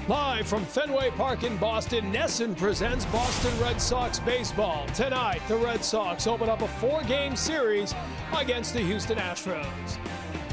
Live from Fenway Park in Boston, NESN presents Boston Red Sox baseball. Tonight, the Red Sox open up a 4-game series against the Houston Astros.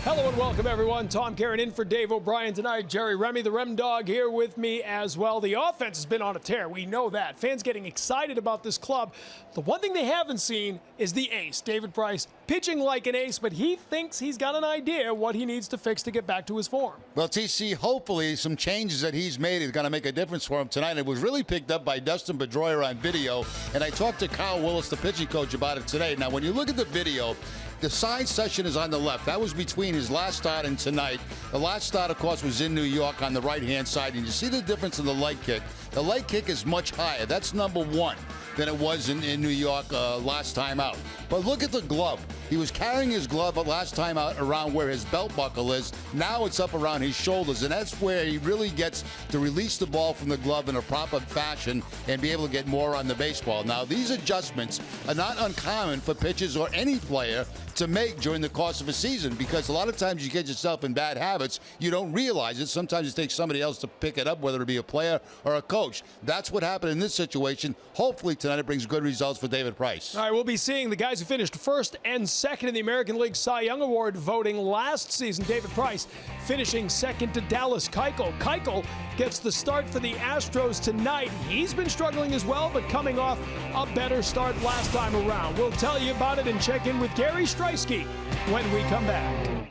Hello and welcome, everyone. Tom Caron in for Dave O'Brien tonight. Jerry Remy, the Rem Dog, here with me as well. The offense has been on a tear. We know that. Fans getting excited about this club. The one thing they haven't seen is the ace, David Price, pitching like an ace, but he thinks he's got an idea what he needs to fix to get back to his form. Well, TC, hopefully some changes that he's made is going to make a difference for him tonight. It was really picked up by Dustin Pedroia on video, and I talked to Kyle Willis, the pitching coach, about it today. Now, when you look at the video, the side session is on the left. That was between his last start and tonight. The last start, of course, was in New York on the right-hand side, and you see the difference in the leg kick. The leg kick is much higher. That's number one than it was in New York last time out. But look at the glove. He was carrying his glove last time out around where his belt buckle is. Now it's up around his shoulders, and that's where he really gets to release the ball from the glove in a proper fashion and be able to get more on the baseball. Now, these adjustments are not uncommon for pitchers or any player to make during the course of a season, because a lot of times you get yourself in bad habits, you don't realize it. Sometimes it takes somebody else to pick it up, whether it be a player or a coach. That's what happened in this situation. Hopefully tonight it brings good results for David Price. All right, we'll be seeing the guys who finished first and second in the American League Cy Young Award voting last season. David Price finishing second to Dallas Keuchel. Keuchel gets the start for the Astros tonight. He's been struggling as well, but coming off a better start last time around. We'll tell you about it and check in with Gary Striewski when we come back.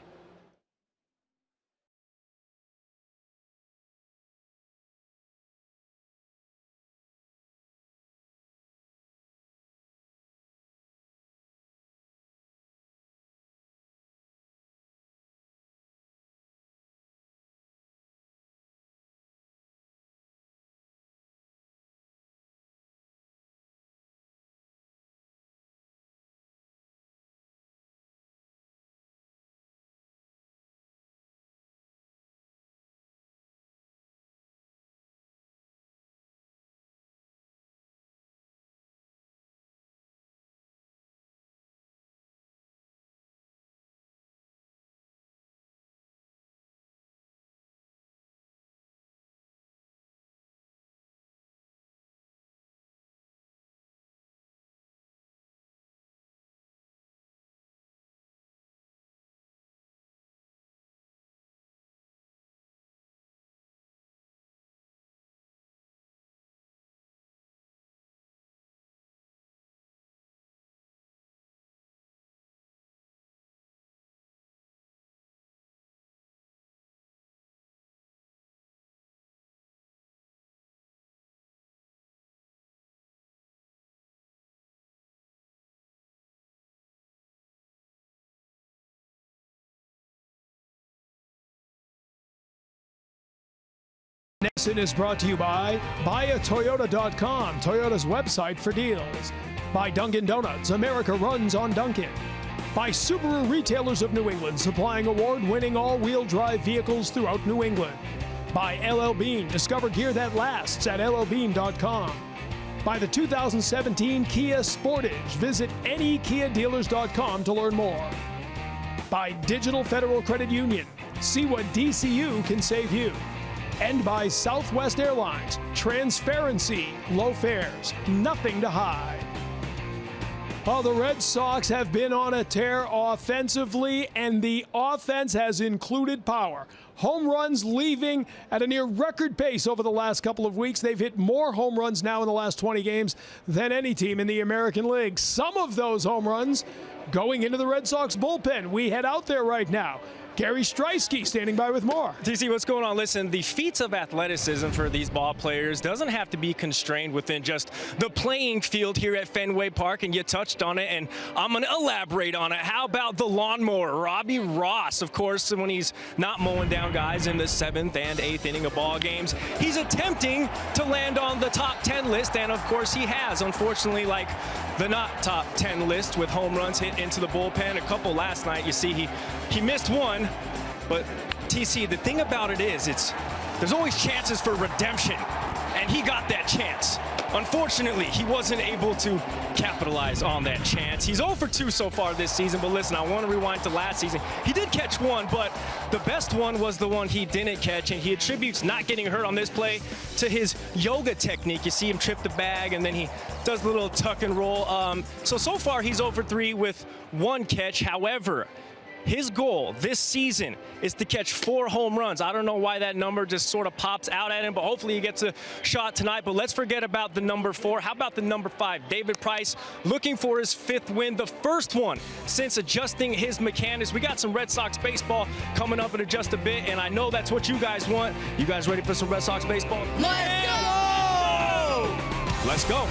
NESN is brought to you by BuyAToyota.com, Toyota's website for deals. By Dunkin' Donuts, America runs on Dunkin'. By Subaru Retailers of New England, supplying award-winning all-wheel drive vehicles throughout New England. By LL Bean, discover gear that lasts at LLBean.com. By the 2017 Kia Sportage, visit anykiadealers.com to learn more. By Digital Federal Credit Union, see what DCU can save you. And by Southwest Airlines, transparency, low fares, nothing to hide. Well, the Red Sox have been on a tear offensively, and the offense has included power. Home runs leaving at a near record pace over the last couple of weeks. They've hit more home runs now in the last 20 games than any team in the American League. Some of those home runs going into the Red Sox bullpen. We head out there right now. Gary Striewski standing by with more. TC, what's going on? Listen, the feats of athleticism for these ball players doesn't have to be constrained within just the playing field here at Fenway Park, and you touched on it, and I'm going to elaborate on it. How about the lawnmower? Robbie Ross, of course, when he's not mowing down guys in the 7th and 8th inning of ball games, he's attempting to land on the top 10 list, and of course he has. Unfortunately, like the not top 10 list with home runs hit into the bullpen. A couple last night. You see he missed one. But TC, the thing about it is, there's always chances for redemption, and he got that chance. Unfortunately, he wasn't able to capitalize on that chance. He's 0 for 2 so far this season, but listen, I want to rewind to last season. He did catch one, but the best one was the one he didn't catch, and he attributes not getting hurt on this play to his yoga technique. You see him trip the bag, and then he does the little tuck and roll. So far, he's 0 for 3 with 1 catch. However, his goal this season is to catch 4 home runs. I don't know why that number just sort of pops out at him, but hopefully he gets a shot tonight. But let's forget about the number 4. How about the number 5? David Price looking for his 5th win, the first one since adjusting his mechanics. We got some Red Sox baseball coming up in just a bit, and I know that's what you guys want. You guys ready for some Red Sox baseball? Let's go! Let's go.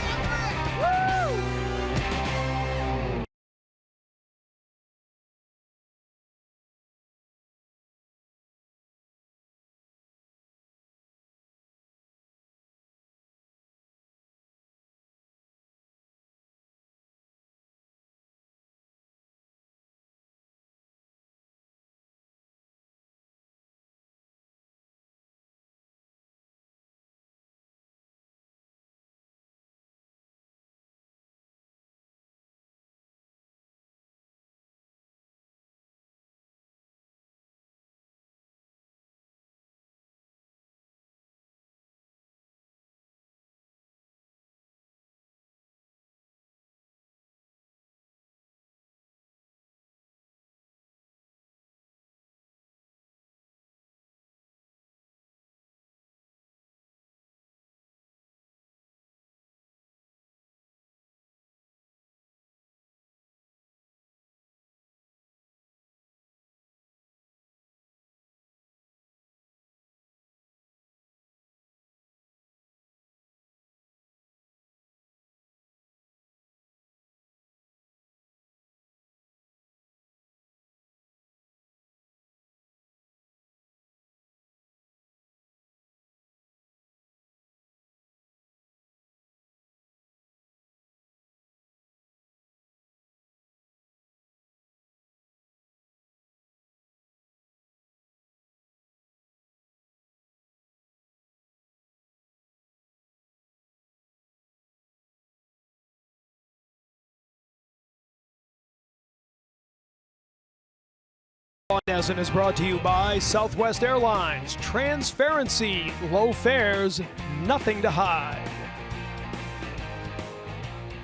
Destin is brought to you by Southwest Airlines. Transparency, low fares, nothing to hide.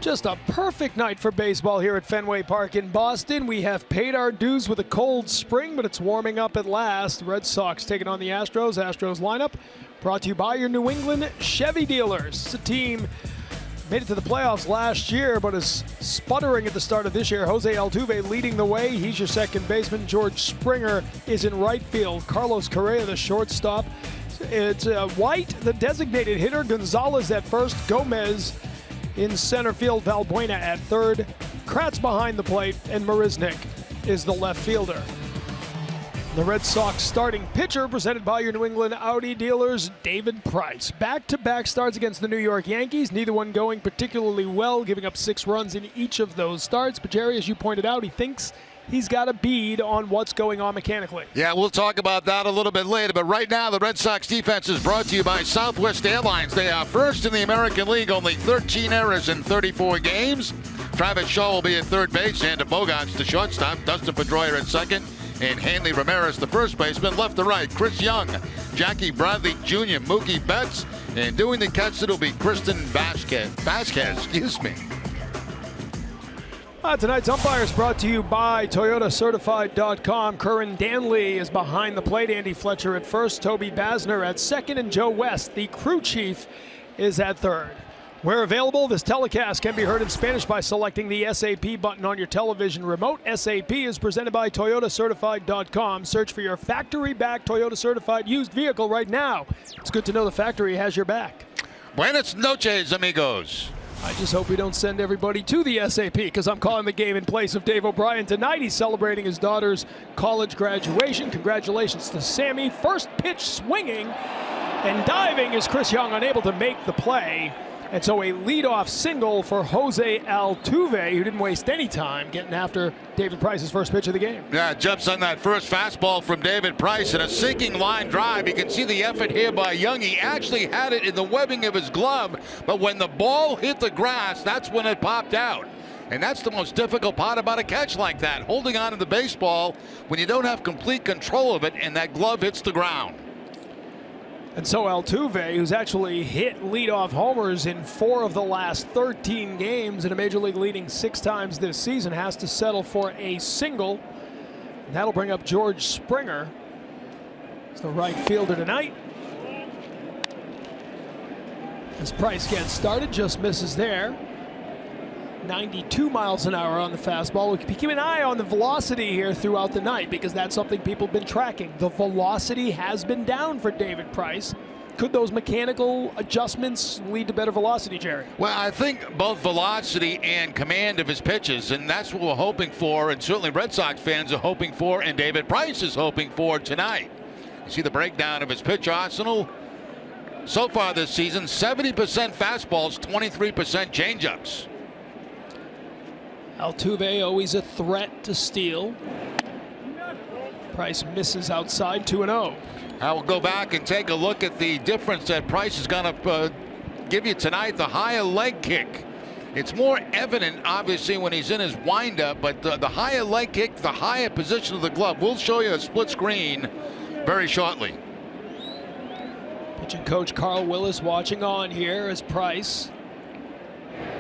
Just a perfect night for baseball here at Fenway Park in Boston. We have paid our dues with a cold spring, but it's warming up at last. Red Sox taking on the Astros. Astros lineup brought to you by your New England Chevy dealers. It's a team made it to the playoffs last year, but is sputtering at the start of this year. Jose Altuve leading the way. He's your second baseman. George Springer is in right field. Carlos Correa, the shortstop. It's White, the designated hitter. Gonzalez at first. Gomez in center field. Valbuena at third. Kratz behind the plate. And Marisnik is the left fielder. The Red Sox starting pitcher, presented by your New England Audi dealers, David Price. Back-to-back starts against the New York Yankees, neither one going particularly well, giving up 6 runs in each of those starts. But Jerry, as you pointed out, he thinks he's got a bead on what's going on mechanically. Yeah, we'll talk about that a little bit later. But right now, the Red Sox defense is brought to you by Southwest Airlines. They are first in the American League, only 13 errors in 34 games. Travis Shaw will be at third base, Xander Bogaerts the shortstop, Dustin Pedroia at second, and Hanley Ramirez, the first baseman. Left to right, Chris Young, Jackie Bradley Jr., Mookie Betts, and doing the catch, it'll be Kristen Vasquez, excuse me. Tonight's umpires brought to you by ToyotaCertified.com. Curran Danley is behind the plate. Andy Fletcher at first, Toby Basner at second, and Joe West, the crew chief, is at third. Where available, this telecast can be heard in Spanish by selecting the SAP button on your television remote. SAP is presented by ToyotaCertified.com. Search for your factory-backed Toyota Certified used vehicle right now. It's good to know the factory has your back. Buenas noches, amigos. I just hope we don't send everybody to the SAP, because I'm calling the game in place of Dave O'Brien tonight. He's celebrating his daughter's college graduation. Congratulations to Sammy. First pitch swinging and diving is Chris Young, unable to make the play. And so a leadoff single for Jose Altuve, who didn't waste any time getting after David Price's first pitch of the game. Yeah, jumps on that first fastball from David Price and a sinking line drive. You can see the effort here by Young. He actually had it in the webbing of his glove, but when the ball hit the grass, that's when it popped out. And that's the most difficult part about a catch like that, holding on to the baseball when you don't have complete control of it and that glove hits the ground. And so Altuve, who's actually hit leadoff homers in 4 of the last 13 games in a major league leading 6 times this season, has to settle for a single. And that'll bring up George Springer as the right fielder tonight. As Price gets started, just misses there. 92 miles an hour on the fastball. We keep an eye on the velocity here throughout the night because that's something people have been tracking. The velocity has been down for David Price. Could those mechanical adjustments lead to better velocity, Jerry? Well, I think both velocity and command of his pitches, and that's what we're hoping for, and certainly Red Sox fans are hoping for, and David Price is hoping for tonight. You see the breakdown of his pitch arsenal. So far this season, 70% fastballs, 23% changeups. Altuve always a threat to steal. Price misses outside, 2-0. I will go back and take a look at the difference that Price is going to give you tonight. The higher leg kick. It's more evident, obviously, when he's in his windup, but the higher leg kick, the higher position of the glove. We'll show you a split screen very shortly. Pitching coach Carl Willis watching on here as Price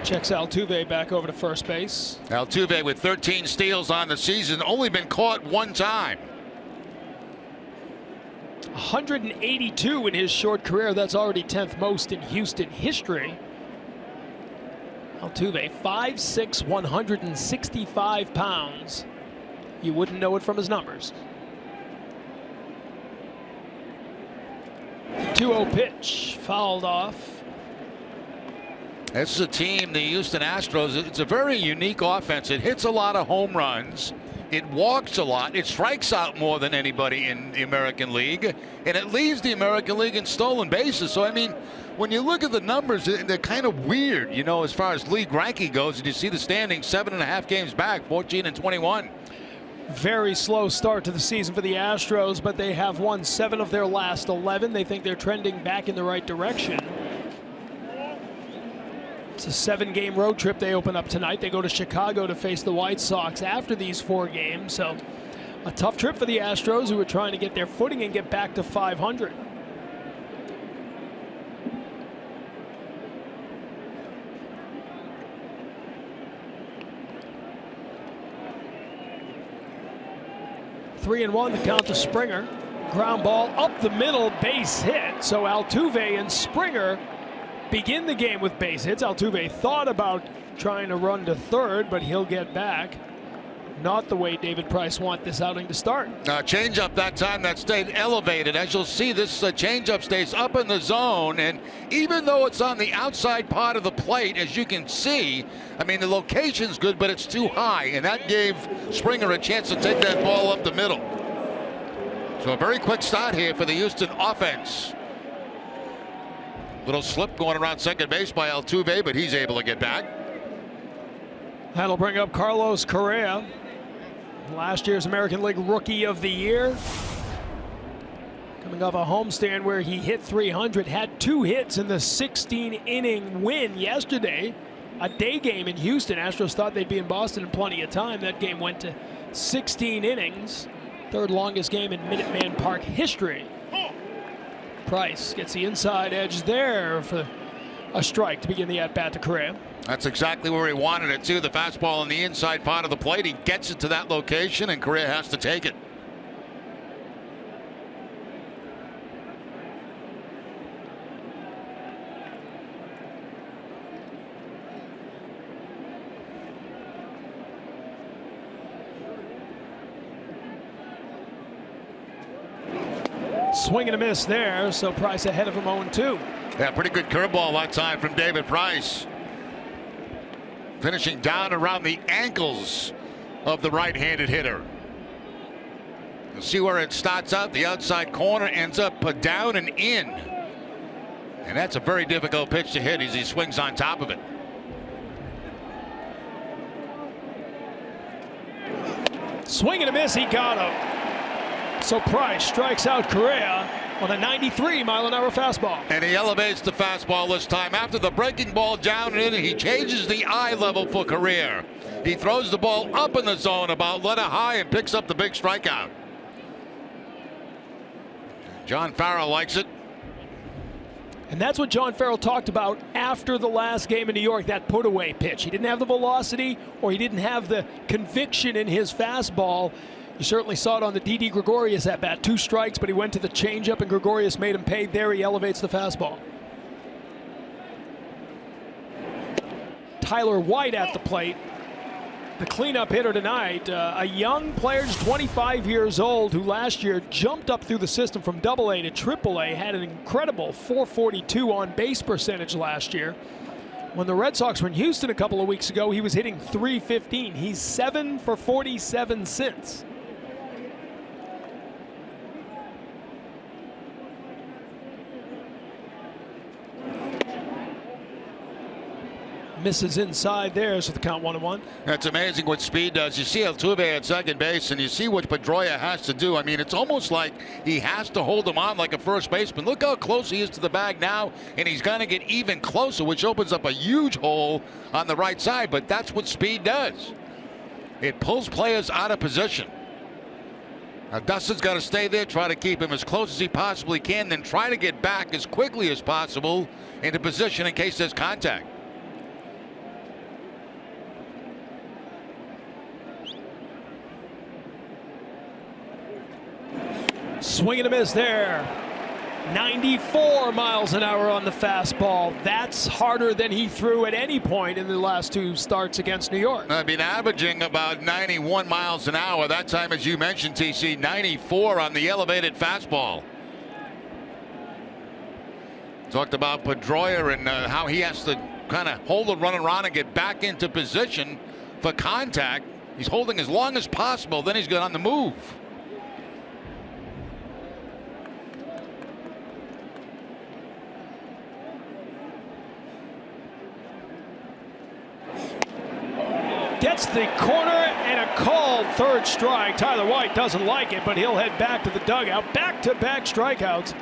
checks Altuve back over to first base. Altuve with 13 steals on the season, only been caught 1 time. 182 in his short career. That's already 10th most in Houston history. Altuve, 5'6", 165 pounds. You wouldn't know it from his numbers. 2-0 pitch, fouled off. This is a team, the Houston Astros, it's a very unique offense. It hits a lot of home runs. It walks a lot. It strikes out more than anybody in the American League. And it leads the American League in stolen bases. So, I mean, when you look at the numbers, they're kind of weird, you know, as far as league ranking goes. And you see the standings, 7.5 games back, 14-21. Very slow start to the season for the Astros, but they have won 7 of their last 11. They think they're trending back in the right direction. It's a 7-game road trip they open up tonight. They go to Chicago to face the White Sox after these 4 games. So a tough trip for the Astros, who are trying to get their footing and get back to 500. Three and 1, the count to Springer. Ground ball up the middle, base hit. So Altuve and Springer begin the game with base hits. Altuve thought about trying to run to third, but he'll get back. Not the way David Price wants this outing to start. Changeup that time that stayed elevated. As you'll see, this changeup stays up in the zone, and even though it's on the outside part of the plate, as you can see, I mean, the location's good, but it's too high, and that gave Springer a chance to take that ball up the middle. So a very quick start here for the Houston offense. Little slip going around second base by Altuve, but he's able to get back. That'll bring up Carlos Correa, last year's American League Rookie of the Year. Coming off a homestand where he hit 300, had 2 hits in the 16-inning win yesterday. A day game in Houston. Astros thought they'd be in Boston in plenty of time. That game went to 16 innings. 3rd longest game in Minuteman Park history. Price gets the inside edge there for a strike to begin the at-bat to Correa. That's exactly where he wanted it, too. The fastball on the inside part of the plate. He gets it to that location, and Correa has to take it. Swing and a miss there, so Price ahead of him 0-2. Yeah, pretty good curveball that time from David Price. Finishing down around the ankles of the right-handed hitter. You'll see where it starts out. The outside corner ends up down and in. And that's a very difficult pitch to hit as he swings on top of it. Swing and a miss, he got him. So Price strikes out Correa on a 93-mile-an-hour fastball. And he elevates the fastball this time. After the breaking ball down and in, he changes the eye level for Correa. He throws the ball up in the zone about letter high and picks up the big strikeout. John Farrell likes it. And that's what John Farrell talked about after the last game in New York, that put-away pitch. He didn't have the velocity, or he didn't have the conviction in his fastball. You certainly saw it on the Didi Gregorius at bat. 2 strikes, but he went to the changeup, and Gregorius made him pay. There he elevates the fastball. Tyler White at the plate. The cleanup hitter tonight, a young player, just 25 years old, who last year jumped up through the system from AA to AAA, had an incredible .442 on base percentage last year. When the Red Sox were in Houston a couple of weeks ago, he was hitting .315. He's 7 for 47 since. Misses inside there, so the count 1-1. That's amazing what speed does. You see Altuve at second base, and you see what Pedroia has to do. I mean, it's almost like he has to hold him on like a first baseman. Look how close he is to the bag now, and he's going to get even closer, which opens up a huge hole on the right side. But that's what speed does. It pulls players out of position. Now, Dustin's got to stay there, try to keep him as close as he possibly can, then try to get back as quickly as possible into position in case there's contact. Swing and a miss there. 94 miles an hour on the fastball. That's harder than he threw at any point in the last 2 starts against New York. I've been averaging about 91 miles an hour. That time, as you mentioned, TC, 94 on the elevated fastball. Talked about Pedroia and how he has to kind of hold it, run around, and get back into position for contact. He's holding as long as possible, then he's going on the move. Gets the corner and a called third strike. Tyler White doesn't like it, but he'll head back to the dugout. Back-to-back strikeouts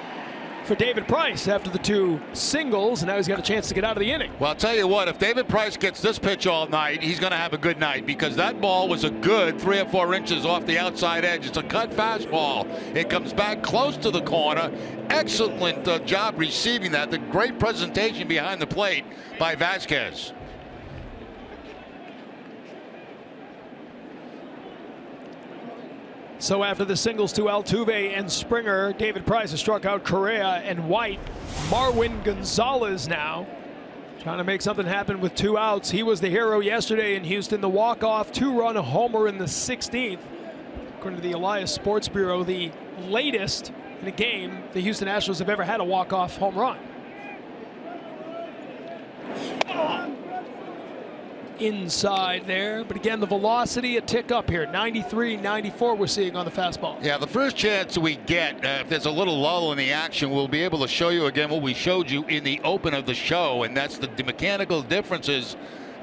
for David Price after the 2 singles, and now he's got a chance to get out of the inning. Well, I'll tell you what, if David Price gets this pitch all night, he's going to have a good night, because that ball was a good 3 or 4 inches off the outside edge. It's a cut fastball. It comes back close to the corner. Excellent job receiving that. The great presentation behind the plate by Vasquez. So after the singles to Altuve and Springer, David Price has struck out Correa and White. Marwin Gonzalez now trying to make something happen with 2 outs. He was the hero yesterday in Houston. The walk-off 2-run homer in the 16th. According to the Elias Sports Bureau, the latest in a game the Houston Astros have ever had a walk-off home run. Inside there, but again, the velocity a tick up here. 93, 94 we're seeing on the fastball. Yeah, the first chance we get, if there's a little lull in the action, we'll be able to show you again what we showed you in the open of the show, and that's the mechanical differences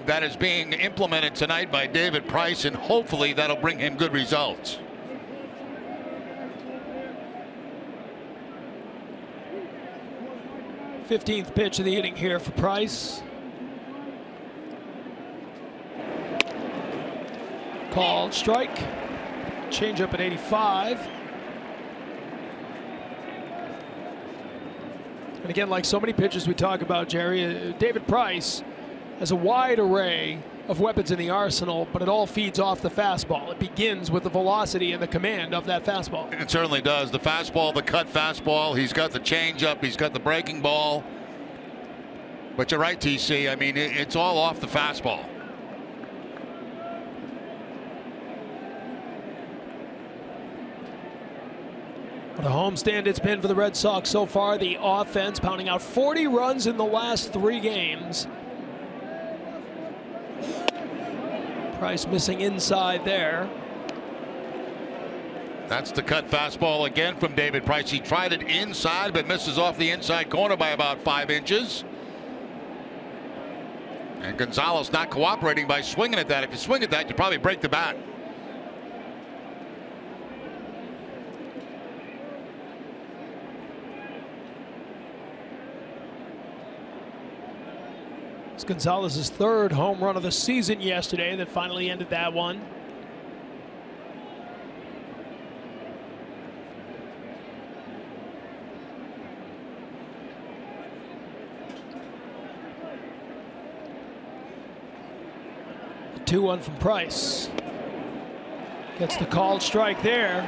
that is being implemented tonight by David Price, and hopefully that'll bring him good results. Fifteenth pitch of the inning here for Price. Called strike. Changeup at 85. And again, like so many pitchers we talk about, Jerry, David Price has a wide array of weapons in the arsenal, but it all feeds off the fastball. It begins with the velocity and the command of that fastball. It certainly does. The fastball, the cut fastball. He's got the changeup. He's got the breaking ball. But you're right, TC. I mean, it's all off the fastball. What a homestand it's been for the Red Sox so far. The offense pounding out 40 runs in the last 3 games. Price missing inside there. That's the cut fastball again from David Price. He tried it inside, but misses off the inside corner by about 5 inches. And Gonzalez not cooperating by swinging at that. If you swing at that, you probably break the bat. It's Gonzalez's 3rd home run of the season yesterday that finally ended that one. The 2-1 from Price. Gets the called strike there.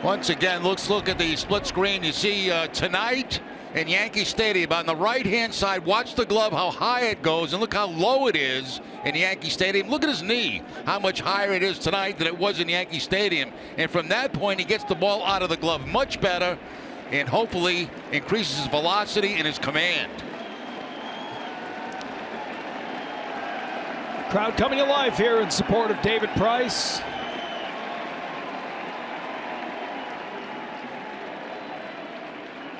Once again, look at the split screen. You see tonight in Yankee Stadium on the right-hand side, watch the glove, how high it goes, and look how low it is in Yankee Stadium. Look at his knee, how much higher it is tonight than it was in Yankee Stadium. And from that point, he gets the ball out of the glove much better and hopefully increases his velocity and his command. Crowd coming alive here in support of David Price.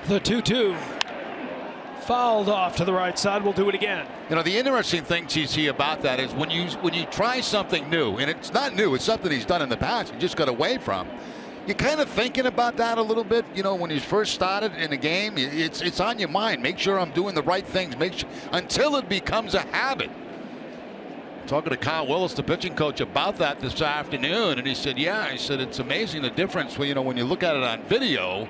The 2-2 fouled off to the right side. We'll do it again. You know, the interesting thing to see about that is when you try something new, and it's not new, it's something he's done in the past, he just got away from. You're kind of thinking about that a little bit. You know, when you first started in a game, it's on your mind. Make sure I'm doing the right things. Make sure until it becomes a habit. Talking to Kyle Willis, the pitching coach, about that this afternoon, and he said, "Yeah," he said, "it's amazing the difference when you look at it on video."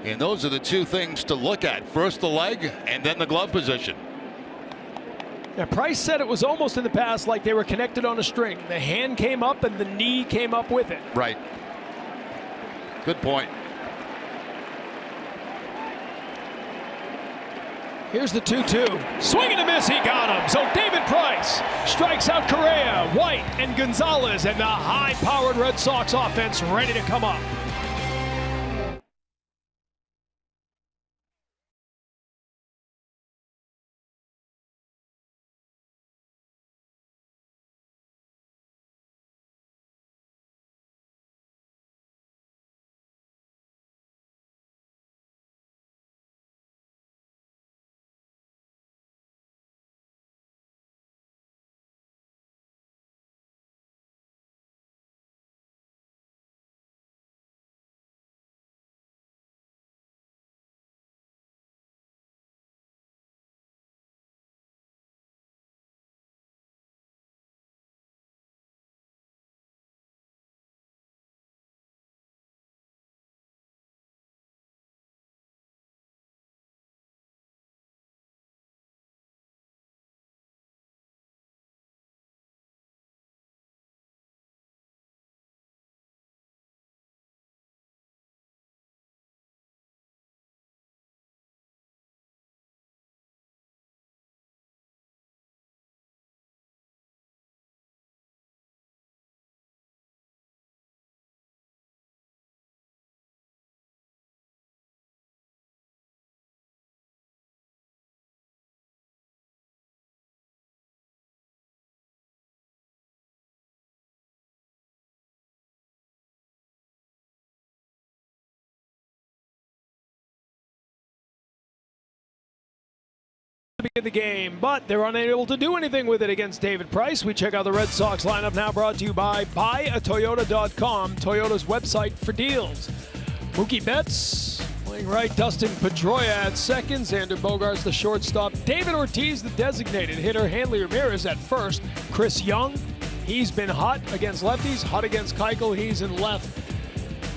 And those are the two things to look at. First the leg and then the glove position. Now, Price said it was almost in the past like they were connected on a string. The hand came up and the knee came up with it. Right. Good point. Here's the 2-2. Swing and a miss, he got him. So David Price strikes out Correa, White, and Gonzalez, and the high-powered Red Sox offense ready to come up. Of the game, but they're unable to do anything with it against David Price. We check out the Red Sox lineup now, brought to you by buyatoyota.com, Toyota's website for deals. Mookie Betts playing right, Dustin Pedroia at second, Xander Bogaerts the shortstop, David Ortiz the designated hitter, Hanley Ramirez at first, Chris Young, he's been hot against lefties, hot against Keuchel, he's in left.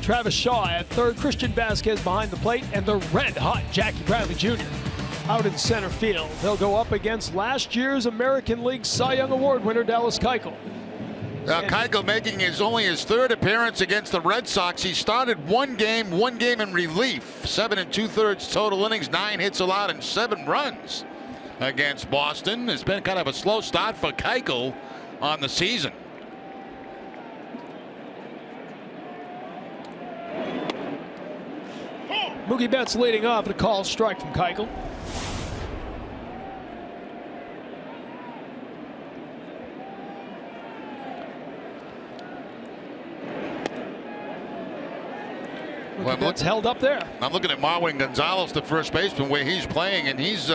Travis Shaw at third, Christian Vasquez behind the plate, and the red-hot Jackie Bradley Jr. out in center field. They'll go up against last year's American League Cy Young Award winner Dallas Keuchel. Keuchel making only his 3rd appearance against the Red Sox. He started one game in relief. 7 2/3 total innings, 9 hits allowed, and 7 runs against Boston. It's been kind of a slow start for Keuchel on the season. Mookie Betts leading off, the call strike from Keuchel. Mookie Betts held up there. I'm looking at Marwin Gonzalez, the first baseman, where he's playing, and he's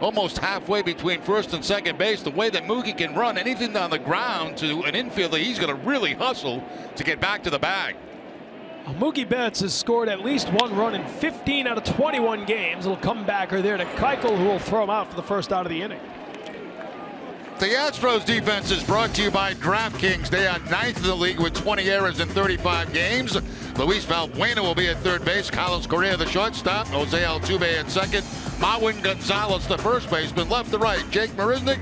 almost halfway between first and second base. The way that Mookie can run anything on the ground to an infielder, he's going to really hustle to get back to the bag. Mookie Betts has scored at least one run in 15 out of 21 games. It'll come back there to Keuchel, who will throw him out for the first out of the inning. The Astros defense is brought to you by DraftKings. They are 9th in the league with 20 errors in 35 games. Luis Valbuena will be at third base. Carlos Correa, the shortstop. Jose Altuve at second. Marwin Gonzalez, the first baseman. Left to right, Jake Marisnick,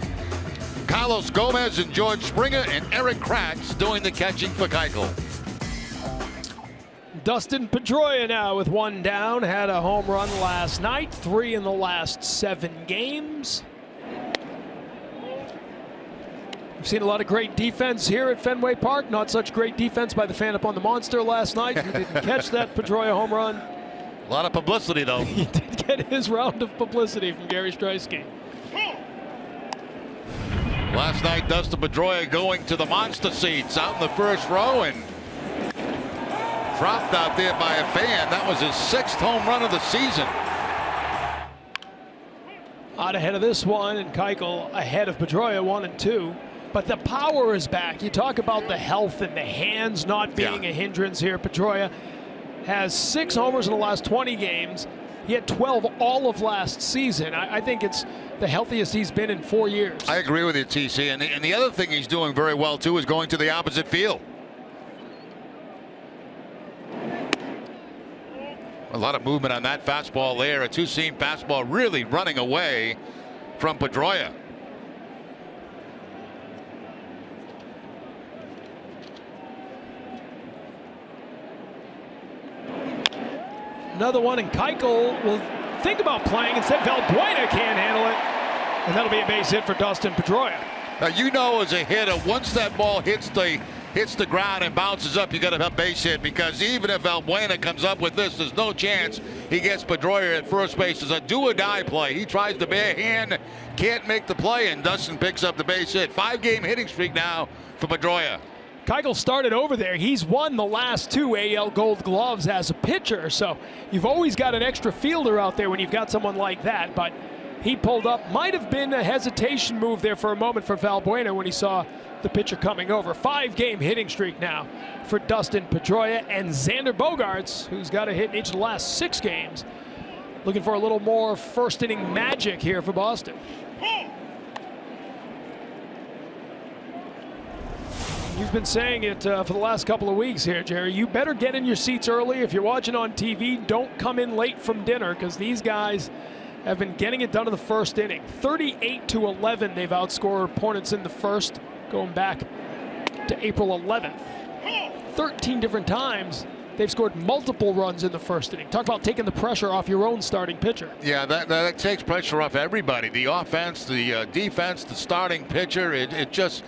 Carlos Gomez, and George Springer, and Eric Kratz doing the catching for Keuchel. Dustin Pedroia now with one down. Had a home run last night. 3 in the last 7 games. We've seen a lot of great defense here at Fenway Park. Not such great defense by the fan up on the Monster last night. He didn't catch that Pedroia home run. A lot of publicity, though. He did get his round of publicity from Gary Streisky. Last night, Dustin Pedroia going to the Monster seats out in the first row and dropped out there by a fan. That was his 6th home run of the season. Out ahead of this one, and Keuchel ahead of Pedroia, 1 and 2. But the power is back. You talk about the health and the hands not being a hindrance here. Pedroia has 6 homers in the last 20 games. He had 12 all of last season. I think it's the healthiest he's been in 4 years. I agree with you, TC. And the other thing he's doing very well, too, is going to the opposite field. A lot of movement on that fastball there. A two-seam fastball really running away from Pedroia. Another one, and Keuchel will think about playing. Instead, Valbuena can't handle it. And that'll be a base hit for Dustin Pedroia. Now, you know, as a hitter, once that ball hits the ground and bounces up, you got to have a base hit, because even if Valbuena comes up with this, there's no chance he gets Pedroia at first base. It's a do-or-die play. He tries the bare hand, can't make the play, and Dustin picks up the base hit. 5-game hitting streak now for Pedroia. Keuchel started over there. He's won the last 2 AL Gold Gloves as a pitcher, so you've always got an extra fielder out there when you've got someone like that. But he pulled up. Might have been a hesitation move there for a moment for Valbuena when he saw the pitcher coming over. 5-game hitting streak now for Dustin Pedroia, and Xander Bogaerts, who's got a hit in each of the last 6 games, looking for a little more first-inning magic here for Boston. You've been saying it for the last couple of weeks here, Jerry. You better get in your seats early. If you're watching on TV, don't come in late from dinner, because these guys have been getting it done in the first inning. 38-11, they've outscored opponents in the first, going back to April 11th. 13 different times they've scored multiple runs in the first inning. Talk about taking the pressure off your own starting pitcher. Yeah, that takes pressure off everybody. The offense, the defense, the starting pitcher. It just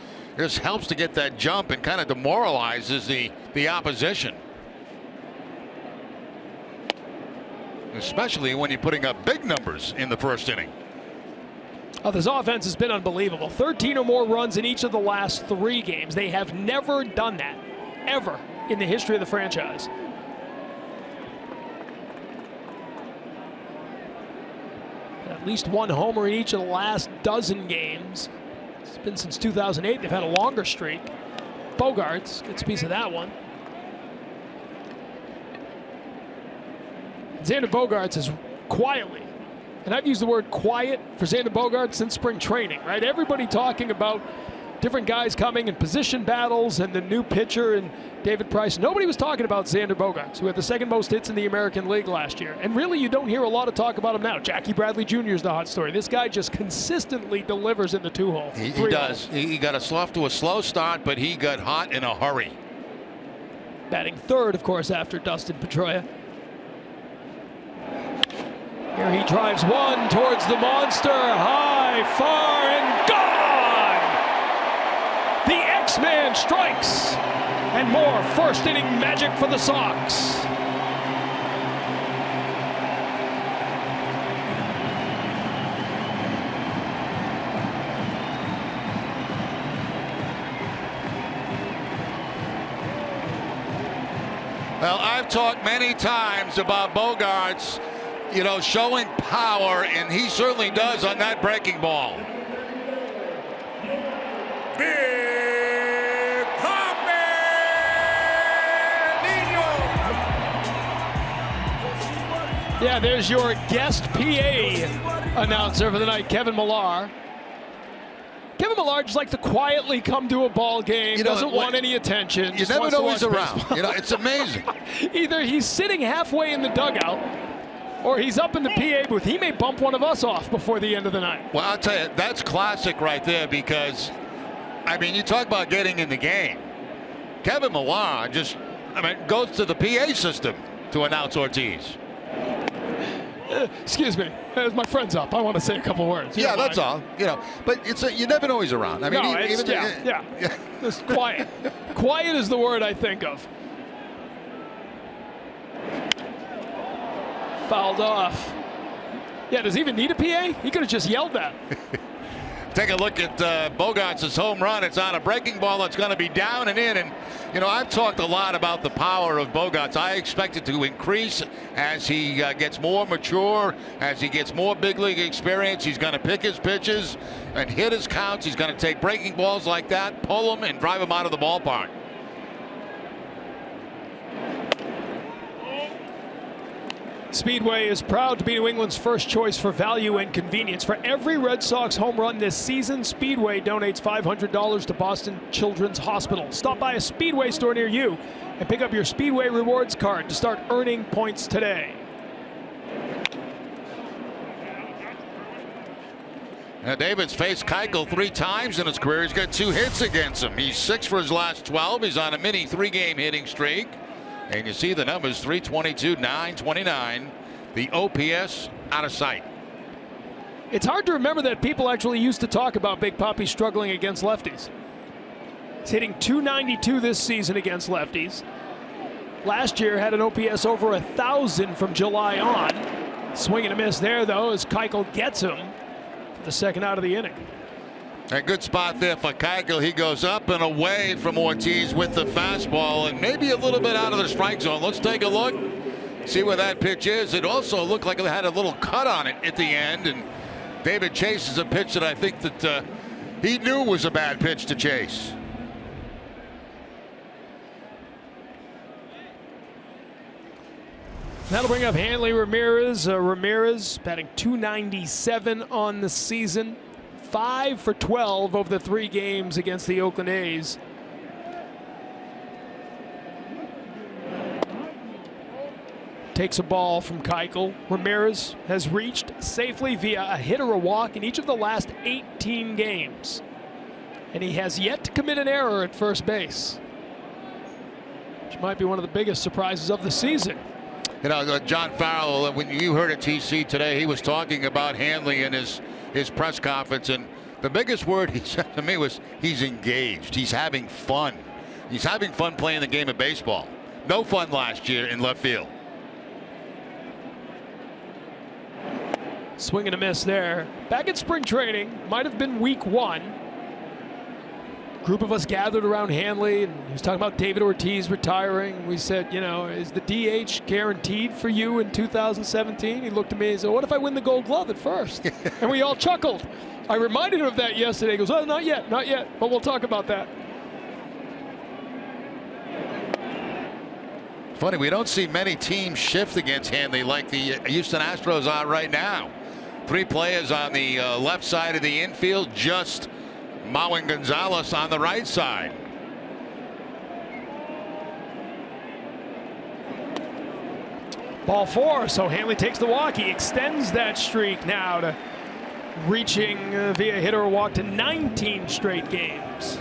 helps to get that jump and kind of demoralizes the opposition. Especially when you're putting up big numbers in the first inning. Oh, this offense has been unbelievable. 13 or more runs in each of the last 3 games. They have never done that, ever, in the history of the franchise. At least 1 homer in each of the last dozen games. It's been since 2008. They've had a longer streak. Bogaerts gets a piece of that one. Xander Bogaerts is quietly, and I've used the word quiet for Xander Bogaerts since spring training, right? Everybody talking about different guys coming and position battles and the new pitcher and David Price. Nobody was talking about Xander Bogaerts, who had the 2nd most hits in the American League last year. And really, you don't hear a lot of talk about him now. Jackie Bradley Jr. is the hot story. This guy just consistently delivers in the 2-hole. He does. He got off to a slow start, but he got hot in a hurry. Batting 3rd, of course, after Dustin Pedroia. Here he drives one towards the monster. High, far, and gone! The X-Man strikes! And more first-inning magic for the Sox. Well, I've talked many times about Bogaerts, showing power, and he certainly does on that breaking ball. Big Papi Nino. Yeah, there's your guest PA announcer for the night, Kevin Millar. Kevin Millar just likes to quietly come to a ball game, doesn't want any attention. You never know he's around. It's amazing. Either he's sitting halfway in the dugout or he's up in the PA booth. He may bump one of us off before the end of the night. Well, I'll tell you, that's classic right there because, you talk about getting in the game. Kevin Millar goes to the PA system to announce Ortiz. Excuse me, as my friend's up, I want to say a couple words. Yeah, that's all. But you never know he's around. It's quiet. Quiet is the word I think of. Fouled off. Yeah, does he even need a PA? He could have just yelled that. Take a look at Bogaerts' home run. It's on a breaking ball that's going to be down and in. And, I've talked a lot about the power of Bogaerts. I expect it to increase as he gets more mature, as he gets more big league experience. He's going to pick his pitches and hit his counts. He's going to take breaking balls like that, pull them, and drive them out of the ballpark. Speedway is proud to be New England's first choice for value and convenience. For every Red Sox home run this season, Speedway donates $500 to Boston Children's Hospital. Stop by a Speedway store near you and pick up your Speedway rewards card to start earning points today. Now, David's faced Keuchel 3 times in his career. He's got 2 hits against him. He's 6 for his last 12. He's on a mini 3-game hitting streak. And you see the numbers, 322, 929. The OPS out of sight. It's hard to remember that people actually used to talk about Big Papi struggling against lefties. He's hitting .292 this season against lefties. Last year had an OPS over 1,000 from July on. Swing and a miss there, though, as Keuchel gets him for the second out of the inning. A good spot there for Keuchel. He goes up and away from Ortiz with the fastball and maybe a little bit out of the strike zone. Let's take a look, see where that pitch is. It also looked like it had a little cut on it at the end, and David chases a pitch that I think that he knew was a bad pitch to chase. That'll bring up Hanley Ramirez. Ramirez batting .297 on the season. 5 for 12 over the 3 games against the Oakland A's. Takes a ball from Keuchel. Ramirez has reached safely via a hit or a walk in each of the last 18 games. And he has yet to commit an error at first base, which might be one of the biggest surprises of the season. John Farrell, when you heard at TC today, he was talking about Hanley in his press conference, and the biggest word he said to me was he's engaged. He's having fun. He's having fun playing the game of baseball. No fun last year in left field. Swing and a miss there. Back at spring training, might have been week 1. Group of us gathered around Hanley, and he was talking about David Ortiz retiring. We said, is the DH guaranteed for you in 2017? He looked at me and said, what if I win the Gold Glove at first? And we all chuckled. I reminded him of that yesterday. He goes, oh, not yet, but we'll talk about that. Funny, we don't see many teams shift against Hanley like the Houston Astros are right now. 3 players on the left side of the infield, just Marwin Gonzalez on the right side. Ball 4, so Hanley takes the walk. He extends that streak now to reaching via hit or walk to 19 straight games.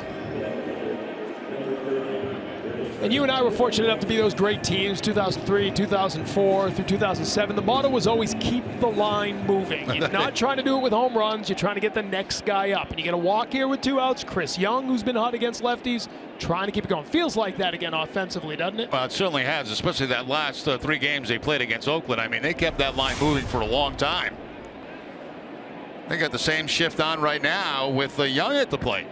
And you and I were fortunate enough to be those great teams, 2003, 2004 through 2007. The motto was always keep the line moving. You're not trying to do it with home runs. You're trying to get the next guy up. And you get a walk here with 2 outs. Chris Young, who's been hot against lefties, trying to keep it going. Feels like that again offensively, doesn't it? Well, it certainly has, especially that last 3 games they played against Oakland. I mean, they kept that line moving for a long time. They got the same shift on right now with Young at the plate.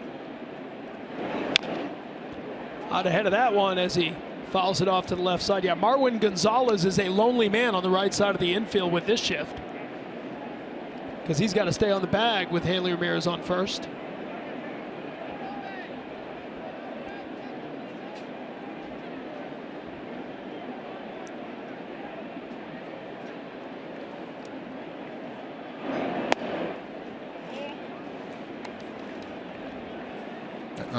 Out ahead of that one as he Fouls it off to the left side. Yeah, Marwin Gonzalez is a lonely man on the right side of the infield with this shift, because he's got to stay on the bag with Hanley Ramirez on first.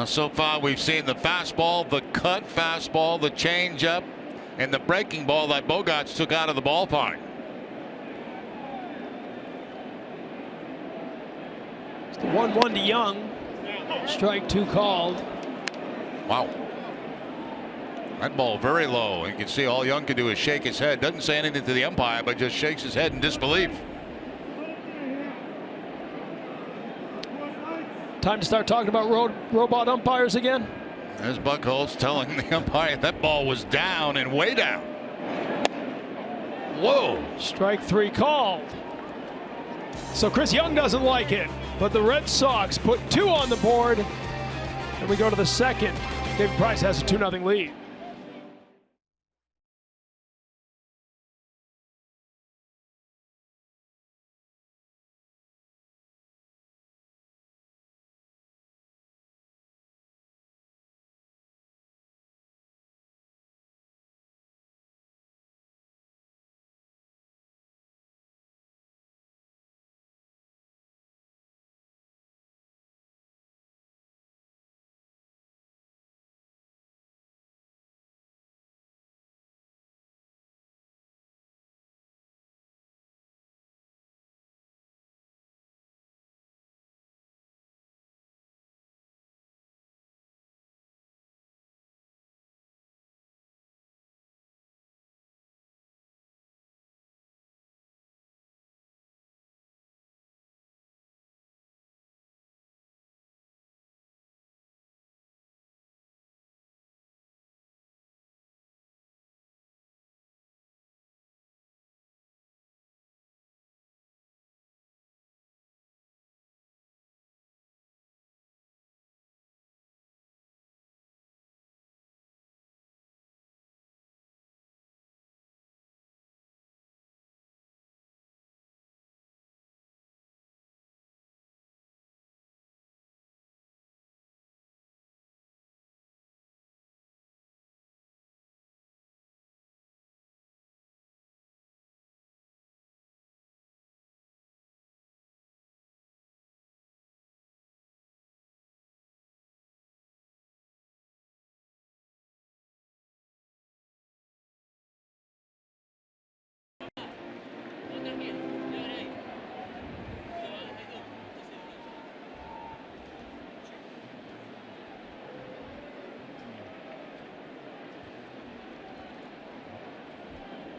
So far, we've seen the fastball, the cut fastball, the changeup, and the breaking ball that Bogaerts took out of the ballpark. It's the 1-1 to Young. Strike 2 called. Wow. That ball very low. You can see all Young can do is shake his head. Doesn't say anything to the umpire, but just shakes his head in disbelief. Time to start talking about robot umpires again. There's Buchholz telling the umpire that ball was down and way down. Whoa. Strike 3 called. So Chris Young doesn't like it, but the Red Sox put 2 on the board. And we go to the second. David Price has a 2-0 lead.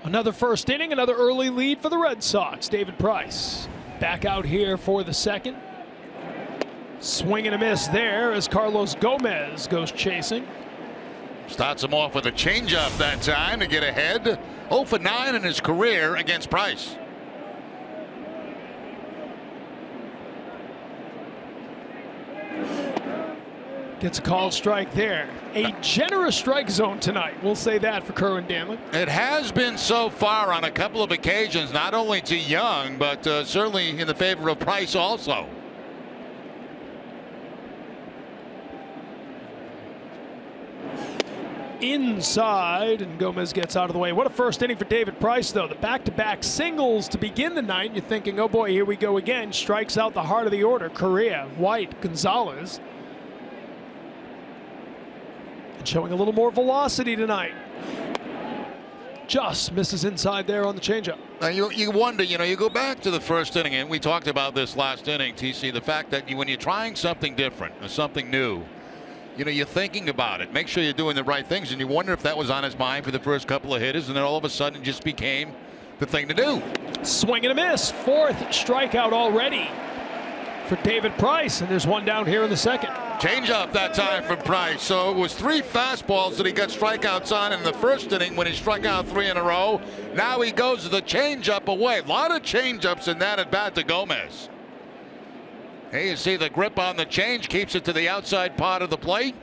Another first inning, another early lead for the Red Sox. David Price back out here for the second. Swing and a miss there as Carlos Gomez goes chasing. Starts him off with a changeup that time to get ahead. 0 for 9 in his career against Price. Gets a called strike there. A generous strike zone tonight. We'll say that for Kerwin Danley. It has been so far on a couple of occasions, not only to Young, but certainly in the favor of Price also. Inside, and Gomez gets out of the way. What a first inning for David Price, though. The back-to-back singles to begin the night. You're thinking, oh boy, here we go again. Strikes out the heart of the order. Correa, White, Gonzalez. Showing a little more velocity tonight. Just misses inside there on the changeup. Now you wonder, you go back to the first inning, and we talked about this last inning, TC, the fact that when you're trying something different or something new, you're thinking about it. Make sure you're doing the right things, and you wonder if that was on his mind for the first couple of hitters, and then all of a sudden it just became the thing to do. Swing and a miss. 4th strikeout already for David Price, and there's one down here in the second. Change up that time for Price. So it was 3 fastballs that he got strikeouts on in the first inning when he struck out 3 in a row. Now he goes to the change up away. A lot of change ups in that at bat to Gomez. Here you see the grip on the change, keeps it to the outside part of the plate.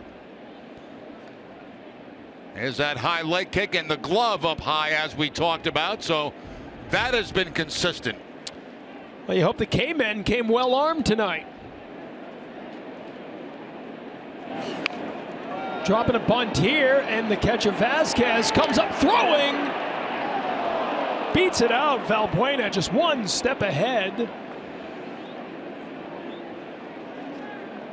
There's that high leg kick and the glove up high as we talked about. So that has been consistent. Well, you hope the K-men came well armed tonight. Dropping a bunt here, and the catcher Vasquez comes up throwing. Beats it out. Valbuena just one step ahead.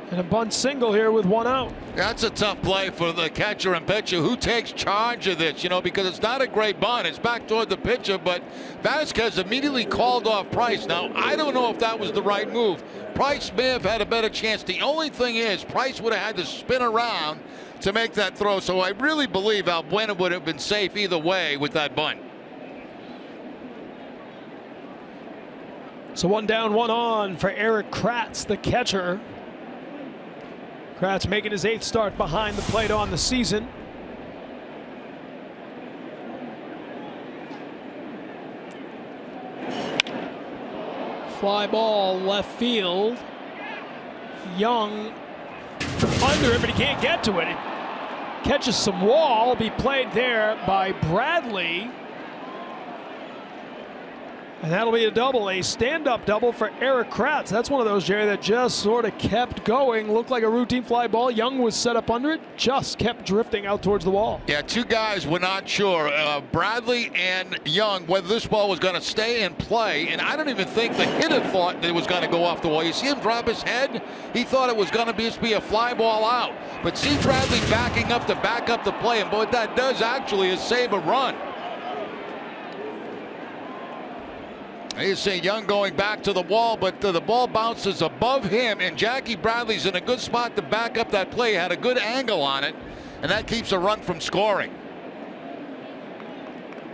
And a bunt single here with one out. That's a tough play for the catcher and pitcher. Who takes charge of this, because it's not a great bunt. It's back toward the pitcher, but Vasquez immediately called off Price. Now, I don't know if that was the right move. Price may have had a better chance. The only thing is, Price would have had to spin around to make that throw. So I really believe Valbuena would have been safe either way with that bunt. So 1 down, 1 on for Erik Kratz, the catcher. Kratz making his 8th start behind the plate on the season. Fly ball left field. Young under it, but he can't get to it. It catches some wall, be played there by Bradley. And that'll be a double, a stand-up double for Erik Kratz. That's one of those, Jerry, that just sort of kept going. Looked like a routine fly ball. Young was set up under it, just kept drifting out towards the wall. Yeah, two guys were not sure, Bradley and Young, whether this ball was going to stay in play. And I don't even think the hitter thought that it was going to go off the wall. You see him drop his head? He thought it was going to just be a fly ball out. But see Bradley backing up to back up the play. And what that does actually is save a run. You see Young going back to the wall, but the ball bounces above him, and Jackie Bradley's in a good spot to back up that play. Had a good angle on it, and that keeps a run from scoring.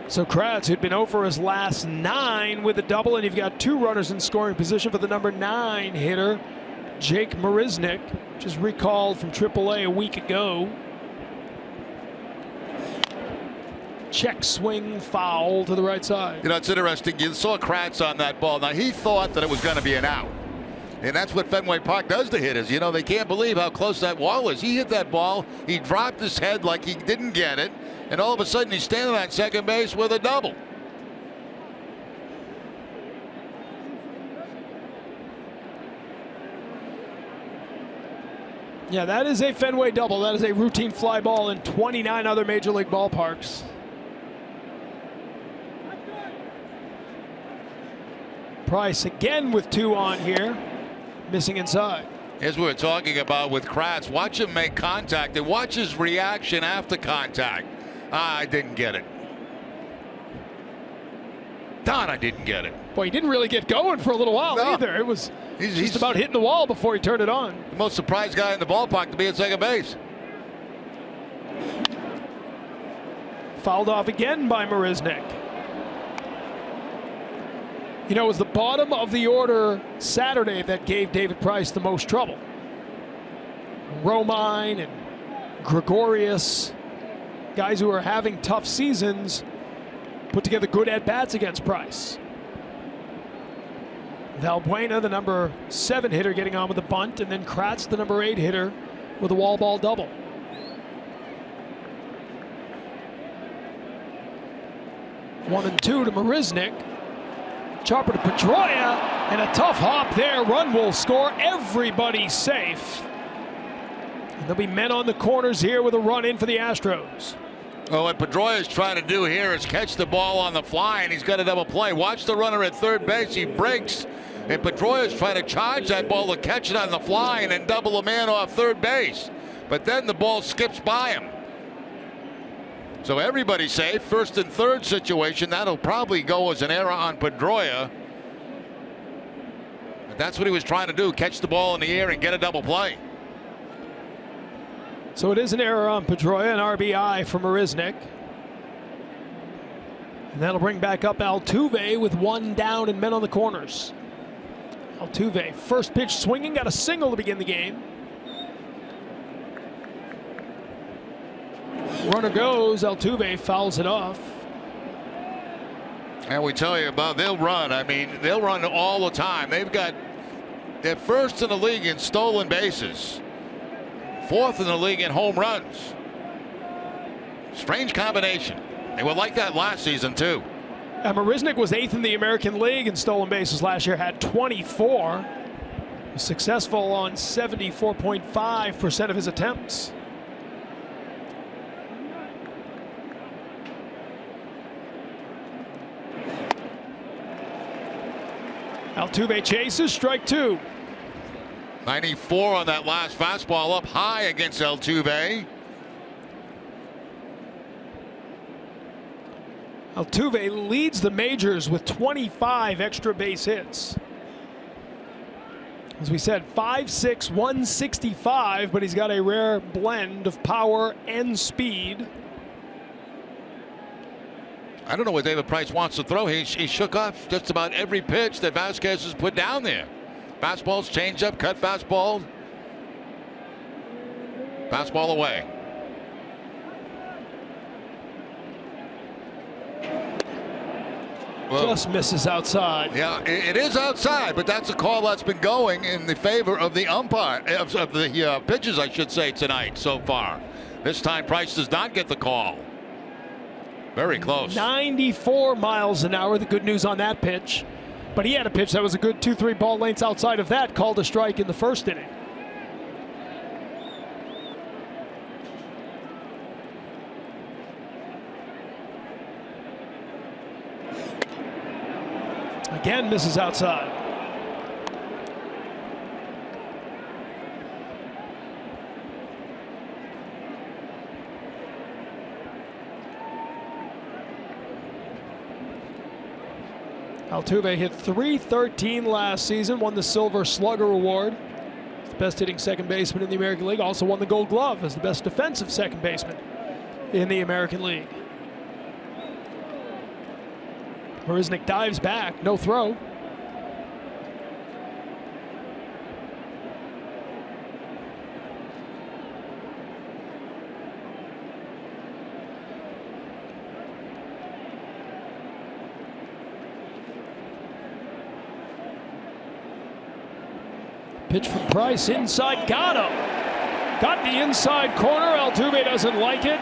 So Kratz, who'd been over his last 9 with a double, and you've got 2 runners in scoring position for the number 9 hitter, Jake Marisnick, just recalled from AAA a week ago. Check swing foul to the right side. It's interesting. You saw Kratz on that ball. Now, he thought that it was going to be an out. And that's what Fenway Park does to hitters. They can't believe how close that wall is. He hit that ball. He dropped his head like he didn't get it. And all of a sudden, he's standing on second base with a double. Yeah, that is a Fenway double. That is a routine fly ball in 29 other major league ballparks. Price again with 2 on here, missing inside. As we were talking about with Kratz, watch him make contact and watch his reaction after contact. I didn't get it. Don, I didn't get it. Boy, he didn't really get going for a little while either. It was just about hitting the wall before he turned it on. The most surprised guy in the ballpark to be at second base. Fouled off again by Marisnick. It was the bottom of the order Saturday that gave David Price the most trouble. Romine and Gregorius, guys who are having tough seasons, put together good at-bats against Price. Valbuena, the number 7 hitter, getting on with a bunt, and then Kratz, the number 8 hitter, with a wall ball double. One and 2 to Marisnick. Chopper to Pedroia, and a tough hop there. Run will score. Everybody safe. And there'll be men on the corners here with a run in for the Astros. Well, what Pedroia is trying to do here is catch the ball on the fly, and he's got a double play. Watch the runner at third base. He breaks, and Pedroia is trying to charge that ball to catch it on the fly and then double a man off third base. But then the ball skips by him. So everybody's safe. First and third situation. That'll probably go as an error on Pedroia. But that's what he was trying to do, catch the ball in the air and get a double play. So it is an error on Pedroia, an RBI for Marisnick. And that'll bring back up Altuve with 1 down and men on the corners. Altuve, first pitch swinging, got a single to begin the game. Runner goes, Altuve fouls it off. And we tell you about, they'll run. I mean, they'll run all the time. They're first in the league in stolen bases, 4th in the league in home runs. Strange combination. They were like that last season, too. Marisnick was 8th in the American League in stolen bases last year, had 24. Was successful on 74.5% of his attempts. Altuve chases, strike 2. 94 on that last fastball, up high against Altuve. Altuve leads the majors with 25 extra base hits. As we said, 5'6", 165, but he's got a rare blend of power and speed. I don't know what David Price wants to throw. He shook off just about every pitch that Vasquez has put down there. Fastballs, changeup, cut fastball. Fastball away. Well, Just misses outside. yeah, it is outside, but that's a call that's been going in the favor of the umpire, of the pitches, I should say, tonight so far. This time Price does not get the call. Very close. 94 miles an hour. The good news on that pitch. But he had a pitch that was a good 2-3 ball lengths outside of that, called a strike in the first inning. Again, misses outside. Altuve hit .313 last season, won the Silver Slugger Award. He's the best hitting second baseman in the American League. Also won the Gold Glove as the best defensive second baseman in the American League. Marisnick dives back, no throw. Pitch from Price, inside, got him. Got the inside corner. Altuve doesn't like it,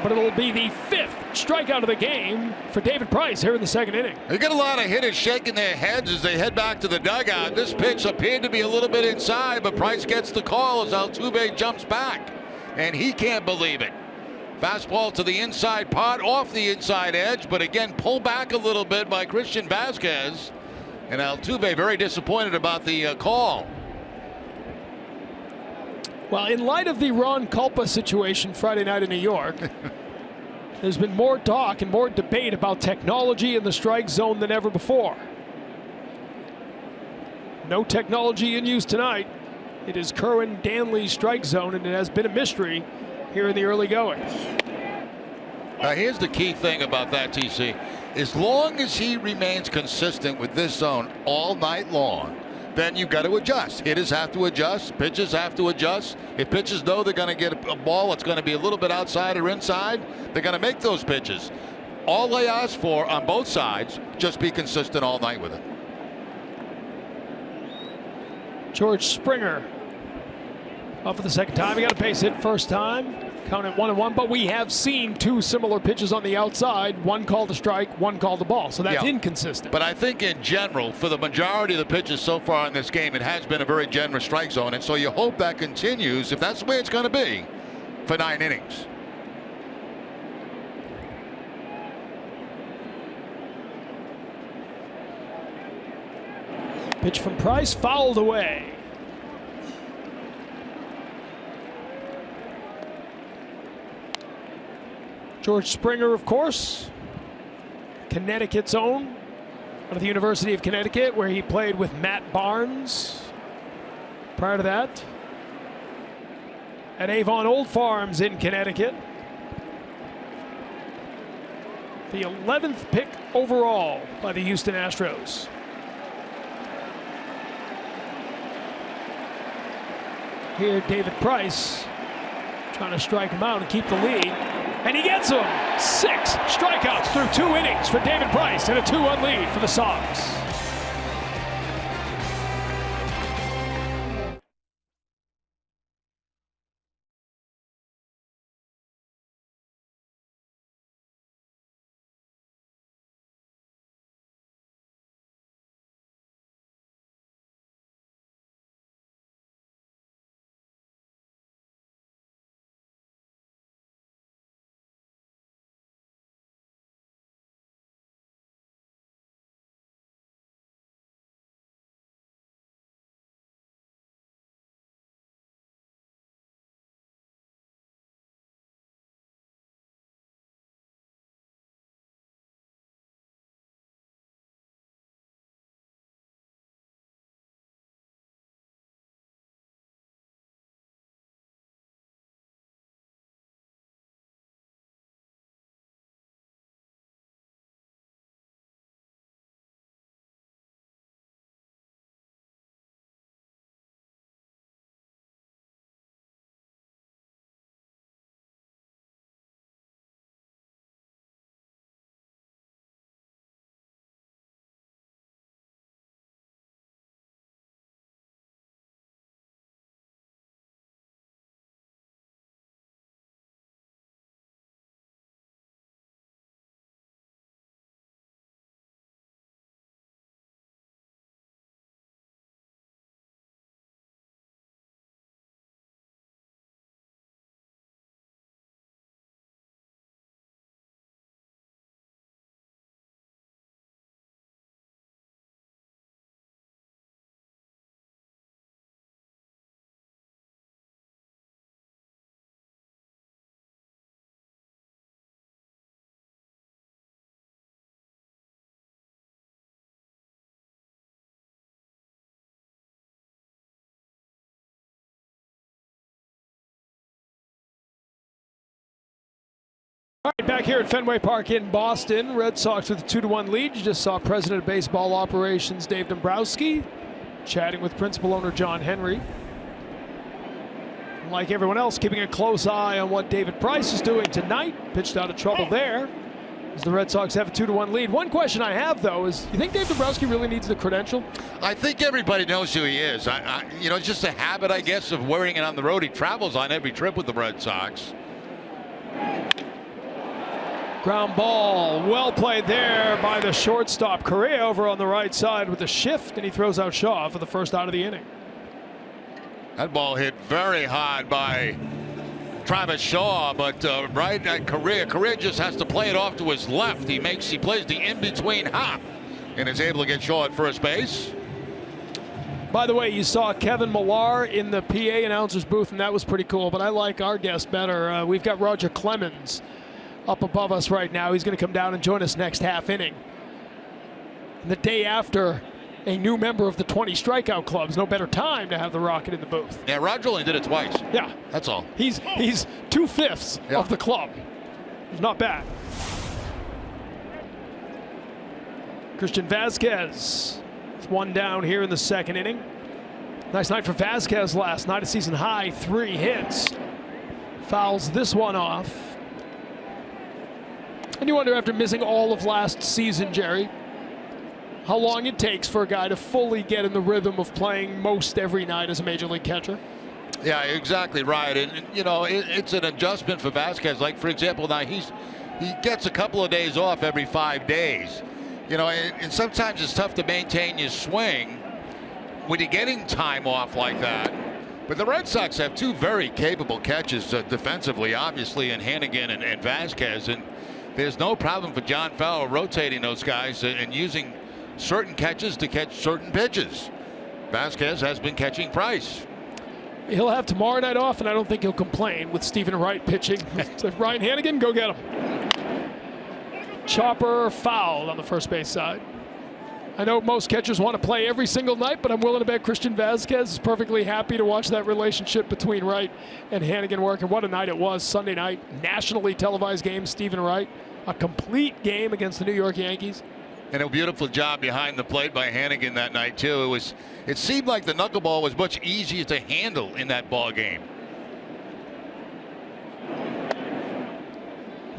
but it'll be the 5th strikeout of the game for David Price here in the second inning. You get a lot of hitters shaking their heads as they head back to the dugout. This pitch appeared to be a little bit inside, but Price gets the call as Altuve jumps back, and he can't believe it. Fastball to the inside part, off the inside edge, but again pulled back a little bit by Christian Vasquez. And Altuve very disappointed about the call. Well, in light of the Ron Culpa situation Friday night in New York, there's been more talk and more debate about technology in the strike zone than ever before. No technology in use tonight. It is Kerwin Danley's strike zone, and it has been a mystery here in the early going. Now, here's the key thing about that, TC. As long as he remains consistent with this zone all night long, then you've got to adjust. Hitters have to adjust. Pitchers have to adjust. If pitchers know they're going to get a ball that's going to be a little bit outside or inside, they're going to make those pitches. All they ask for on both sides, just be consistent all night with it. George Springer up for the second time. He got a base hit first time. Counted 1-1, but we have seen 2 similar pitches on the outside. One called a strike, one called a ball. So that's inconsistent. But I think in general, for the majority of the pitches so far in this game, it has been a very generous strike zone. And so you hope that continues, if that's the way it's going to be, for 9 innings. Pitch from Price, fouled away. George Springer, of course, Connecticut's own, out of the University of Connecticut, where he played with Matt Barnes prior to that, at Avon Old Farms in Connecticut. The 11th pick overall by the Houston Astros. Here, David Price trying to strike him out and keep the lead. And he gets him. 6 strikeouts through 2 innings for David Price and a 2-1 lead for the Sox. All right, back here at Fenway Park in Boston, Red Sox with a 2-1 lead. You just saw President of Baseball Operations Dave Dombrowski chatting with Principal Owner John Henry. Like everyone else, keeping a close eye on what David Price is doing tonight. Pitched out of trouble there as the Red Sox have a 2-1 lead. One question I have, though, is you think Dave Dombrowski really needs the credential? I think everybody knows who he is. It's just a habit, I guess, of wearing it on the road. He travels on every trip with the Red Sox. Ground ball, well played there by the shortstop. Correa over on the right side with a shift, and he throws out Shaw for the first out of the inning. That ball hit very hard by Travis Shaw, but right at Correa just has to play it off to his left. He plays the in-between hop and is able to get Shaw at first base. By the way, you saw Kevin Millar in the PA announcer's booth, and that was pretty cool, but I like our guest better. We've got Roger Clemens up above us right now. He's going to come down and join us next half inning. And the day after a new member of the 20 strikeout clubs, no better time to have the Rocket in the booth. Yeah, Roger only did it twice. Yeah. That's all. He's 2/5 of the club. It's not bad. Christian Vazquez with one down here in the second inning. Nice night for Vazquez last night, a season high 3 hits. Fouls this one off. And you wonder, after missing all of last season, Jerry, how long it takes for a guy to fully get in the rhythm of playing most every night as a major league catcher. Yeah, exactly right. And it's an adjustment for Vazquez. Like, for example, now he gets a couple of days off every 5 days. And sometimes it's tough to maintain your swing when you're getting time off like that. But the Red Sox have 2 very capable catches defensively, obviously, in Hannigan and Vazquez. And there's no problem for John Fowler rotating those guys and using certain catches to catch certain pitches. Vazquez has been catching Price. He'll have tomorrow night off, and I don't think he'll complain with Stephen Wright pitching. So Ryan Hannigan, go get him. Chopper fouled on the first base side. I know most catchers want to play every single night, but I'm willing to bet Christian Vazquez is perfectly happy to watch that relationship between Wright and Hannigan work. And what a night it was, Sunday night, nationally televised game, Stephen Wright. A complete game against the New York Yankees. And a beautiful job behind the plate by Hannigan that night, too. It seemed like the knuckleball was much easier to handle in that ball game.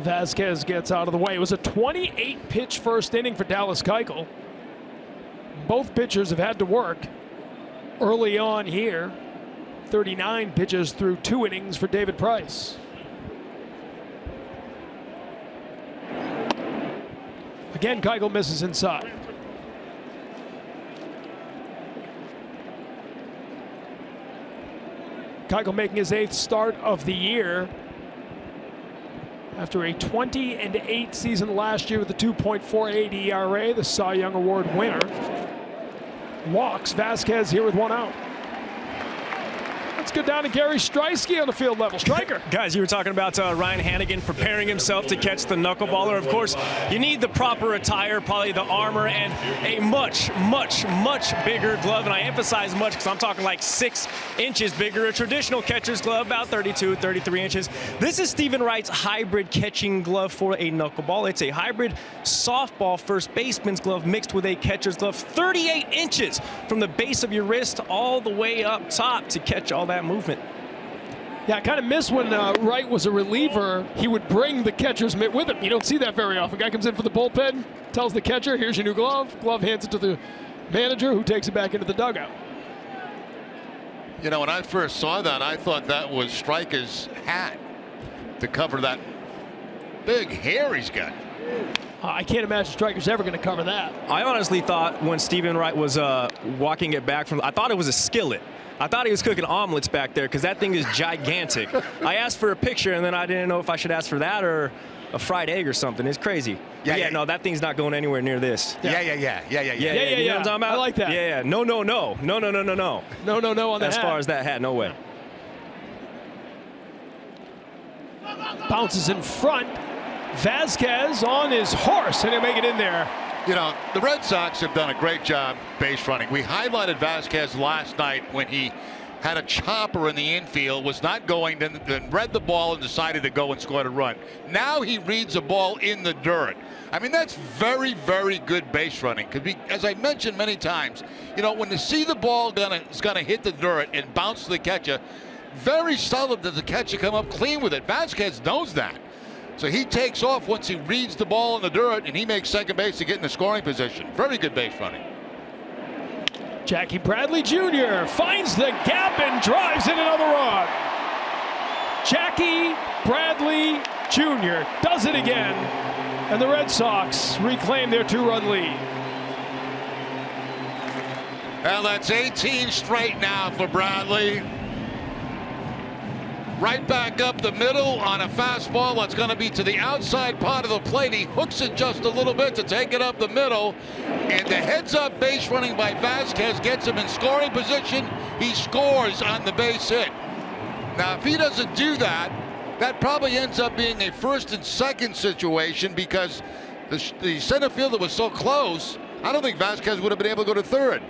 Vazquez gets out of the way. It was a 28-pitch first inning for Dallas Keuchel. Both pitchers have had to work early on here. 39 pitches through 2 innings for David Price. Again, Keuchel misses inside. Keuchel making his 8th start of the year after a 20-8 season last year with a 2.48 ERA, the Cy Young Award winner. Walks Vazquez here with 1 out. Let's go down to Gary Striker on the field level. Striker. Guys, you were talking about Ryan Hannigan preparing himself to catch the knuckleballer. Of course, you need the proper attire, probably the armor, and a much, much, much bigger glove. And I emphasize much because I'm talking like 6 inches bigger. A traditional catcher's glove, about 32, 33 inches. This is Stephen Wright's hybrid catching glove for a knuckleball. It's a hybrid softball first baseman's glove mixed with a catcher's glove. 38 inches from the base of your wrist all the way up top to catch all that movement. Yeah, I kind of miss when Wright was a reliever. He would bring the catcher's mitt with him. You don't see that very often. Guy comes in for the bullpen, tells the catcher, here's your new glove. Glove hands it to the manager, who takes it back into the dugout. When I first saw that, I thought that was Striker's hat to cover that big hair he's got. I can't imagine Striker's ever going to cover that. I honestly thought when Stephen Wright was walking it back I thought it was a skillet. I thought he was cooking omelets back there because that thing is gigantic. I asked for a picture, and then I didn't know if I should ask for that or a fried egg or something. It's crazy. Yeah, no, that thing's not going anywhere near this. Yeah. You know what I'm talking about? I like that. Yeah. No. No on the As hat. far as that hat, no way. Bounces in front. Vazquez on his horse, and he'll make it in there. The Red Sox have done a great job base running. We highlighted Vazquez last night when he had a chopper in the infield, was not going, then read the ball and decided to go and score a run. Now he reads a ball in the dirt. I mean, that's very, very good base running. Because as I mentioned many times, you know, when you see the ball is gonna hit the dirt and bounce to the catcher, very seldom does the catcher come up clean with it. Vasquez knows that. So he takes off once he reads the ball in the dirt, and he makes second base to get in the scoring position. Very good base running. Jackie Bradley Jr. finds the gap and drives in another run. Jackie Bradley Jr. does it again, and the Red Sox reclaim their 2-run lead. Well, that's 18 straight now for Bradley. Right back up the middle on a fastball that's going to be to the outside part of the plate. He hooks it just a little bit to take it up the middle. And the heads-up base running by Vasquez gets him in scoring position. He scores on the base hit. Now, if he doesn't do that, that probably ends up being a first and second situation because the center fielder was so close. I don't think Vasquez would have been able to go to third.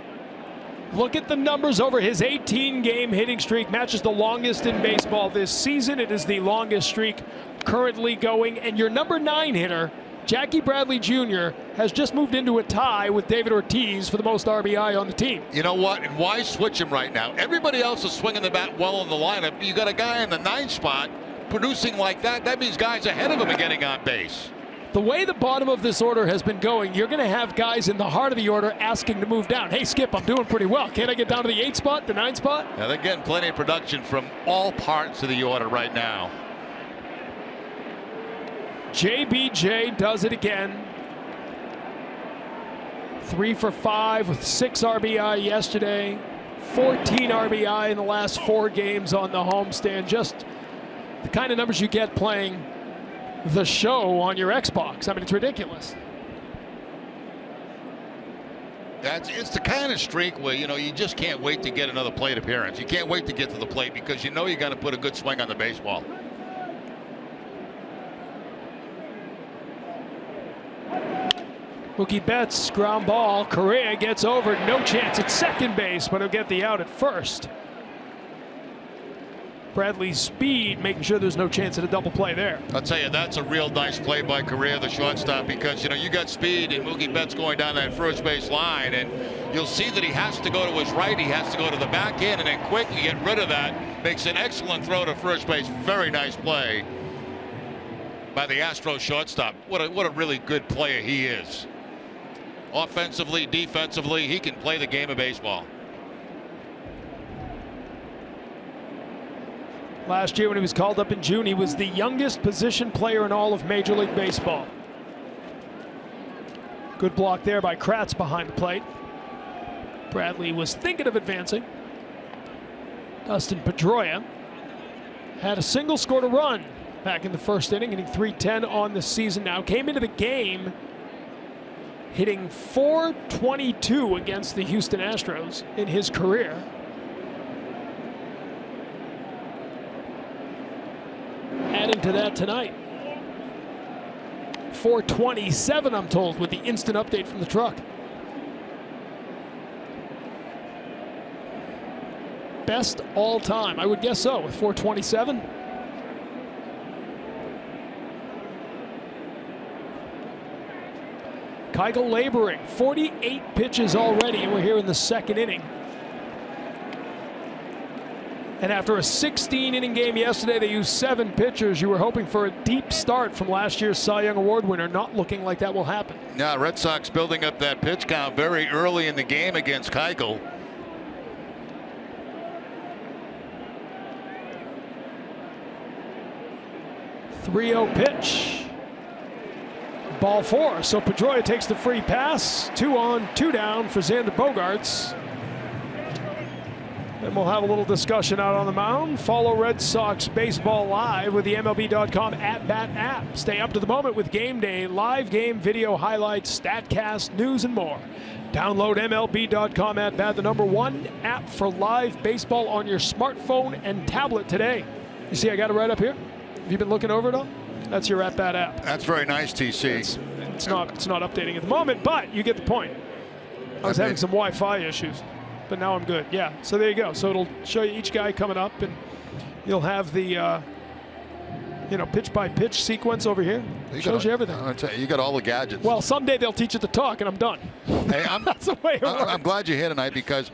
Look at the numbers over his 18-game hitting streak. Matches the longest in baseball this season. It is the longest streak currently going. And your number 9 hitter, Jackie Bradley Jr., has just moved into a tie with David Ortiz for the most RBI on the team. You know what? And why switch him right now? Everybody else is swinging the bat well in the lineup. You got a guy in the 9th spot producing like that. That means guys ahead of him are getting on base. The way the bottom of this order has been going, you're going to have guys in the heart of the order asking to move down. Hey, Skip, I'm doing pretty well. Can't I get down to the 8th spot, the 9th spot? Now they're getting plenty of production from all parts of the order right now. JBJ does it again. 3 for 5 with 6 RBI yesterday. 14 RBI in the last 4 games on the homestand. Just the kind of numbers you get playing the show on your Xbox. I mean, it's ridiculous. It's the kind of streak where, you know, you just can't wait to get another plate appearance. You can't wait to get to the plate because you know you're going to put a good swing on the baseball. Mookie Betts, ground ball. Correa gets over. No chance at second base, but he'll get the out at first. Bradley's speed, making sure there's no chance at a double play there. I'll tell you, that's a real nice play by Correa, the shortstop, because, you know, you got speed and Mookie Betts going down that first base line, and you'll see that he has to go to his right, he has to go to the back end, and then quickly get rid of that. Makes an excellent throw to first base. Very nice play by the Astros shortstop. What a really good player he is. Offensively, defensively, he can play the game of baseball. Last year when he was called up in June, he was the youngest position player in all of Major League Baseball. Good block there by Kratz behind the plate. Bradley was thinking of advancing. Dustin Pedroia had a single, scored a run back in the first inning, hitting .310 on the season now. Came into the game hitting .422 against the Houston Astros in his career. Adding to that tonight. .427, I'm told, with the instant update from the truck. Best all time, I would guess so, with .427. Keuchel laboring, 48 pitches already, and we're here in the second inning. And after a 16-inning game yesterday, they used 7 pitchers. You were hoping for a deep start from last year's Cy Young Award winner. Not looking like that will happen. Now, Red Sox building up that pitch count very early in the game against Keuchel. .30 pitch. Ball 4. So Pedroia takes the free pass. 2 on, 2 down for Xander Bogaerts. Then we'll have a little discussion out on the mound. Follow Red Sox Baseball Live with the MLB.com at-bat app. Stay up to the moment with Game Day, live game video highlights, StatCast, news, and more. Download MLB.com at-bat, the #1 app for live baseball on your smartphone and tablet today. You see I got it right up here? Have you been looking over it all? That's your at-bat app. That's very nice, TC. It's not updating at the moment, but you get the point. I was having some Wi-Fi issues. but now I'm good. Yeah, so there you go. So it'll show you each guy coming up, and you'll have the pitch-by-pitch sequence over here. Shows you everything. I'll tell you got all the gadgets. Well, someday they'll teach it to talk, and I'm done. Hey, That's the way it works. I'm glad you're here tonight because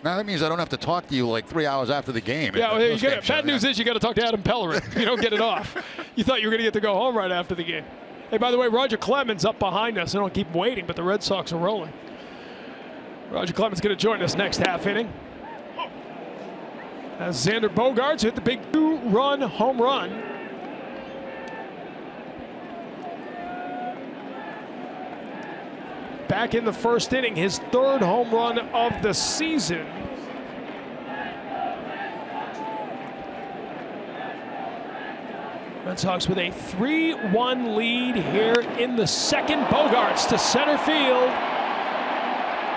now that means I don't have to talk to you like 3 hours after the game. Yeah, well, bad news is you got to talk to Adam Pellerin. You don't get it off. You thought you were going to get to go home right after the game. Hey, by the way, Roger Clemens up behind us. I don't keep him waiting, but the Red Sox are rolling. Roger Clemens going to join us next half inning. As Xander Bogaerts hit the big 2-run home run. Back in the first inning, his 3rd home run of the season. Red Sox with a 3-1 lead here in the second. Bogaerts to center field.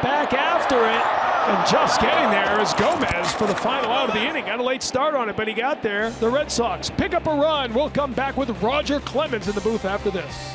Back after it, and just getting there is Gomez for the final out of the inning. Got a late start on it, but he got there. The Red Sox pick up a run. We'll come back with Roger Clemens in the booth after this.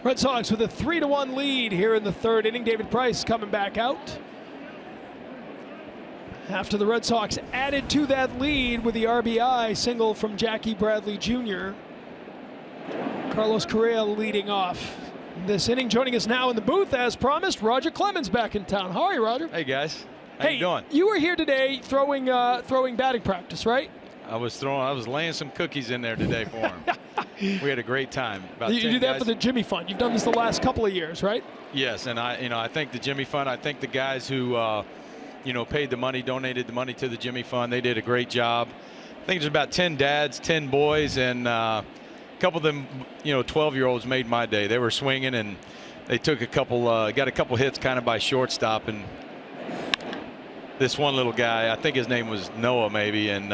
Red Sox with a 3-1 lead here in the 3rd inning. David Price coming back out after the Red Sox added to that lead with the RBI single from Jackie Bradley Jr. Carlos Correa leading off this inning. Joining us now in the booth, as promised, Roger Clemens back in town. How are you, Roger? Hey guys, how you doing? You were here today throwing batting practice, right? I was laying some cookies in there today for him. We had a great time. You do that for the Jimmy Fund. You've done this the last couple of years, right? Yes, and I think the Jimmy Fund. I think the guys who paid the money, donated the money to the Jimmy Fund. They did a great job. I think there's about 10 dads, 10 boys, and a couple of them, 12-year-olds made my day. They were swinging, and they took got a couple hits kind of by shortstop, and this one little guy, I think his name was Noah maybe, and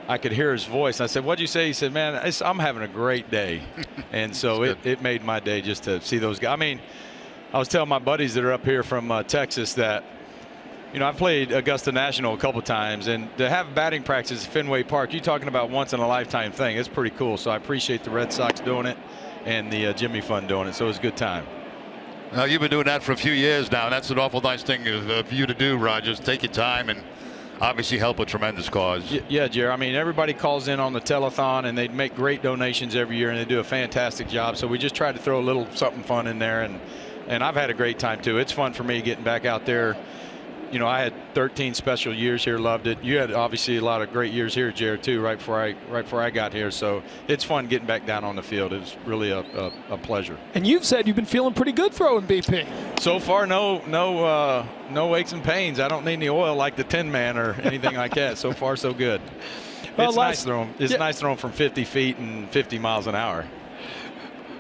I could hear his voice. I said, "What'd you say?" He said, "Man, I'm having a great day." And so it made my day just to see those guys. I mean, I was telling my buddies that are up here from Texas that, I played Augusta National a couple times, and to have batting practice at Fenway Park, you're talking about once in a lifetime thing. It's pretty cool. So I appreciate the Red Sox doing it and the Jimmy Fund doing it. So it was a good time. Now, you've been doing that for a few years now, and that's an awful nice thing for you to do, Rogers. Take your time and obviously help a tremendous cause. Yeah, Jerry. I mean, everybody calls in on the telethon, and they make great donations every year, and they do a fantastic job. So we just try to throw a little something fun in there, and I've had a great time too. It's fun for me getting back out there, you know, I had 13 special years here, loved it. You had obviously a lot of great years here, Jared, too, right before I got here. So it's fun getting back down on the field. It was really a pleasure. And you've said you've been feeling pretty good throwing BP. So far, no aches and pains. I don't need any oil like the Tin Man or anything like that. So far, so good. Well, It's nice throwing. It's nice throwing from 50 feet and 50 miles an hour.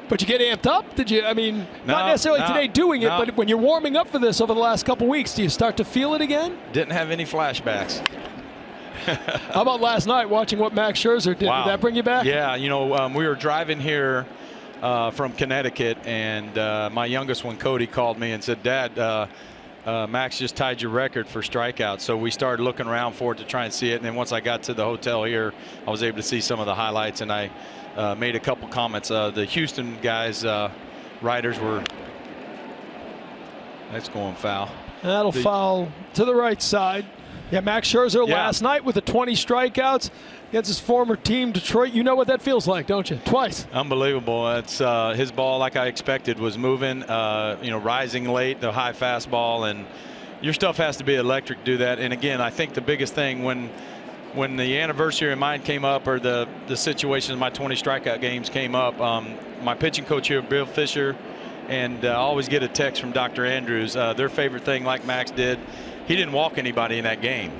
But you get amped up? Did you? I mean, not necessarily today doing it, but when you're warming up for this over the last couple weeks, do you start to feel it again? Didn't have any flashbacks. How about last night watching what Max Scherzer did? Wow. Did that bring you back? Yeah, you know, we were driving here from Connecticut, and my youngest one, Cody, called me and said, Dad, Max just tied your record for strikeouts. So we started looking around for it to try and see it. And then once I got to the hotel here, I was able to see some of the highlights, and I made a couple comments. The Houston guys, writers were, that's going foul. That'll foul to the right side. Yeah, Max Scherzer last night with the 20 strikeouts against his former team, Detroit. You know what that feels like, don't you? Twice. Unbelievable. It's his ball, like I expected, was moving, you know, rising late, the high fastball, and your stuff has to be electric to do that. And again, I think the biggest thing when the anniversary of mine came up, or the situation, my 20 strikeout games came up, my pitching coach here, Bill Fisher, and I always get a text from Dr. Andrews. Their favorite thing, like Max did, he didn't walk anybody in that game.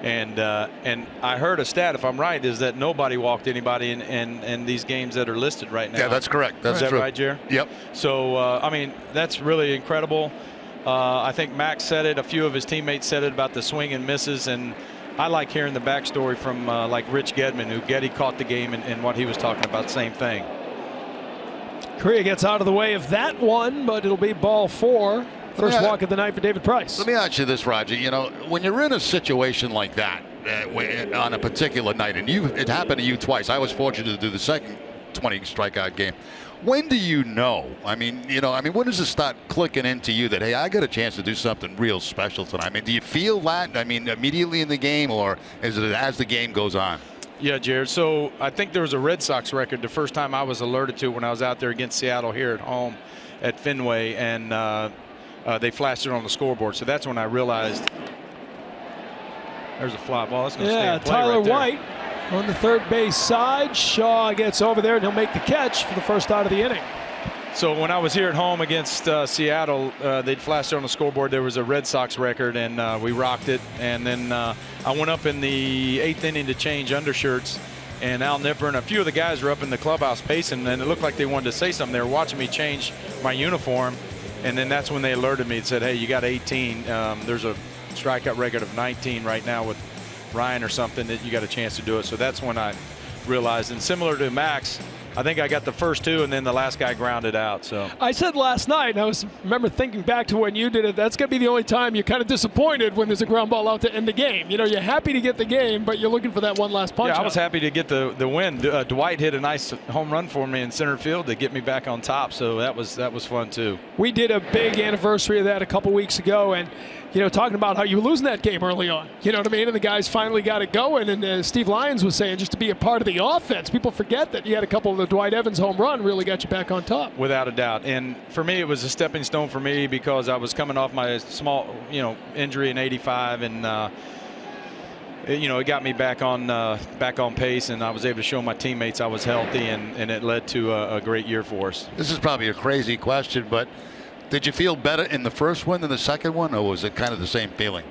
And I heard a stat, if I'm right, is that nobody walked anybody in these games that are listed right now. Yeah, that's correct. That's true. Is that true. right, Jer? Yep. So, I mean, that's really incredible. I think Max said it. A few of his teammates said it about the swing and misses. And I like hearing the backstory from like Rich Gedman, who Getty caught the game, and what he was talking about, same thing. Correa gets out of the way of that one, but it'll be ball 4. First walk of the night for David Price. Let me ask you this, Roger. You know, when you're in a situation like that on a particular night, and it happened to you twice. I was fortunate to do the second 20 strikeout game. When do you know? I mean, when does it start clicking into you that, hey, I got a chance to do something real special tonight? I mean, do you feel that? I mean, immediately in the game, or is it as the game goes on? Yeah, Jared. So I think there was a Red Sox record the first time I was alerted to when I was out there against Seattle here at home at Fenway, and they flashed it on the scoreboard. So that's when I realized there's a fly ball. That's going to stay in play Tyler right there. White on the third base side. Shaw gets over there, and he'll make the catch for the first out of the inning. So when I was here at home against Seattle, they'd flashed it on the scoreboard. There was a Red Sox record, and we rocked it. And then I went up in the 8th inning to change undershirts, and Al Nipper and a few of the guys were up in the clubhouse pacing, and it looked like they wanted to say something. They were watching me change my uniform, and then that's when they alerted me and said, hey, you got 18. There's a strikeout record of 19 right now with Ryan or something, that you got a chance to do it. So that's when I realized. And similar to Max, I think I got the first 2, and then the last guy grounded out. So I said last night, I remember thinking back to when you did it, that's going to be the only time you're kind of disappointed when there's a ground ball out to end the game. You know, you're happy to get the game, but you're looking for that one last punch. Yeah, I was happy to get the win. Dwight hit a nice home run for me in center field to get me back on top, so that was fun too. We did a big anniversary of that a couple weeks ago, and talking about how you were losing that game early on. You know what I mean? And the guys finally got it going. And Steve Lyons was saying, just to be a part of the offense, people forget that you had a couple of the Dwight Evans home run really got you back on top. Without a doubt. And for me, it was a stepping stone for me because I was coming off my small, injury in '85, and it got me back on pace, and I was able to show my teammates I was healthy, and it led to a great year for us. This is probably a crazy question, but did you feel better in the first one than the second one, or was it kind of the same feeling?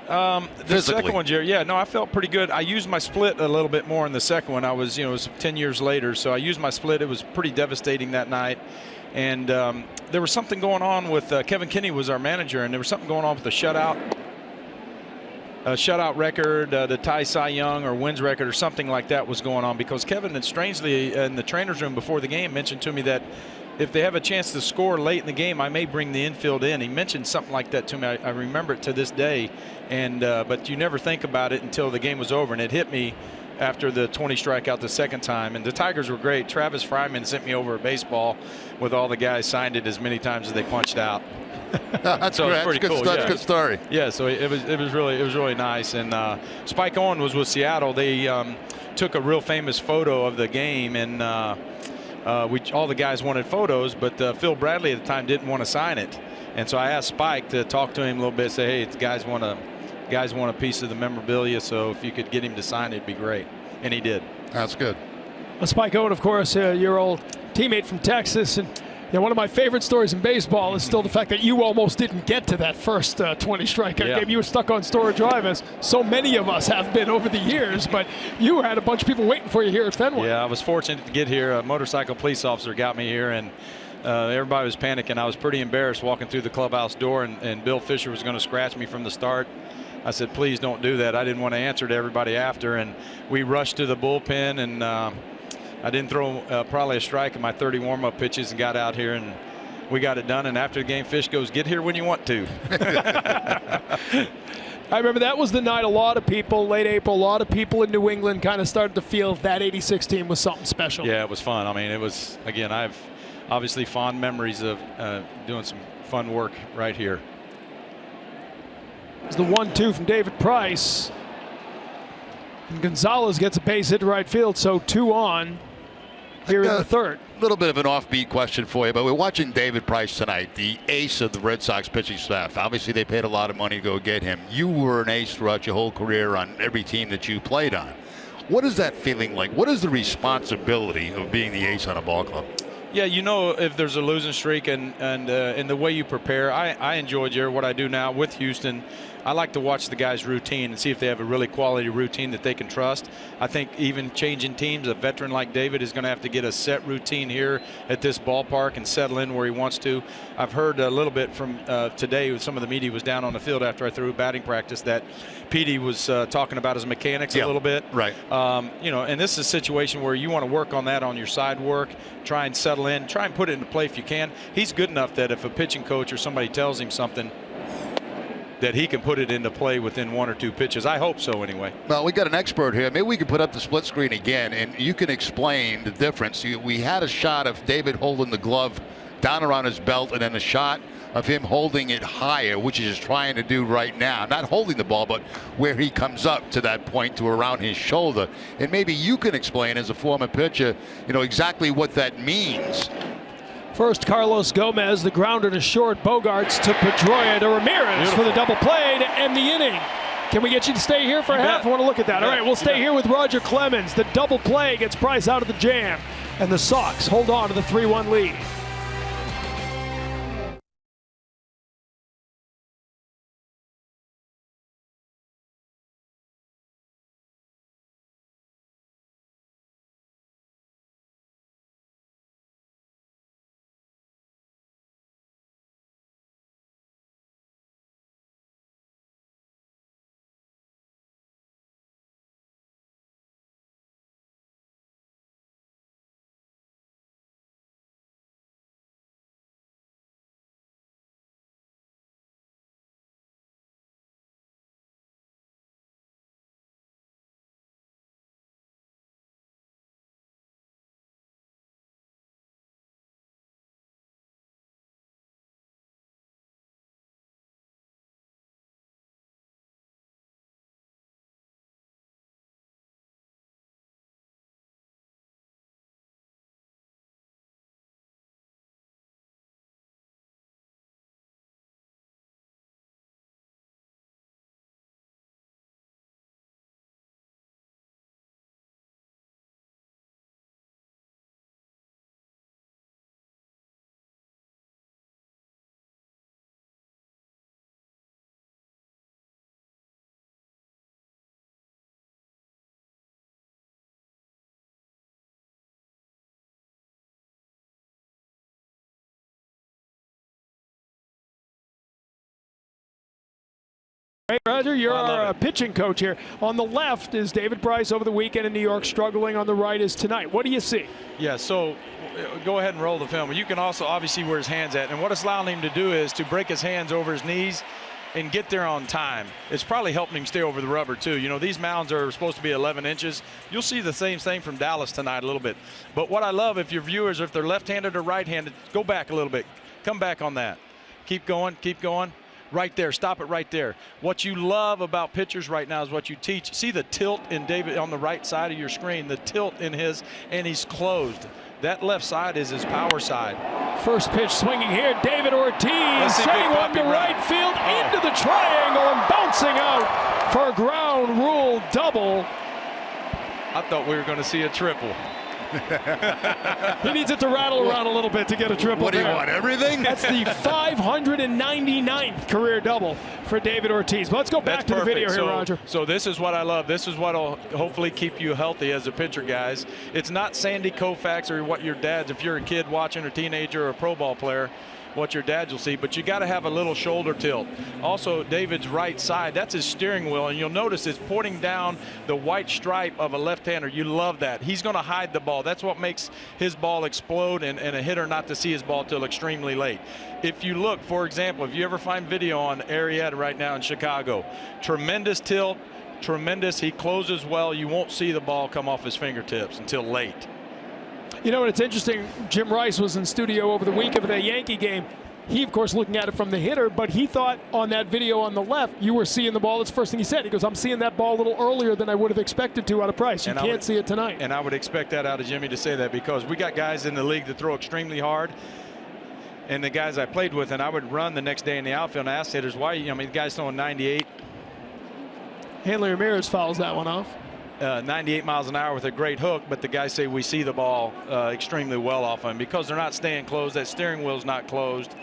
The second one, Jerry, yeah, no, I felt pretty good. I used my split a little bit more in the second one. I was, it was 10 years later, so I used my split. It was pretty devastating that night. And there was something going on with Kevin Kinney was our manager, and there was something going on with the shutout record, the tie Cy Young or wins record or something like that was going on, because Kevin had strangely in the trainer's room before the game mentioned to me that if they have a chance to score late in the game, I may bring the infield in. He mentioned something like that to me. I remember it to this day. And but you never think about it until the game was over, and it hit me after the 20 strikeout the second time. And the Tigers were great. Travis Fryman sent me over a baseball with all the guys signed it as many times as they punched out. That's so great. pretty That's cool. That's yeah. a good story. Yeah, so it was really nice. And Spike Owen was with Seattle. They took a real famous photo of the game, and all the guys wanted photos, but Phil Bradley at the time didn't want to sign it. And so I asked Spike to talk to him a little bit, say, hey, the guys want a piece of the memorabilia, so if you could get him to sign it, it'd be great. And he did. That's good. Well, Spike Owen, of course, your old teammate from Texas. And one of my favorite stories in baseball is still the fact that you almost didn't get to that first 20 strikeout game. You were stuck on Storage Drive, as so many of us have been over the years, but you had a bunch of people waiting for you here at Fenway. Yeah, I was fortunate to get here. A motorcycle police officer got me here, and everybody was panicking. I was pretty embarrassed walking through the clubhouse door, and Bill Fisher was going to scratch me from the start. I said, please don't do that. I didn't want to answer to everybody after, and we rushed to the bullpen, and I didn't throw probably a strike in my 30 warm-up pitches and got out here, and we got it done. And after the game, Fish goes, get here when you want to. I remember that was the night a lot of people, late April, a lot of people in New England kind of started to feel that '86 team was something special. Yeah, it was fun. I mean, it was, again, I have obviously fond memories of doing some fun work right here. It's the 1-2 from David Price. And Gonzalez gets a base hit to right field, so 2 on here in the third. A little bit of an offbeat question for you, but we're watching David Price tonight, the ace of the Red Sox pitching staff. Obviously, they paid a lot of money to go get him. You were an ace throughout your whole career on every team that you played on. What is that feeling like? What is the responsibility of being the ace on a ball club? Yeah, you know, if there's a losing streak and the way you prepare, I enjoy, Jerry, what I do now with Houston. I like to watch the guys' routine and see if they have a really quality routine that they can trust. I think even changing teams, a veteran like David is going to have to get a set routine here at this ballpark and settle in where he wants to. I've heard a little bit from today with some of the media was down on the field after I threw batting practice that Petey was talking about his mechanics a little bit. Right. You know, and this is a situation where you want to work on that on your side work, try and settle in, try and put it into play if you can. He's good enough that if a pitching coach or somebody tells him something, that he can put it into play within 1 or 2 pitches. I hope so anyway. Well, we got an expert here. Maybe we can put up the split screen again, and you can explain the difference. We had a shot of David holding the glove down around his belt, and then a shot of him holding it higher, which he's trying to do right now. Not holding the ball, but where he comes up to that point to around his shoulder. And maybe you can explain, as a former pitcher, you know, exactly what that means. First, Carlos Gomez, the grounder to short. Bogarts to Pedroia to Ramirez for the double play to end the inning. Can we get you to stay here for a half? I want to look at that. All right, we'll stay here with Roger Clemens. The double play gets Price out of the jam, and the Sox hold on to the 3-1 lead. Hey, Roger, you're our pitching coach here. On the left is David Price over the weekend in New York, struggling. On the right is tonight. What do you see? Yeah, so go ahead and roll the film. You can also obviously where his hand's at. And what it's allowing him to do is to break his hands over his knees and get there on time. It's probably helping him stay over the rubber, too. You know, these mounds are supposed to be 11 inches. You'll see the same thing from Dallas tonight a little bit. But what I love, if your viewers, if they're left-handed or right-handed, go back a little bit. Come back on that. Keep going, keep going. Right there. Stop it right there. What you love about pitchers right now is what you teach. See the tilt in David on the right side of your screen, the tilt in his, and he's closed. That left side is his power side. First pitch swinging here. David Ortiz sending one to right field into the triangle and bouncing out for a ground rule double. I thought we were going to see a triple. He needs it to rattle around a little bit to get a triple. What do you want, everything? That's the 599th career double for David Ortiz. But let's go back to the video here, Roger. So this is what I love. This is what will hopefully keep you healthy as a pitcher, guys. It's not Sandy Koufax or what your dad's, if you're a kid watching or teenager or a pro ball player, what your dad will see, but you got to have a little shoulder tilt. Also, David's right side, that's his steering wheel, and you'll notice it's pointing down the white stripe of a left-hander. You love that. He's going to hide the ball. That's what makes his ball explode and a hitter not to see his ball till extremely late. If you look, for example, if you ever find video on Arrieta right now in Chicago, tremendous tilt, tremendous. He closes well. You won't see the ball come off his fingertips until late. You know, and it's interesting, Jim Rice was in studio over the week of the Yankee game. He, of course, looking at it from the hitter, but he thought on that video on the left, you were seeing the ball. That's the first thing he said. He goes, I'm seeing that ball a little earlier than I would have expected to out of Price. You can't see it tonight. And I would expect that out of Jimmy to say that, because we got guys in the league that throw extremely hard. And the guys I played with, and I would run the next day in the outfield and ask hitters, why, I mean, the guy's throwing 98. Hanley Ramirez fouls that one off. 98 miles an hour with a great hook, but the guys say we see the ball extremely well off him because they're not staying closed. That steering wheel's not closed.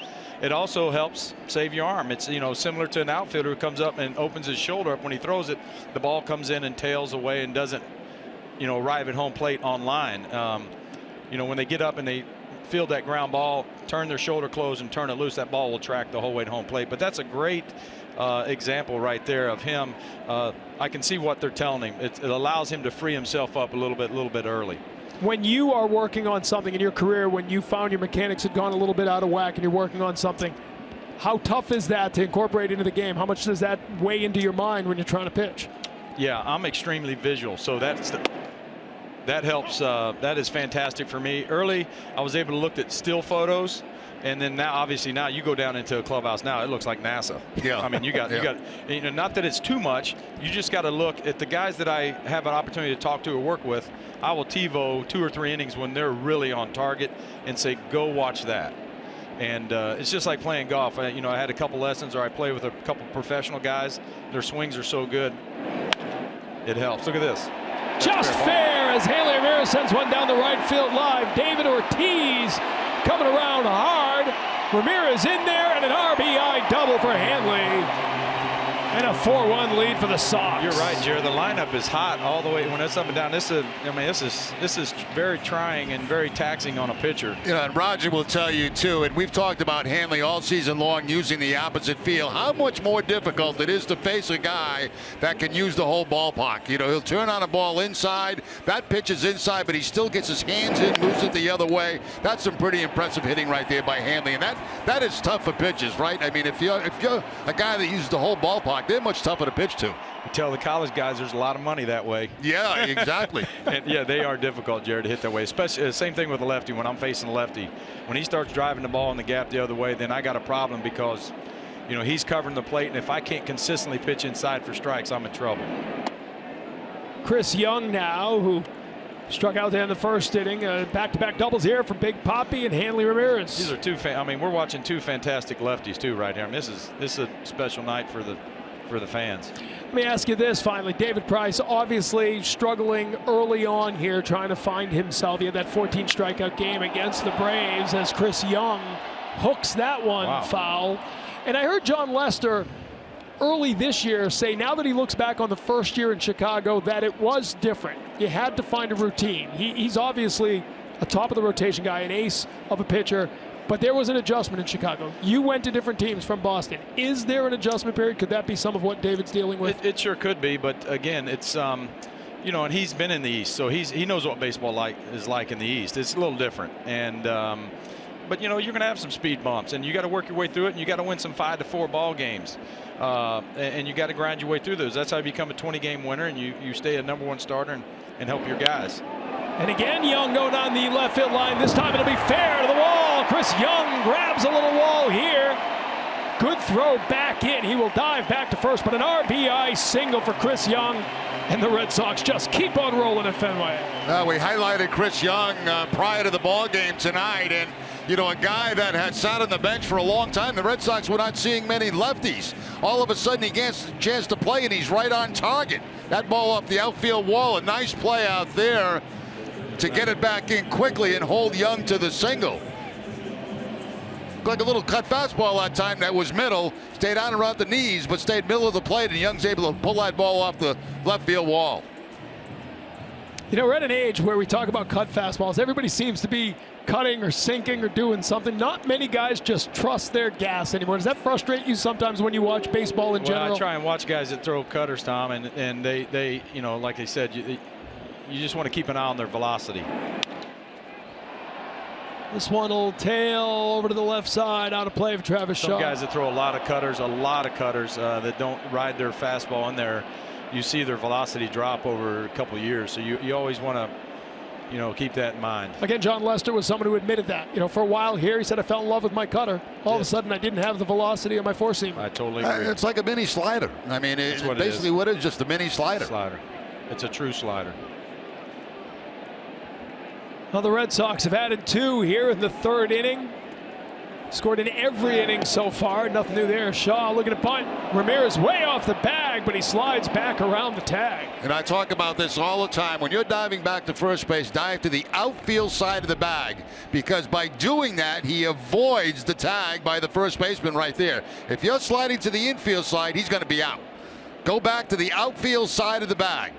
It also helps save your arm. It's, you know, similar to an outfielder who comes up and opens his shoulder up when he throws it. The ball comes in and tails away and doesn't, you know, arrive at home plate on line. You know, when they get up and they field that ground ball, turn their shoulder closed and turn it loose, that ball will track the whole way to home plate. But that's a great example right there of him. I can see what they're telling him. It allows him to free himself up a little bit early. When you are working on something in your career, when you found your mechanics had gone a little bit out of whack and you're working on something, how tough is that to incorporate into the game? How much does that weigh into your mind when you're trying to pitch? Yeah, I'm extremely visual, so that helps. That is fantastic for me. Early, I was able to look at still photos. And then now, obviously, now you go down into a clubhouse. Now it looks like NASA. Yeah. I mean, you got, you know, not that it's too much. You just got to look at the guys that I have an opportunity to talk to or work with. I will TiVo 2 or 3 innings when they're really on target and say, go watch that. And it's just like playing golf. You know, I had a couple lessons, or I play with a couple professional guys. Their swings are so good. It helps. Look at this. Just fair as Hanley Ramirez sends one down the right field live. David Ortiz coming around hard. Ramirez in there, and an RBI double for Hanley. And a 4-1 lead for the Sox. You're right, Jared. The lineup is hot all the way when it's up and down. This is, I mean, this is very trying and very taxing on a pitcher. You know, and Roger will tell you too, and we've talked about Hanley all season long using the opposite field, how much more difficult it is to face a guy that can use the whole ballpark. You know, he'll turn on a ball inside, that pitch is inside, but he still gets his hands in, moves it the other way. That's some pretty impressive hitting right there by Hanley, and that is tough for pitchers, right? I mean, if you're a guy that uses the whole ballpark, they're much tougher to pitch to. You tell the college guys there's a lot of money that way. Yeah, exactly. And yeah, they are difficult, Jared, to hit that way. Especially same thing with the lefty. When I'm facing a lefty, when he starts driving the ball in the gap the other way, then I got a problem because, you know, he's covering the plate, and if I can't consistently pitch inside for strikes, I'm in trouble. Chris Young now, who struck out there in the first inning. Back-to-back doubles here for Big Papi and Hanley Ramirez. These are two. I mean, we're watching two fantastic lefties too right here. I mean, this is a special night for the fans. Let me ask you this finally. David Price obviously struggling early on here, trying to find himself. He had that 14 strikeout game against the Braves as Chris Young hooks that one foul. And I heard John Lester early this year say, now that he looks back on the first year in Chicago, that it was different. You had to find a routine. He's obviously a top of the rotation guy, an ace of a pitcher. But there was an adjustment in Chicago. You went to different teams from Boston. Is there an adjustment period? Could that be some of what David's dealing with? It sure could be, but again, it's you know, and he's been in the East, so he knows what baseball is like in the East. It's a little different, and but you know, you're going to have some speed bumps, and you got to work your way through it, and you got to win some 5-4 ball games, and you got to grind your way through those. That's how you become a 20-game winner, and you stay a #1 starter and help your guys. And again, Young going down the left field line. This time it'll be fair to the wall. Chris Young grabs a little wall here Good throw back in. He will dive back to first, but an RBI single for Chris Young. And the Red Sox just keep on rolling at Fenway. We highlighted Chris Young prior to the ball game tonight, and you know, a guy that had sat on the bench for a long time. The Red Sox were not seeing many lefties. All of a sudden, he gets a chance to play, and he's right on target. That ball off the outfield wall, a nice play out there to get it back in quickly and hold Young to the single. Like a little cut fastball that time that was middle, stayed on around the knees, but stayed middle of the plate, and Young's able to pull that ball off the left field wall. You know, we're at an age where we talk about cut fastballs. Everybody seems to be cutting or sinking or doing something. Not many guys just trust their gas anymore. Does that frustrate you sometimes when you watch baseball in general? I try and watch guys that throw cutters, Tom, and they you know, like they said, you just want to keep an eye on their velocity. This one will tail over to the left side, out of play for Travis Shaw. Some guys that throw a lot of cutters that don't ride their fastball in there, you see their velocity drop over a couple of years. So you always want to, you know, keep that in mind. Again, John Lester was someone who admitted that. You know, for a while here, he said, I fell in love with my cutter. All of a sudden, I didn't have the velocity of my four-seam. I totally agree. It's like a mini slider. I mean, it's basically what it is, just a mini slider. It's a true slider. Well, the Red Sox have added 2 here in the 3rd inning. Scored in every inning so far. Nothing new there. Shaw looking to punt. Ramirez way off the bag, but he slides back around the tag. And I talk about this all the time. When you're diving back to first base, dive to the outfield side of the bag, because by doing that, he avoids the tag by the first baseman right there. If you're sliding to the infield side, he's going to be out. Go back to the outfield side of the bag.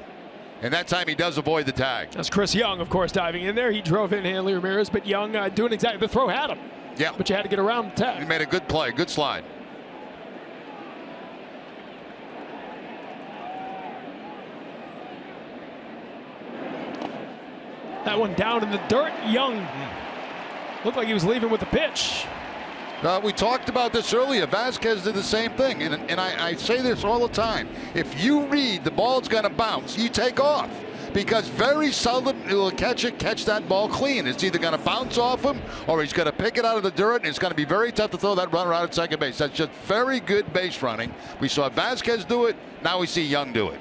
And that time he does avoid the tag. That's Chris Young, of course, diving in there. He drove in Hanley Ramirez, but Young doing exactly the throw had him. Yeah. But you had to get around the tag. He made a good play, good slide. That one down in the dirt. Young looked like he was leaving with the pitch. We talked about this earlier. Vasquez did the same thing, and I say this all the time. If you read the ball's going to bounce, you take off, because very seldom he'll catch that ball clean. It's either going to bounce off him or he's going to pick it out of the dirt, and it's going to be very tough to throw that runner out at second base. That's just very good base running. We saw Vasquez do it. Now we see Young do it.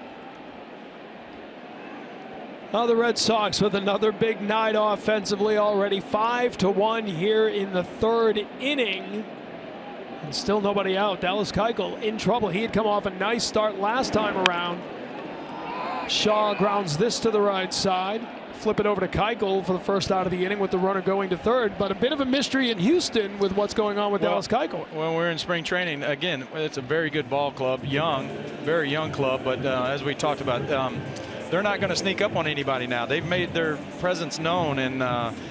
Now the Red Sox with another big night offensively already. 5-1 here in the 3rd inning. And still nobody out. Dallas Keuchel in trouble. He had come off a nice start last time around. Shaw grounds this to the right side. Flip it over to Keuchel for the first out of the inning with the runner going to 3rd. But a bit of a mystery in Houston with what's going on with Dallas Keuchel. Well, we're in spring training. Again, it's a very good ball club. Young, very young club. But as we talked about, they're not going to sneak up on anybody now. They've made their presence known, and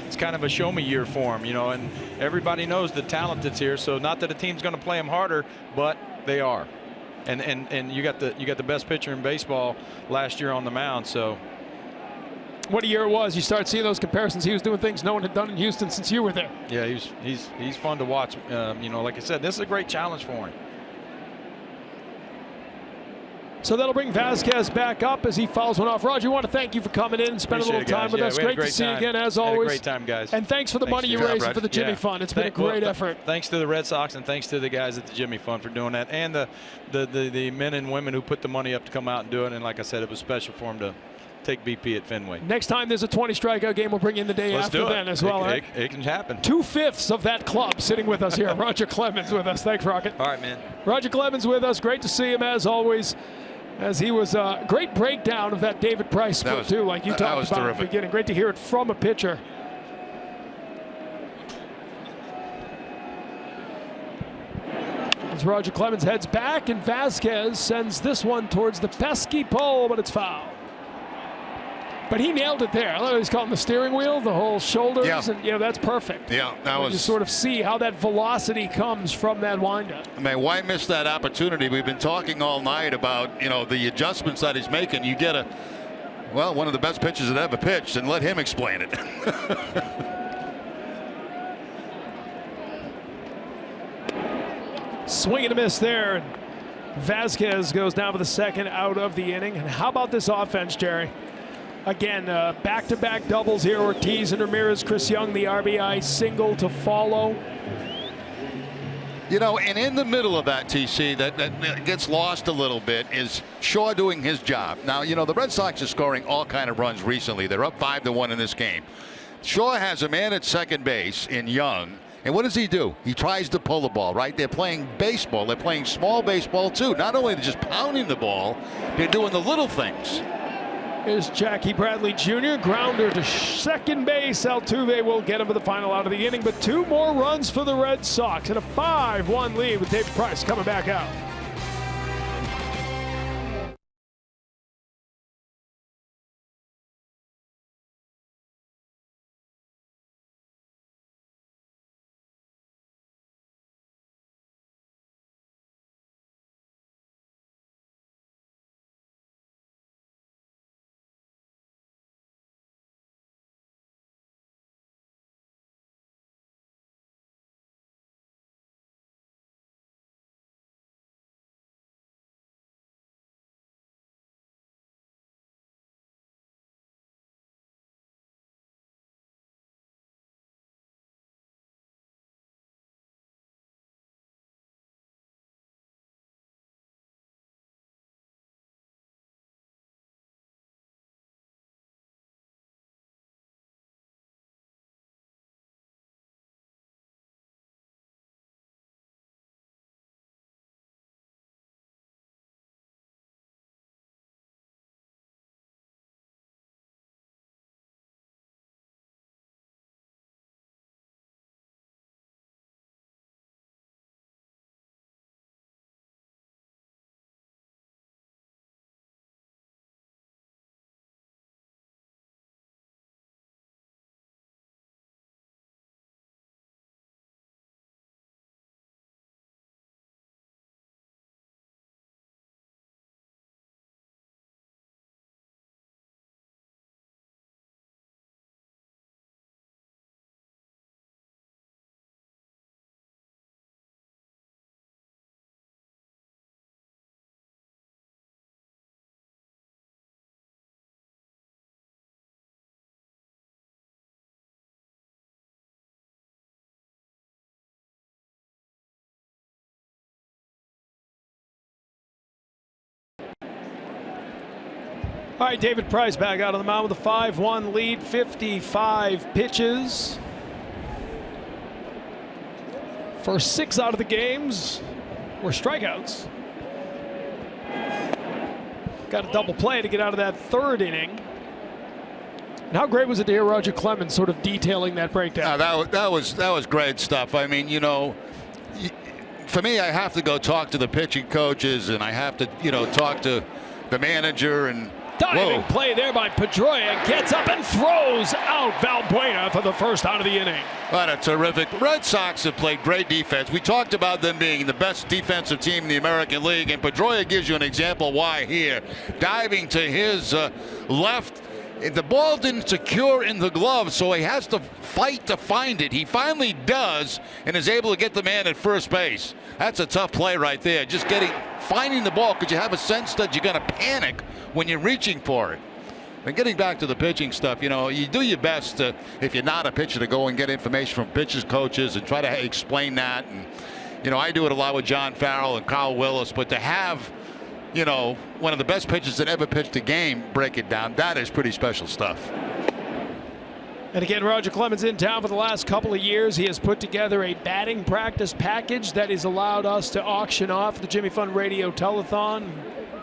it's kind of a show me year for them, you know, and everybody knows the talent that's here. So not that a team's going to play them harder, but they are. And you got the best pitcher in baseball last year on the mound. So what a year it was. You start seeing those comparisons. He was doing things no one had done in Houston since you were there. Yeah, he's fun to watch. You know, like I said, this is a great challenge for him. So that'll bring Vasquez back up as he fouls one off. Roger, we want to thank you for coming in and spending a little time with us. Great to see you again, as always. Great time, guys. And thanks for the money you raised for the Jimmy Fund. It's been a great effort. Thanks to the Red Sox, and thanks to the guys at the Jimmy Fund for doing that, and the men and women who put the money up to come out and do it. And like I said, it was special for them to take BP at Fenway. Next time there's a 20 strikeout game, we'll bring in the day after then as well. It can happen. 2/5 of that club sitting with us here. Roger Clemens with us. Thanks, Rocket. All right, man. Roger Clemens with us. Great to see him as always. As he was a great breakdown of that David Price split too, like you talked about at the beginning. Great to hear it from a pitcher. As Roger Clemens heads back, and Vasquez sends this one towards the pesky pole, but it's foul. But he nailed it there. I love he's calling the steering wheel, the whole shoulders, and you know that's perfect. Yeah, that was. You sort of see how that velocity comes from that windup. I mean, why miss that opportunity? We've been talking all night about, you know, the adjustments that he's making. You get one of the best pitchers that ever pitched, and let him explain it. Swing and a miss there. Vasquez goes down for the 2nd out of the inning. And how about this offense, Jerry? Again, back-to-back doubles here. Ortiz and Ramirez. Chris Young, the RBI single to follow. You know, and in the middle of that, TC, that gets lost a little bit is Shaw doing his job. Now, you know, the Red Sox are scoring all kind of runs recently. They're up 5-1 in this game. Shaw has a man at second base in Young. And what does he do? He tries to pull the ball, right? They're playing baseball. They're playing small baseball, too. Not only are they just pounding the ball, they're doing the little things. Here's Jackie Bradley Jr. Grounder to second base. Altuve will get him for the final out of the inning, but 2 more runs for the Red Sox and a 5-1 lead with David Price coming back out. All right, David Price back out on the mound with a 5-1 lead, 55 pitches. First 6 out of the games were strikeouts. Got a double play to get out of that 3rd inning. And how great was it to hear Roger Clemens sort of detailing that breakdown? That was great stuff. I mean, you know, for me, I have to go talk to the pitching coaches, and I have to, you know, talk to the manager. And diving play there by Pedroia, gets up and throws out Valbuena for the first out of the inning. What a terrific. Red Sox have played great defense. We talked about them being the best defensive team in the American League, and Pedroia gives you an example why here. Diving to his left. The ball didn't secure in the glove, so he has to fight to find it. He finally does and is able to get the man at first base. That's a tough play right there. Just finding the ball, because you have a sense that you're going to panic when you're reaching for it. And getting back to the pitching stuff, you know, you do your best to, if you're not a pitcher, to go and get information from pitchers, coaches, and try to explain that. And, you know, I do it a lot with John Farrell and Carl Willis, but to have, you know, one of the best pitchers that ever pitched a game break it down, that is pretty special stuff. And again, Roger Clemens in town for the last couple of years. He has put together a batting practice package that has allowed us to auction off the Jimmy Fund Radio Telethon.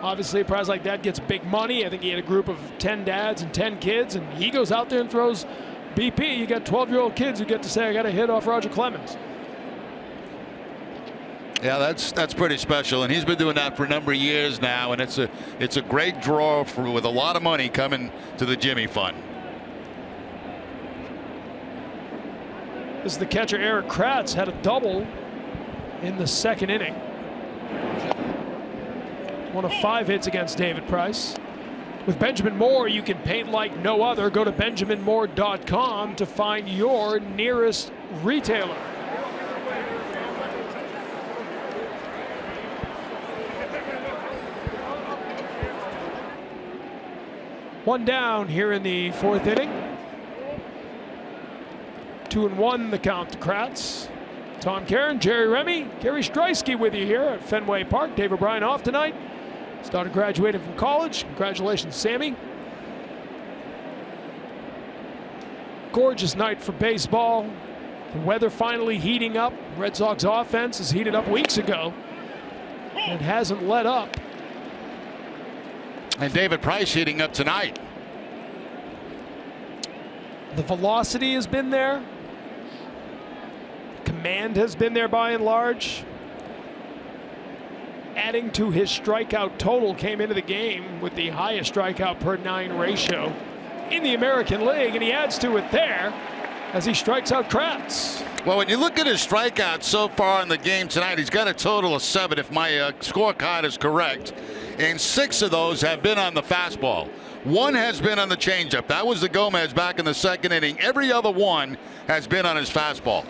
Obviously, a prize like that gets big money. I think he had a group of 10 dads and 10 kids, and he goes out there and throws BP. You got 12-year-old kids who get to say, I got a hit off Roger Clemens. Yeah, that's pretty special, and he's been doing that for a number of years now, and it's a great draw with a lot of money coming to the Jimmy Fund. This is the catcher, Eric Kratz, had a double in the 2nd inning. One of 5 hits against David Price. With Benjamin Moore, you can paint like no other. Go to benjaminmoore.com to find your nearest retailer. One down here in the 4th inning. 2-1 the count to Kratz. Tom Karen, Jerry Remy, Gary Streisky with you here at Fenway Park. Dave O'Brien off tonight. Started graduating from college. Congratulations, Sammy. Gorgeous night for baseball. The weather finally heating up. Red Sox offense is heated up weeks ago and hasn't let up. And David Price heating up tonight. The velocity has been there. Command has been there by and large. Adding to his strikeout total, came into the game with the highest strikeout per 9 ratio in the American League, and he adds to it there as he strikes out Kratz. Well, when you look at his strikeouts so far in the game tonight, he's got a total of 7 if my scorecard is correct, and 6 of those have been on the fastball. 1 has been on the changeup. That was the Gomez back in the 2nd inning. Every other one has been on his fastball.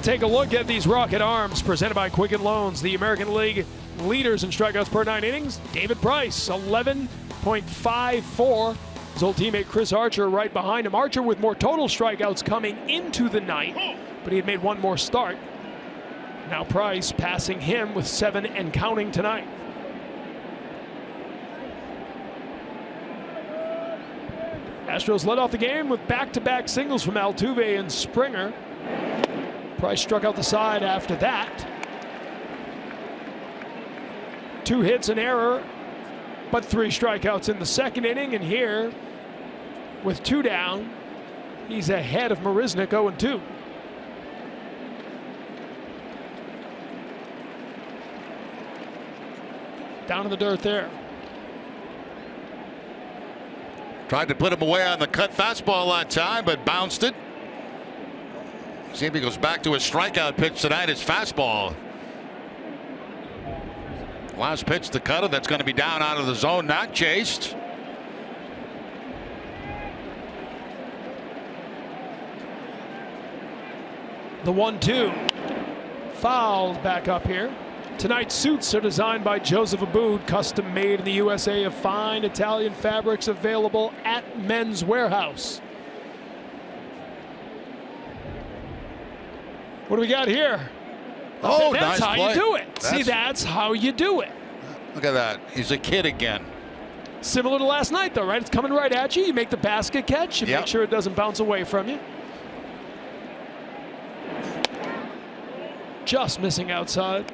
Take a look at these rocket arms presented by Quicken Loans, the American League leaders in strikeouts per 9 innings. David Price, 11.54. His old teammate Chris Archer right behind him. Archer with more total strikeouts coming into the night, but he had made 1 more start. Now Price passing him with 7 and counting tonight. Astros led off the game with back-to-back singles from Altuve and Springer. Price struck out the side after that. 2 hits, an error, but 3 strikeouts in the 2nd inning. And here, with 2 down, he's ahead of Marisnick, 0-2. Down in the dirt there. Tried to put him away on the cut fastball that time, but bounced it. See if he goes back to his strikeout pitch tonight, his fastball. Last pitch to Cutter, that's going to be down out of the zone, not chased. The 1-2. Fouled back up here. Tonight's suits are designed by Joseph Abboud, custom made in the USA of fine Italian fabrics, available at Men's Warehouse. What do we got here? Oh, that's nice how play. you do it. See, that's how you do it. Look at that. He's a kid again. Similar to last night, though, right? It's coming right at you. You make the basket catch. You make sure it doesn't bounce away from you. Just missing outside.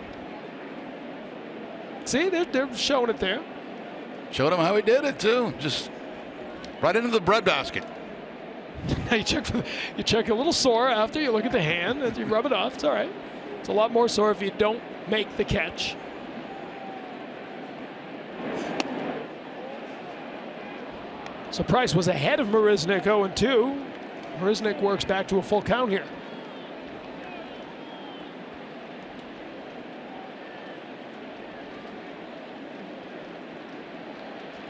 See, they're showing it there. Showed him how he did it, too. Just right into the breadbasket. Now you check a little sore after you look at the hand and you rub it off. It's all right. It's a lot more sore if you don't make the catch. So Price was ahead of Marisnick, 0-2. Marisnick works back to a full count here.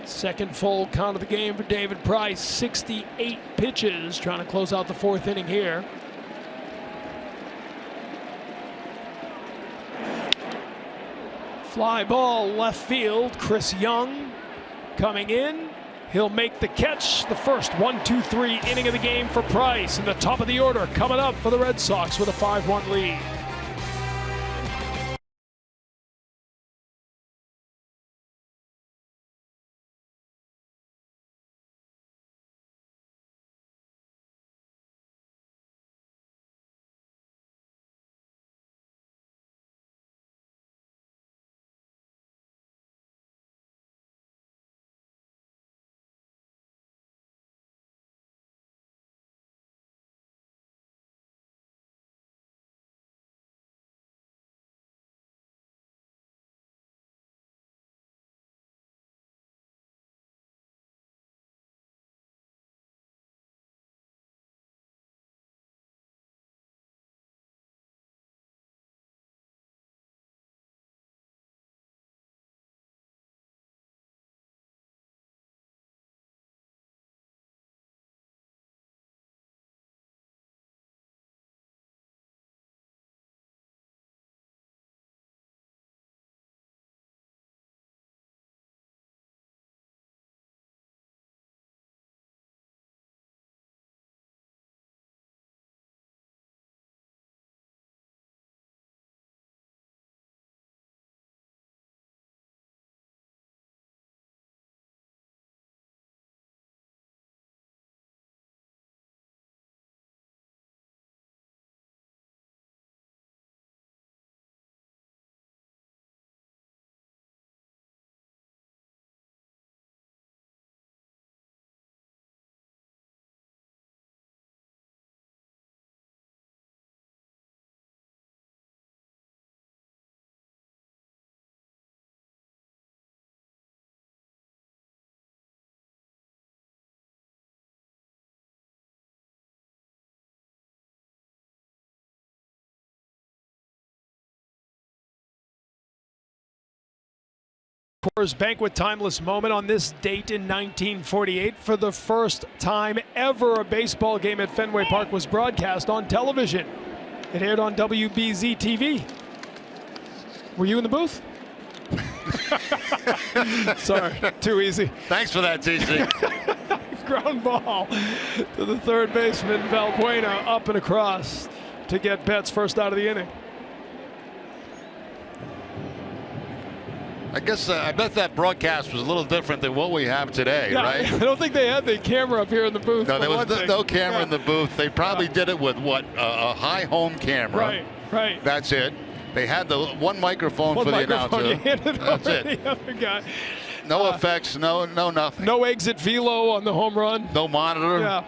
Second full count of the game for David Price. 68 pitches, trying to close out the 4th inning here. Fly ball left field. Chris Young coming in. He'll make the catch. The first 1-2-3 inning of the game for Price. In the top of the order coming up for the Red Sox with a 5-1 lead. Coors Banquet Timeless Moment on this date in 1948. For the first time ever, a baseball game at Fenway Park was broadcast on television. It aired on WBZ TV. Were you in the booth? Sorry, too easy. Thanks for that, TC. Ground ball to the third baseman, Valbuena, up and across to get Betts first out of the inning. I guess I bet that broadcast was a little different than what we have today, Yeah, right? I don't think they had the camera up here in the booth. No, there was no camera in Yeah. the booth. They probably did it with what, a high home camera. Right, right. That's it. They had the one microphone One for the microphone, announcer. you handed That's over it. the other guy. No effects, no nothing. No exit velo on the home run. No monitor. Yeah.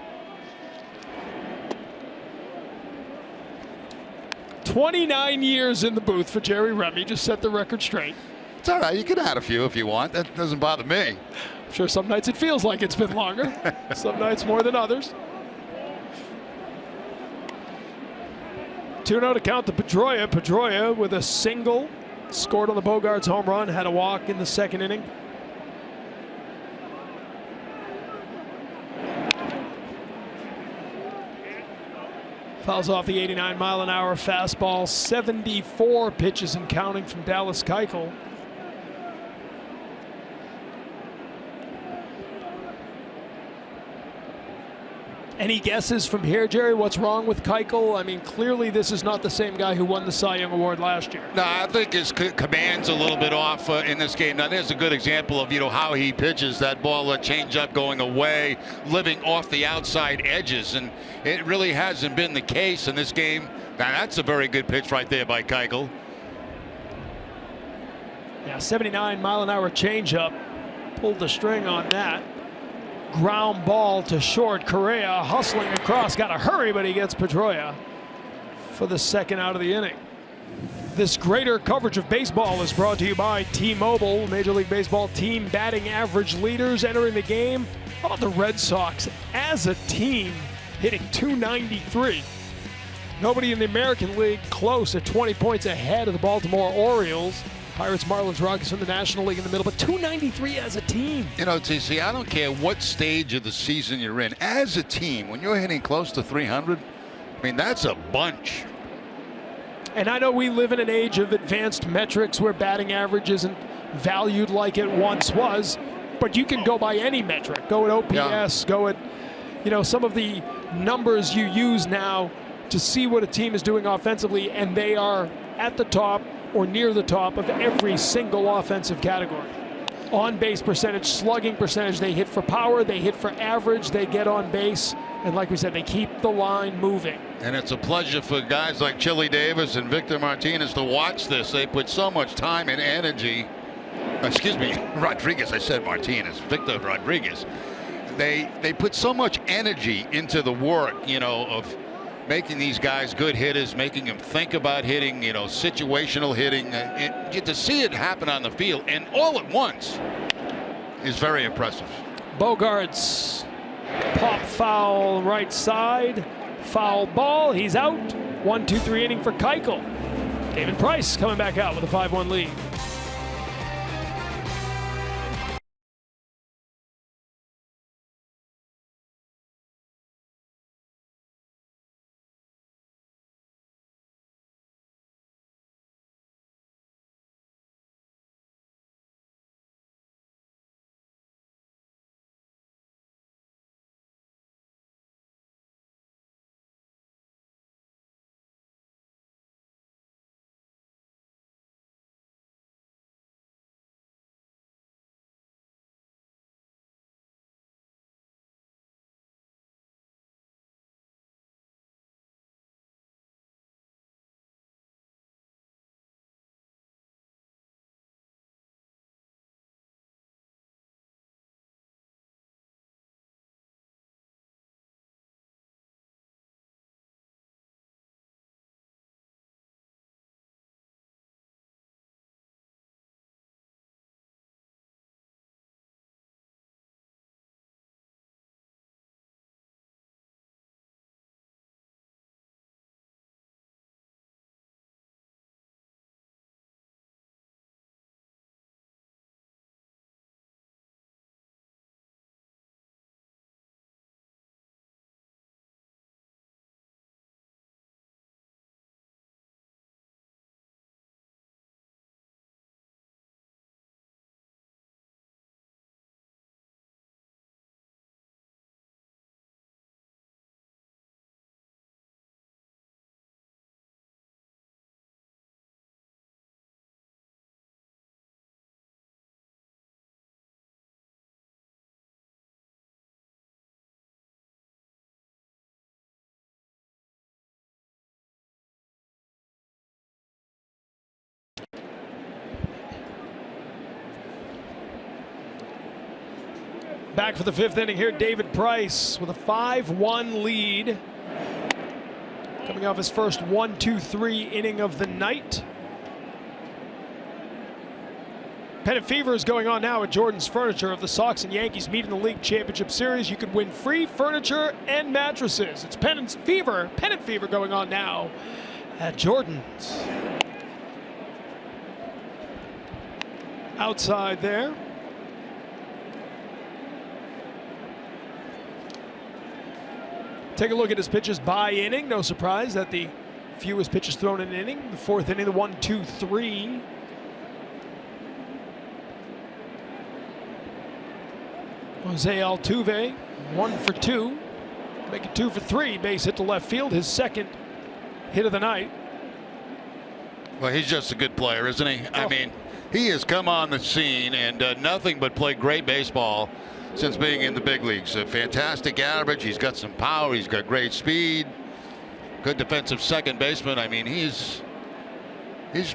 29 years in the booth for Jerry Remy. Just set the record straight. It's all right. You can add a few if you want. That doesn't bother me. I'm sure some nights it feels like it's been longer. Some nights more than others. 2-0 to count to Pedroia. Pedroia with a single. Scored on the Bogaerts home run. Had a walk in the second inning. Fouls off the 89-mile-an-hour fastball. 74 pitches and counting from Dallas Keuchel. Any guesses from here, Jerry? What's wrong with Keuchel? I mean, clearly this is not the same guy who won the Cy Young Award last year. No, I think his command's a little bit off in this game. Now, there's a good example of, how he pitches that ball, a changeup going away, living off the outside edges, and it really hasn't been the case in this game. Now, that's a very good pitch right there by Keuchel. Yeah, 79-mile-an-hour changeup. Pulled the string on that. Ground ball to short. Correa hustling across. Got to hurry, but he gets Pedroia for the second out of the inning. This greater coverage of baseball is brought to you by T-Mobile. Major League Baseball team batting average leaders entering the game. How about the Red Sox as a team hitting .293? Nobody in the American League close at 20 points ahead of the Baltimore Orioles. Pirates, Marlins, Rockies from the National League in the middle, but .293 as a team. TC, I don't care what stage of the season you're in. As a team, when you're hitting close to 300, I mean, that's a bunch. And I know we live in an age of advanced metrics where batting average isn't valued like it once was, but you can go by any metric. Go at OPS, go at, some of the numbers you use now to see what a team is doing offensively, and they are at the top or near the top of every single offensive category. On base percentage, slugging percentage, they hit for power, they hit for average, they get on base, and like we said, they keep the line moving. And it's a pleasure for guys like Chili Davis and Victor Martinez to watch this. They put so much time and energy. Excuse me, Rodriguez, I said Martinez, Victor Rodriguez. They put so much energy into the work, of making these guys good hitters, making them think about hitting, situational hitting. To see it happen on the field and all at once is very impressive. Bogaerts, pop foul right side, foul ball, he's out. 1-2-3 inning for Keuchel. David Price coming back out with a 5-1 lead. Back for the 5th inning here, David Price with a 5-1 lead. Coming off his first 1-2-3 inning of the night. Pennant Fever is going on now at Jordan's Furniture. If the Sox and Yankees meet in the League Championship Series, you could win free furniture and mattresses. It's Pennant Fever going on now at Jordan's. Outside there. Take a look at his pitches by inning. No surprise that the fewest pitches thrown in an inning. The 4th inning, the 1-2-3. Jose Altuve, 1 for 2. Make it 2 for 3. Base hit to left field. His second hit of the night. Well, he's just a good player, isn't he? I mean, he has come on the scene and nothing but played great baseball since being in the big leagues. A fantastic average. He's got some power. He's got great speed. Good defensive second baseman. I mean, he's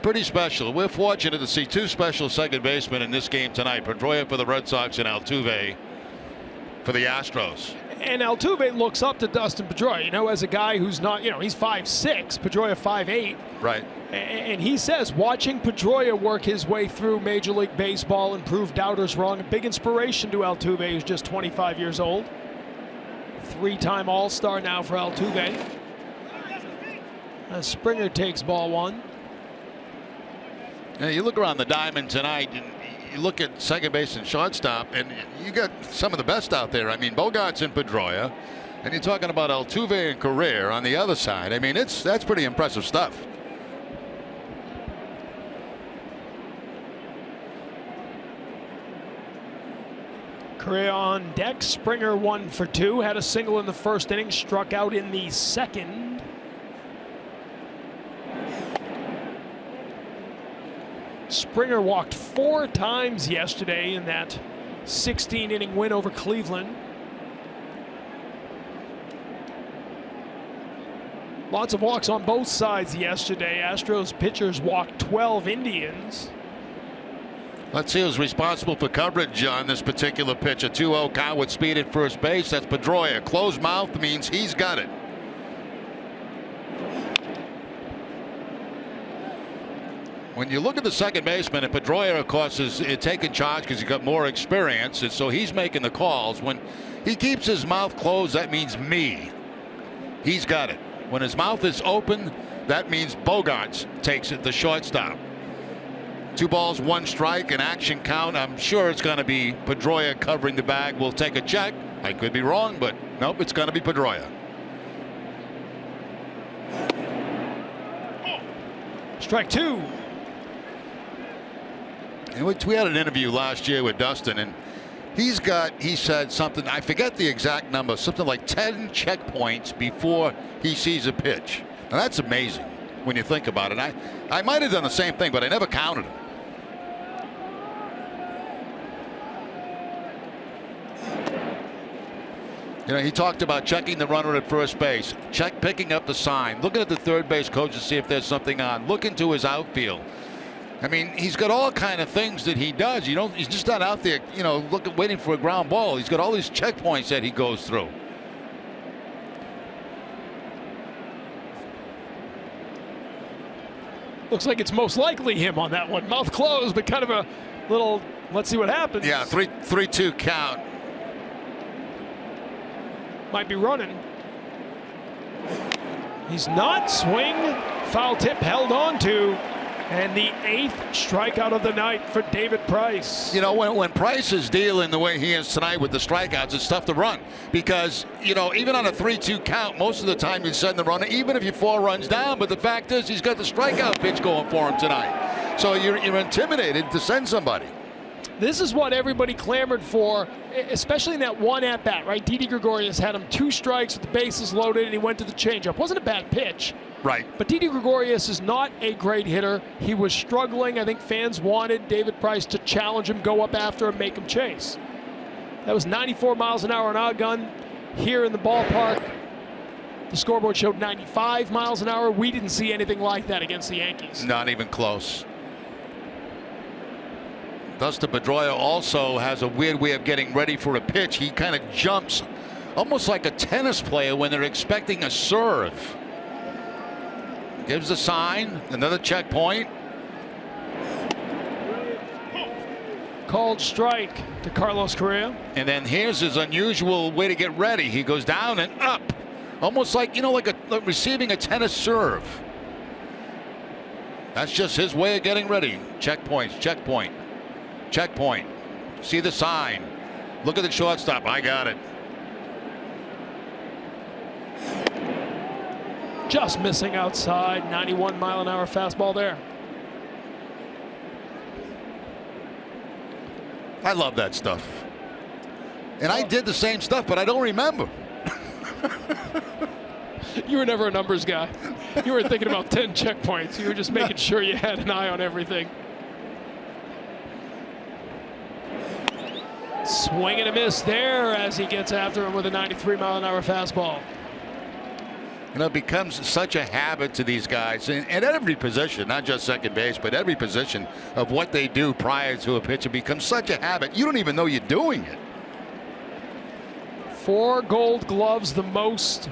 pretty special. We're fortunate to see 2 special second basemen in this game tonight. Pedroia for the Red Sox and Altuve for the Astros. And Altuve looks up to Dustin Pedroia, you know, as a guy who's not, he's 5'6", Pedroia 5'8". Right. And he says watching Pedroia work his way through Major League Baseball and prove doubters wrong, a big inspiration to Altuve, who's just 25 years old. 3-time All-Star now for Altuve. As Springer takes ball 1. Now you look around the diamond tonight, and you look at second base and shortstop, and you got some of the best out there. I mean, Bogaerts and Pedroia, and you're talking about Altuve and Correa on the other side. I mean, that's pretty impressive stuff. Correa on deck. Springer 1 for 2. Had a single in the 1st inning. Struck out in the 2nd. Springer walked 4 times yesterday in that 16-inning win over Cleveland. Lots of walks on both sides yesterday. Astros pitchers walked 12 Indians. Let's see who's responsible for coverage on this particular pitch. A 2-0 count with speed at first base. That's Pedroia. Closed mouth means he's got it. When you look at the second baseman, and Pedroia, of course, is taking charge because he's got more experience, and so he's making the calls. When he keeps his mouth closed, that means me. He's got it. When his mouth is open, that means Bogaerts takes it, the shortstop. 2 balls, 1 strike, an action count. I'm sure it's going to be Pedroia covering the bag. We'll take a check. I could be wrong, but nope, it's going to be Pedroia. Strike 2. And we had an interview last year with Dustin, and he said something, I forget the exact number, something like 10 checkpoints before he sees a pitch. Now that's amazing when you think about it. I might have done the same thing, but I never counted them. You know, he talked about checking the runner at first base, picking up the sign, looking at the third base coach to see if there's something on, looking to his outfield. I mean, he's got all kind of things that he does. He's just not out there, waiting for a ground ball. He's got all these checkpoints that he goes through. Looks like it's most likely him on that one. Mouth closed, but kind of a little, let's see what happens. Yeah, 3-2 count. Might be running. He's not. Swing. Foul tip held on to. And the 8th strikeout of the night for David Price. You know, when Price is dealing the way he is tonight with the strikeouts, it's tough to run because, even on a 3-2 count, most of the time you send the runner, even if you're 4 runs down. But the fact is, he's got the strikeout pitch going for him tonight. So you're intimidated to send somebody. This is what everybody clamored for, especially in that one at-bat, right? Didi Gregorius had him 2 strikes with the bases loaded, and he went to the changeup. Wasn't a bad pitch. Right. But Didi Gregorius is not a great hitter. He was struggling. I think fans wanted David Price to challenge him, go up after him, make him chase. That was 94 miles an hour on our gun here in the ballpark. The scoreboard showed 95 miles an hour. We didn't see anything like that against the Yankees. Not even close. Dustin Pedroia also has a weird way of getting ready for a pitch. He kind of jumps almost like a tennis player when they're expecting a serve. Gives a sign, another checkpoint. Called strike to Carlos Correa. And then here's his unusual way to get ready. He goes down and up, almost like, you know, like receiving a tennis serve. That's just his way of getting ready. Checkpoints, checkpoint, checkpoint. See the sign. Look at the shortstop. I got it. Just missing outside. 91-mile-an-hour fastball there. I love that stuff. And I did the same stuff, but I don't remember. You were never a numbers guy. You were thinking about 10 checkpoints. You were just making sure you had an eye on everything. Swing and a miss there as he gets after him with a 93-mile-an-hour fastball. You know, it becomes such a habit to these guys, and at every position, not just second base, but every position of what they do prior to a pitch. It becomes such a habit. You don't even know you're doing it. 4 Gold Gloves, the most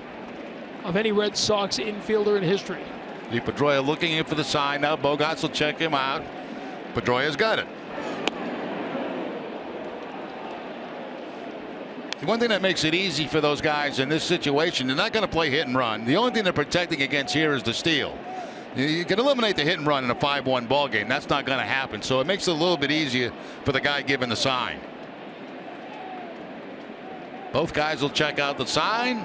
of any Red Sox infielder in history. Pedroia looking in for the sign. Now Bogaerts will check him out. Pedroia's got it. The one thing that makes it easy for those guys in this situation, they're not going to play hit and run. The only thing they're protecting against here is the steal. You can eliminate the hit and run in a 5-1 ball game. That's not going to happen. So it makes it a little bit easier for the guy giving the sign. Both guys will check out the sign.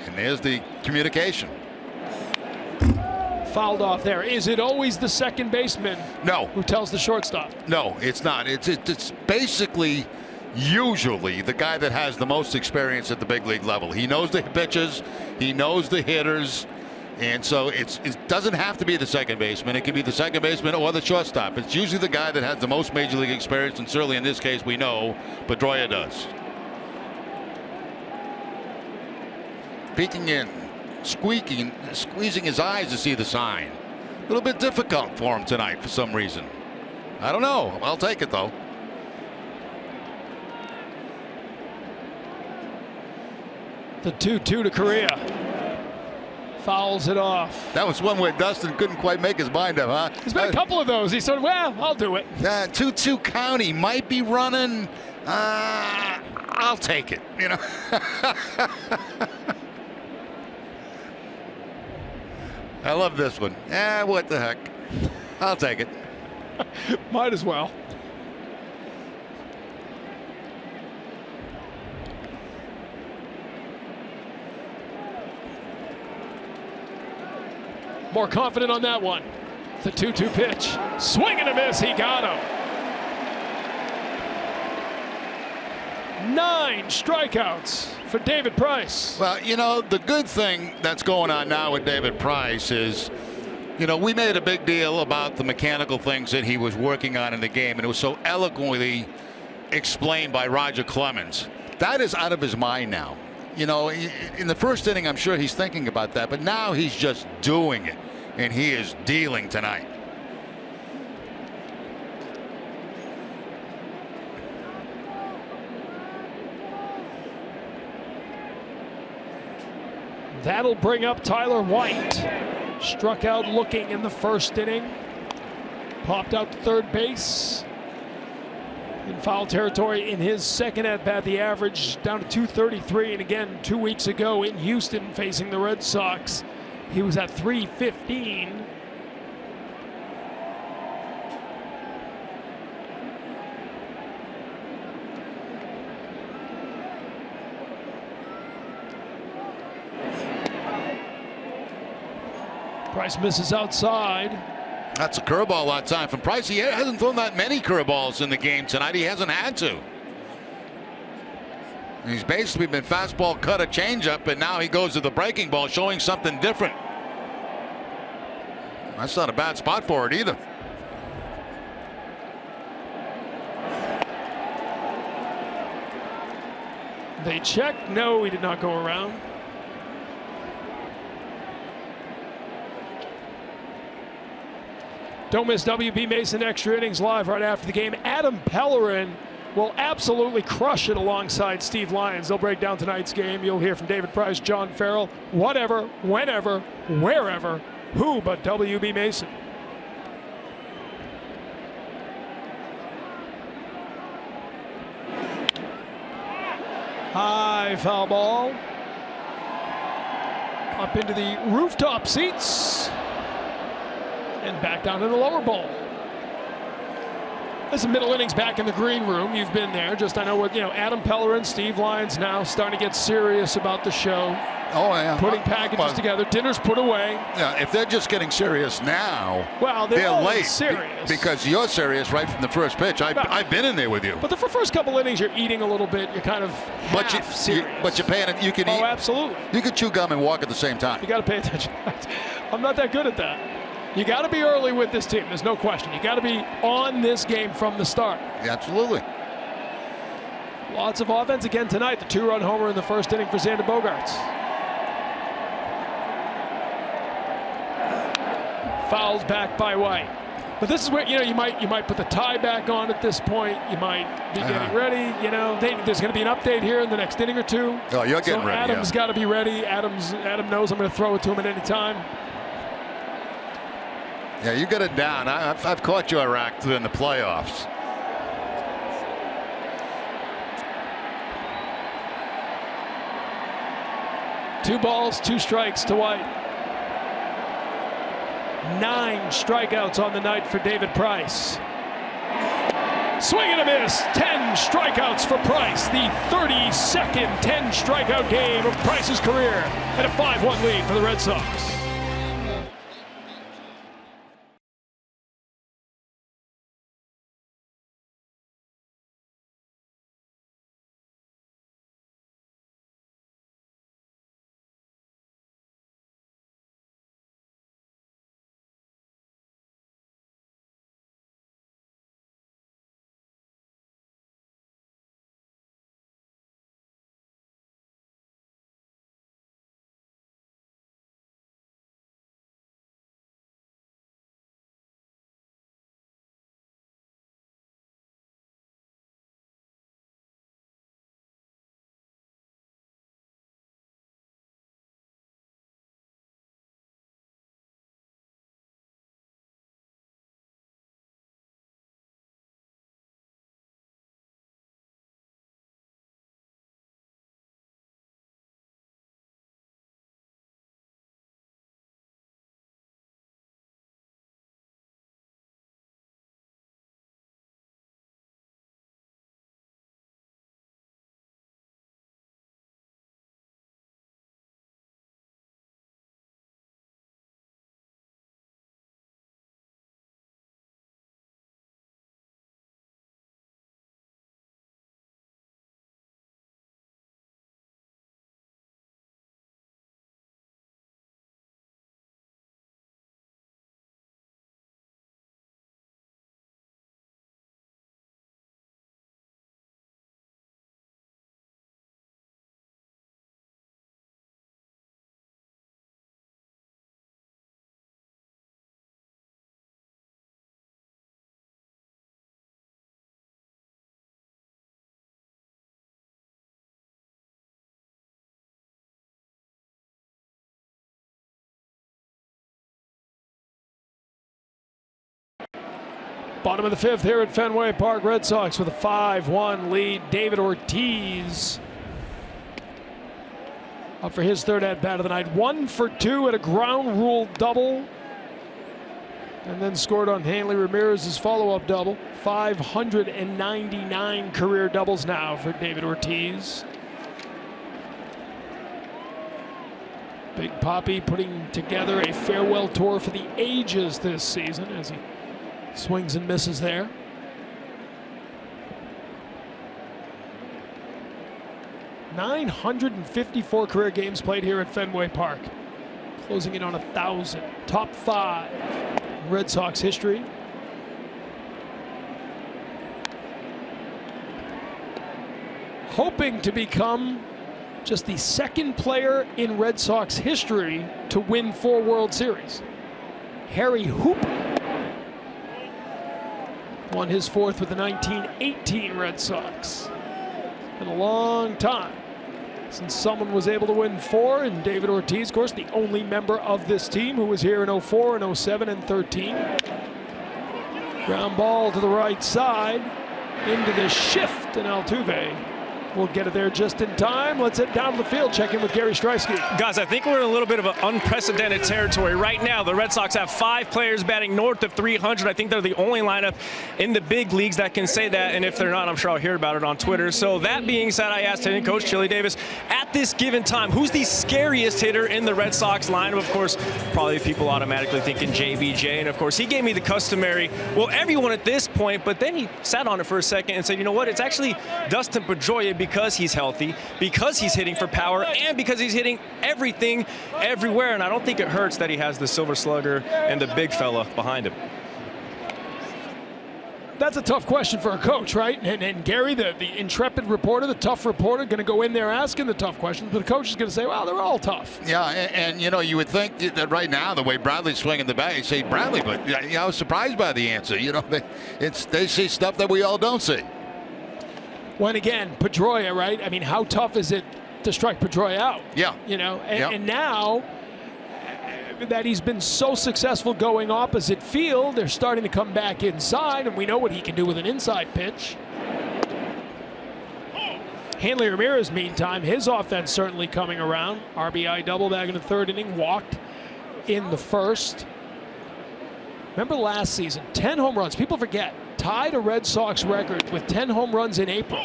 And there's the communication. Fouled off there. Is it always the second baseman No. who tells the shortstop? No, it's not. It's basically usually the guy that has the most experience at the big league level. He knows the pitchers, he knows the hitters, and so it doesn't have to be the second baseman. It can be the second baseman or the shortstop. It's usually the guy that has the most major league experience, and certainly in this case we know Pedroia does. Peeking in, squeezing his eyes to see the sign. A little bit difficult for him tonight for some reason. I don't know. I'll take it though. The 2-2 to Correa. Fouls it off. That was one where Dustin couldn't quite make his mind up, huh? There's been a couple of those. He said, well, I'll do it. 2-2 count. He might be running. I'll take it, you know. I love this one. What the heck? I'll take it. Might as well. More confident on that one. The 2-2 pitch. Swing and a miss. He got him. 9 strikeouts for David Price. Well, you know, the good thing that's going on now with David Price is, you know, we made a big deal about the mechanical things that he was working on in the game, and it was so eloquently explained by Roger Clemens. That is out of his mind now. You know, in the first inning, I'm sure he's thinking about that, but now he's just doing it, and he is dealing tonight. That'll bring up Tyler White. Struck out looking in the first inning. Popped out to third base. In foul territory in his second at bat. The average down to 233. And again, 2 weeks ago in Houston facing the Red Sox, he was at 315. Price misses outside. That's a curveball a lot of time from Price. He hasn't thrown that many curveballs in the game tonight. He hasn't had to. He's basically been fastball, cut, a changeup, and now he goes to the breaking ball, showing something different. That's not a bad spot for it either. They check. No, he did not go around. Don't miss WB Mason Extra Innings live right after the game. Adam Pellerin will absolutely crush it alongside Steve Lyons. They'll break down tonight's game. You'll hear from David Price, John Farrell, whatever, whenever, wherever, who but WB Mason. High foul ball. Up into the rooftop seats. And back down to the lower bowl. This is middle innings back in the green room. You've been there. Just I know what Adam Pellerin, Steve Lyons now starting to get serious about the show. Oh yeah. Putting packages together. Dinner's put away. Yeah, if they're just getting serious now, well, they're late. Serious Because you're serious right from the first pitch. I've been in there with you. But the first couple innings, you're eating a little bit. You're kind of serious. But you're paying it. You can eat. Oh, absolutely. You can chew gum and walk at the same time. You got to pay attention. I'm not that good at that. You got to be early with this team. There's no question. You got to be on this game from the start. Yeah, absolutely. Lots of offense again tonight. The 2-run homer in the first inning for Xander Bogaerts. Fouls back by White. But this is where you might put the tie back on at this point. You might be getting ready. There's going to be an update here in the next inning or two. Oh, you're getting ready. Adam's got to be ready. Adam knows I'm going to throw it to him at any time. Yeah, you got it down. I've caught you a rack in the playoffs. Two balls, 2 strikes to White. 9 strikeouts on the night for David Price. Swing and a miss. 10 strikeouts for Price. The 32nd 10 strikeout game of Price's career, and a 5-1 lead for the Red Sox. Bottom of the 5th here at Fenway Park. Red Sox with a 5-1 lead. David Ortiz up for his 3rd at-bat of the night. 1 for 2 at a ground rule double. And then scored on Hanley Ramirez's follow-up double. 599 career doubles now for David Ortiz. Big Papi putting together a farewell tour for the ages this season as he swings and misses there. .954 career games played here at Fenway Park, closing in on 1,000. Top 5 Red Sox history. Hoping to become just the 2nd player in Red Sox history to win 4 World Series. Harry Hooper Won his fourth with the 1918 Red Sox. Been a long time since someone was able to win 4, and David Ortiz, of course, the only member of this team who was here in 04 and 07 and 13. Ground ball to the right side, into the shift, and Altuve will get it there just in time. Let's head down to the field, check in with Gary Striewski. Guys, I think we're in a little bit of an unprecedented territory. Right now, the Red Sox have 5 players batting north of 300. I think they're the only lineup in the big leagues that can say that, and if they're not, I'm sure I'll hear about it on Twitter. So that being said, I asked hitting coach Chili Davis, at this given time, who's the scariest hitter in the Red Sox lineup? Of course, probably people automatically thinking JBJ, and of course, he gave me the customary, well, everyone at this point, but then he sat on it for a second and said, you know what, it's actually Dustin Pedroia, because he's healthy, because he's hitting for power, and because he's hitting everything everywhere. And I don't think it hurts that he has the silver slugger and the big fella behind him. That's a tough question for a coach, right? And Gary, the intrepid reporter, the tough reporter, going to go in there asking the tough questions, but the coach is going to say, well, they're all tough. Yeah, and you know, you would think that right now, the way Bradley's swinging the bat, you say Bradley, but I was surprised by the answer. You know, they see stuff that we all don't see. When again, Pedroia, right? I mean, how tough is it to strike Pedroia out? Yeah. You know, and now that he's been so successful going opposite field, they're starting to come back inside, and we know what he can do with an inside pitch. Hanley Ramirez, meantime, his offense certainly coming around. RBI double back in the 3rd inning, walked in the 1st. Remember last season, 10 home runs. People forget. Tied a Red Sox record with 10 home runs in April.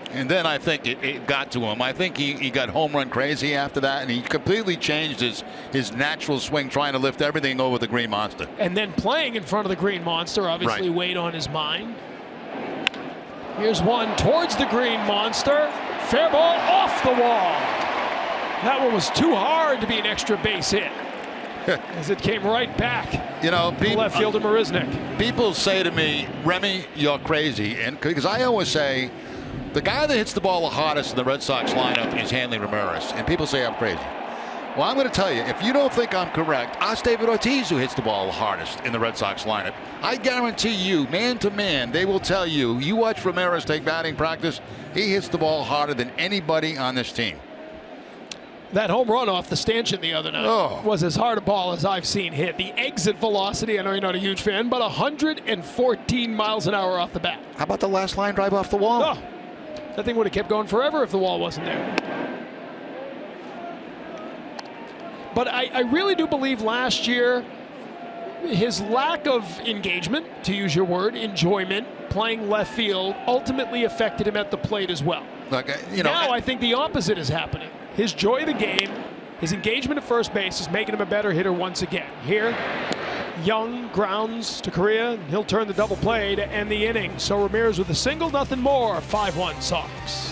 And then I think it got to him. I think he got home run crazy after that, and he completely changed his natural swing, trying to lift everything over the Green Monster. And then playing in front of the Green Monster obviously weighed on his mind. Here's one towards the Green Monster. Fair ball off the wall. That one was too hard to be an extra base hit, as it came right back. You know, Left fielder Marisnick. People say to me, Remy, you're crazy, and because I always say the guy that hits the ball the hardest in the Red Sox lineup is Hanley Ramirez, and people say I'm crazy. Well, I'm going to tell you, if you don't think I'm correct, ask David Ortiz, who hits the ball the hardest in the Red Sox lineup. I guarantee you, man to man, they will tell you. You watch Ramirez take batting practice, he hits the ball harder than anybody on this team. That home run off the stanchion the other night was as hard a ball as I've seen hit. The exit velocity, I know you're not a huge fan, but 114 miles an hour off the bat. How about the last line drive off the wall? Oh, that thing would have kept going forever if the wall wasn't there. But I really do believe last year his lack of engagement, to use your word, enjoyment, playing left field, ultimately affected him at the plate as well. Look, you know, now I think the opposite is happening. His joy of the game, his engagement at first base is making him a better hitter once again. Here, Young grounds to Correa. He'll turn the double play to end the inning. So Ramirez with a single, nothing more. 5-1 Sox.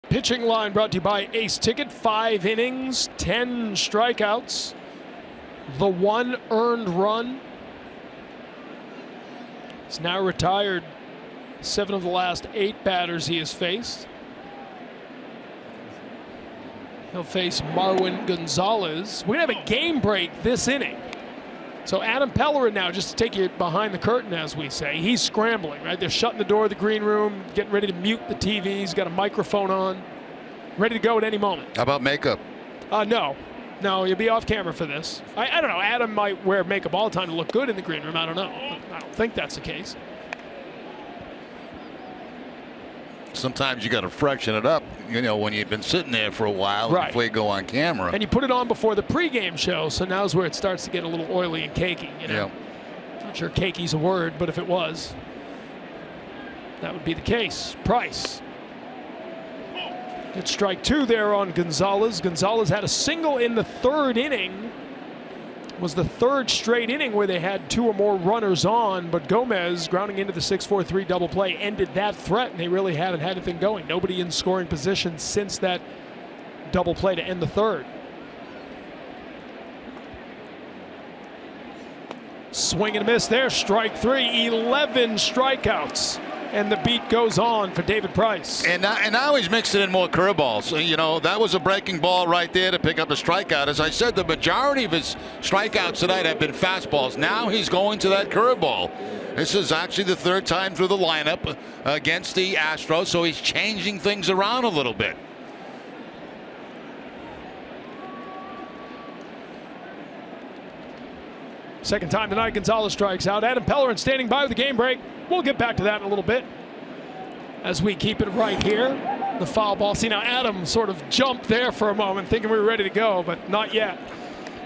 Pitching line brought to you by Ace Ticket. 5 innings, 10 strikeouts, the 1 earned run. He's now retired 7 of the last 8 batters he has faced. He'll face Marwin Gonzalez. We're going to have a game break this inning. So Adam Pellerin now, just to take you behind the curtain, as we say, he's scrambling, right? They're shutting the door of the green room, getting ready to mute the TV. He's got a microphone on, ready to go at any moment. How about makeup? No, you'll be off camera for this. I don't know. Adam might wear makeup all the time to look good in the green room. I don't know. I don't think that's the case. Sometimes you got to freshen it up, when you've been sitting there for a while before you go on camera. And you put it on before the pregame show, so now's where it starts to get a little oily and cakey. Yeah. Not sure cakey's a word, but if it was, that would be the case. Price. It's strike 2 there on Gonzalez. Gonzalez had a single in the 3rd inning. It was the 3rd straight inning where they had 2 or more runners on, but Gomez, grounding into the 6-4-3 double play, ended that threat, and they really haven't had anything going. Nobody in scoring position since that double play to end the 3rd. Swing and a miss there, strike 3, 11 strikeouts. And the beat goes on for David Price. And now he's mixing in more curveballs. That was a breaking ball right there to pick up a strikeout. As I said, the majority of his strikeouts tonight have been fastballs. Now he's going to that curveball. This is actually the 3rd time through the lineup against the Astros, so he's changing things around a little bit. Second time tonight, Gonzalez strikes out. Adam Pellerin standing by with the game break. We'll get back to that in a little bit as we keep it right here. The foul ball. See, now Adam sort of jumped there for a moment thinking we were ready to go, but not yet.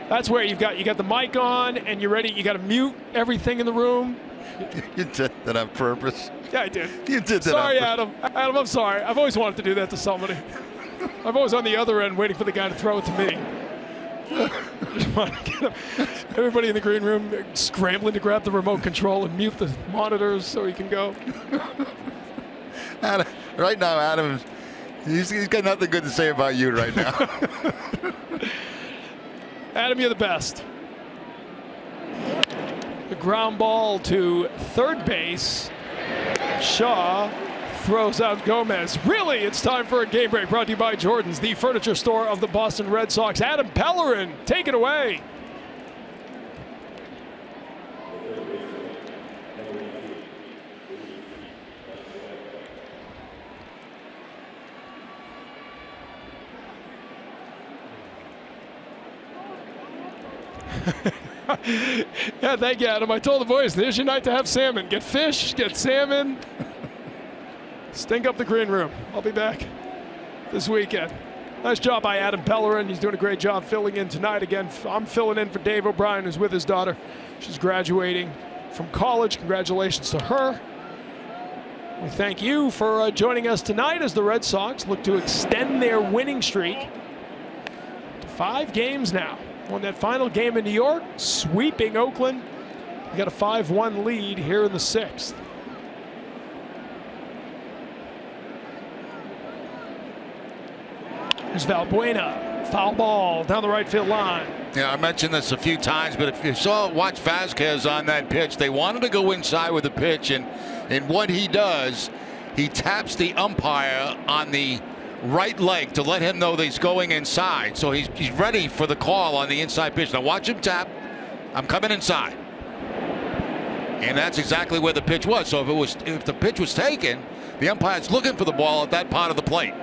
That's where you got the mic on and you're ready. You got to mute everything in the room. You did that on purpose. Yeah, I did. You did that. Sorry, Adam. Adam, I'm sorry. I've always wanted to do that to somebody. I'm always on the other end waiting for the guy to throw it to me. Just want to get everybody in the green room scrambling to grab the remote control and mute the monitors so he can go. Adam, right now, Adam, he's got nothing good to say about you right now. Adam, you're the best. The ground ball to 3rd base. Shaw throws out Gomez. Really, it's time for a game break brought to you by Jordan's, the furniture store of the Boston Red Sox. Adam Pellerin, take it away. Yeah, thank you, Adam. I told the boys, there's your night to have salmon. Get fish, get salmon. Stink up the green room. I'll be back this weekend. Nice job by Adam Pellerin. He's doing a great job filling in tonight. Again, I'm filling in for Dave O'Brien, who's with his daughter. She's graduating from college. Congratulations to her. We thank you for joining us tonight as the Red Sox look to extend their winning streak to 5 games now. Won that final game in New York, sweeping Oakland. They got a 5-1 lead here in the 6th. Here's Valbuena. Foul ball down the right field line. Yeah, I mentioned this a few times, but if you watch Vasquez on that pitch, they wanted to go inside with the pitch, and what he does, he taps the umpire on the right leg to let him know that he's going inside. So he's ready for the call on the inside pitch. Now watch him tap. I'm coming inside. And that's exactly where the pitch was. So if the pitch was taken, the umpire's looking for the ball at that part of the plate.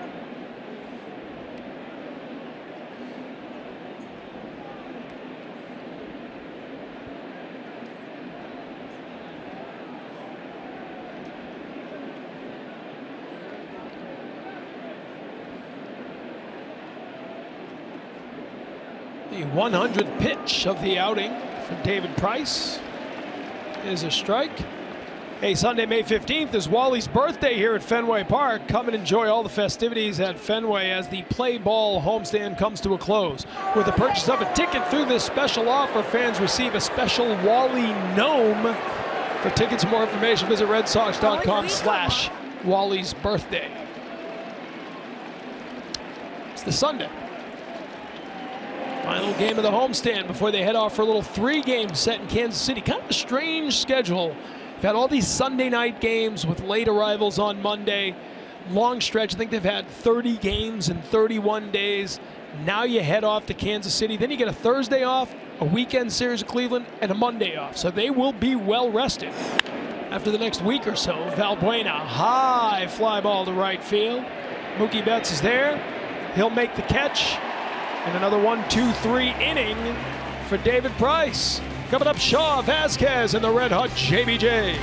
The 100th pitch of the outing for David Price is a strike. Hey, Sunday, May 15th is Wally's birthday here at Fenway Park. Come and enjoy all the festivities at Fenway as the Play Ball homestand comes to a close. With the purchase of a ticket through this special offer, fans receive a special Wally gnome. For tickets and more information, visit redsox.com/Wally's birthday. It's the Sunday. Final game of the homestand before they head off for a little 3-game set in Kansas City. Kind of a strange schedule. They've had all these Sunday night games with late arrivals on Monday. Long stretch. I think they've had 30 games in 31 days. Now you head off to Kansas City. Then you get a Thursday off, a weekend series of Cleveland, and a Monday off. So they will be well rested after the next week or so. Valbuena, high fly ball to right field. Mookie Betts is there. He'll make the catch. And another 1-2-3 inning for David Price. Coming up, Shaw, Vasquez, and the red hot JBJ.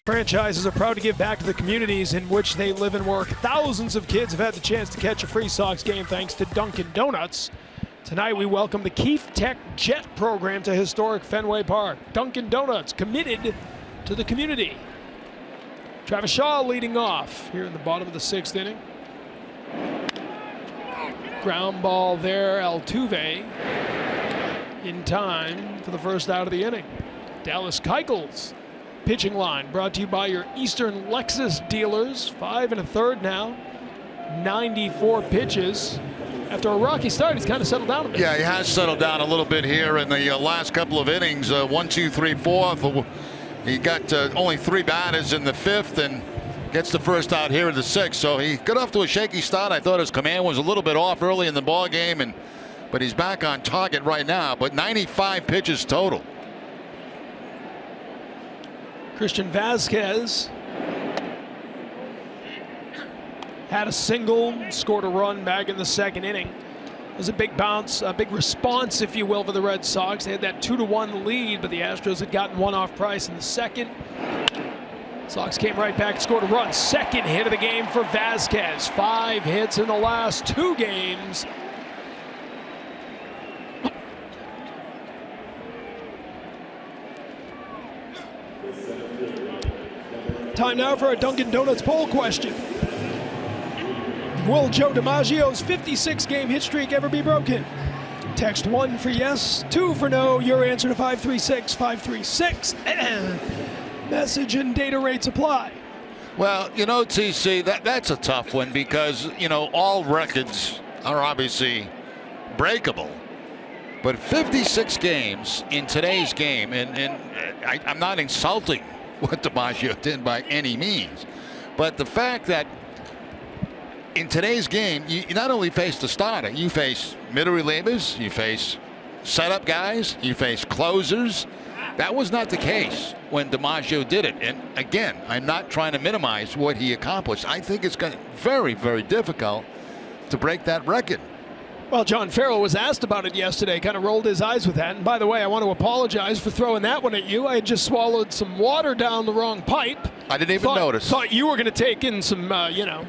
Franchises are proud to give back to the communities in which they live and work. Thousands of kids have had the chance to catch a free Sox game thanks to Dunkin' Donuts. Tonight we welcome the Keefe Tech Jet program to historic Fenway Park. Dunkin' Donuts committed to the community. Travis Shaw leading off here in the bottom of the 6th inning. Ground ball there, Altuve in time for the first out of the inning. Dallas Keuchel's pitching line brought to you by your Eastern Lexus dealers. 5 1/3 now, 94 pitches. After a rocky start, he's kind of settled down a bit. Yeah, he has settled down a little bit here in the last couple of innings. 1, 2, 3, 4. He got only 3 batters in the 5th and gets the first out here in the 6th. So he got off to a shaky start. I thought his command was a little bit off early in the ball game, but he's back on target right now. But 95 pitches total. Christian Vasquez had a single, scored a run back in the 2nd inning. It was a big bounce, a big response, if you will, for the Red Sox. They had that 2-1 lead, but the Astros had gotten one off Price in the 2nd. Sox came right back and scored a run. 2nd hit of the game for Vasquez. 5 hits in the last 2 games. Time now for a Dunkin' Donuts poll question. Will Joe DiMaggio's 56-game hit streak ever be broken? Text 1 for yes, 2 for no. Your answer to 536-536. Message and data rates apply. Well, you know, TC, that's a tough one because, you know, all records are obviously breakable. But 56 games in today's game, and I'm not insulting what DiMaggio did by any means, but the fact that in today's game you not only face the starter, you face middle relievers, you face setup guys, you face closers, That was not the case when DiMaggio did it. And again, I'm not trying to minimize what he accomplished. I think it's going to be very, very difficult to break that record. Well, John Farrell was asked about it yesterday, kind of rolled his eyes with that. And by the way, I want to apologize for throwing that one at you. I had just swallowed some water down the wrong pipe. I didn't even notice. Thought you were going to take in some,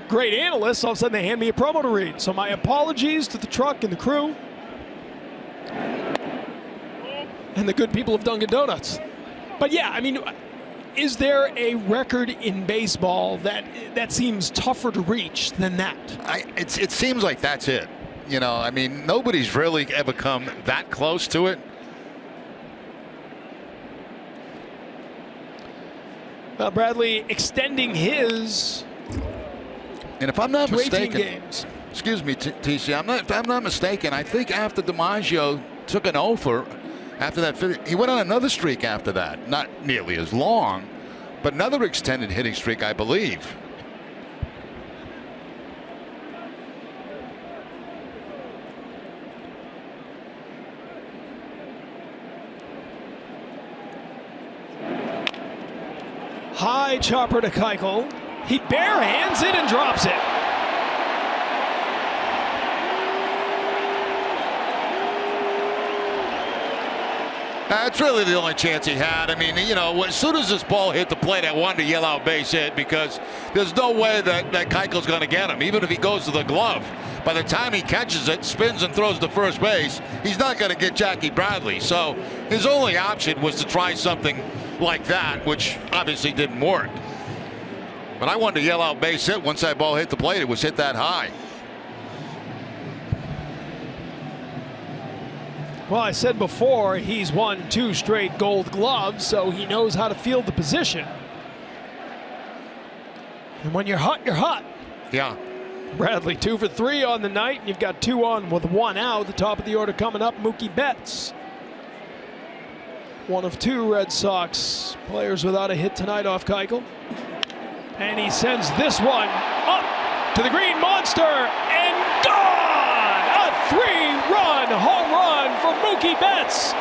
great analysts. All of a sudden, they hand me a promo to read. So my apologies to the truck and the crew and the good people of Dunkin' Donuts. But yeah, I mean, is there a record in baseball that seems tougher to reach than that? It seems like that's it. You know, I mean, nobody's really ever come that close to it. Well, Bradley extending his. And if I'm not mistaken, games. Excuse me, TC, if I'm not mistaken, I think after DiMaggio took an offer, after that, he went on another streak after that. Not nearly as long, but another extended hitting streak, I believe. High chopper to Keuchel. He bare hands it and drops it. That's really the only chance he had. I mean, you know, as soon as this ball hit the plate, I wanted to yell out base hit because there's no way that Keuchel's going to get him, even if he goes to the glove. By the time he catches it, spins and throws to first base, he's not going to get Jackie Bradley. So his only option was to try something like that, which obviously didn't work. But I wanted to yell out base hit once that ball hit the plate. It was hit that high. Well, I said before, he's won 2 straight Gold Gloves, so he knows how to field the position. And when you're hot, you're hot. Yeah. Bradley 2 for 3 on the night, and you've got 2 on with 1 out. The top of the order coming up, Mookie Betts. One of 2 Red Sox players without a hit tonight off Keuchel. And he sends this one up to the Green Monster and gone! A 3-run home run for Mookie Betts.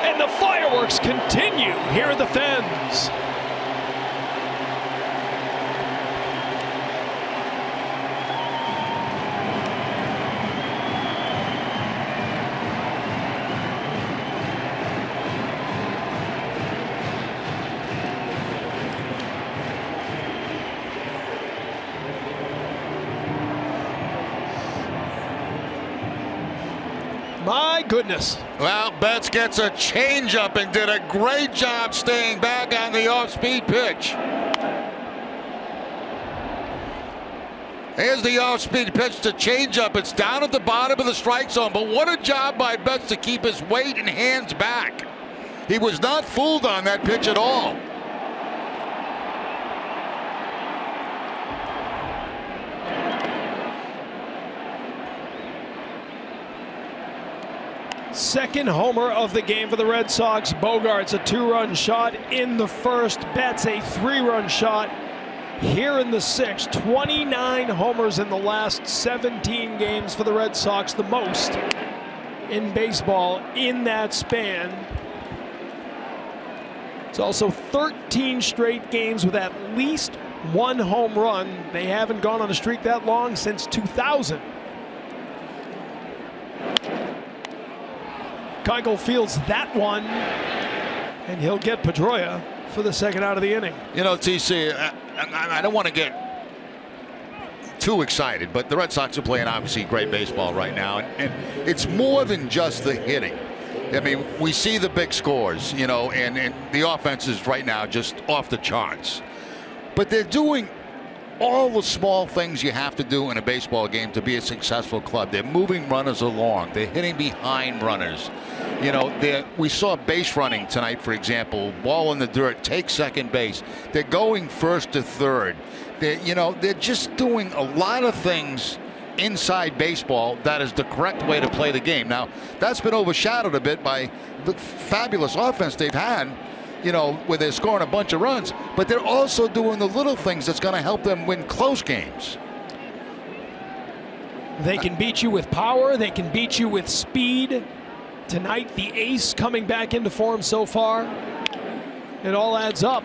And the fireworks continue here at the Fens. My goodness. Well, Betts gets a changeup and did a great job staying back on the off-speed pitch. Here's the off-speed pitch to changeup. It's down at the bottom of the strike zone, but what a job by Betts to keep his weight and hands back. He was not fooled on that pitch at all. Second homer of the game for the Red Sox. Bogart's a 2-run shot in the first. Betts a 3-run shot here in the 6th. 29 homers in the last 17 games for the Red Sox, the most in baseball in that span. It's also 13 straight games with at least 1 home run. They haven't gone on a streak that long since 2000. Keuchel fields that one, and he'll get Pedroia for the second out of the inning. You know, TC, I don't want to get too excited, but the Red Sox are playing obviously great baseball right now, and it's more than just the hitting. I mean, we see the big scores, you know, and the offense is right now just off the charts. But they're doing all the small things you have to do in a baseball game to be a successful club. They're moving runners along. They're hitting behind runners. You know, we saw base running tonight, for example. Ball in the dirt, take second base. They're going first to third. They're just doing a lot of things inside baseball that is the correct way to play the game. Now, that's been overshadowed a bit by the fabulous offense they've had, you know, where they're scoring a bunch of runs, but they're also doing the little things that's going to help them win close games. They can beat you with power. They can beat you with speed. tonight, the ace coming back into form so far. It all adds up.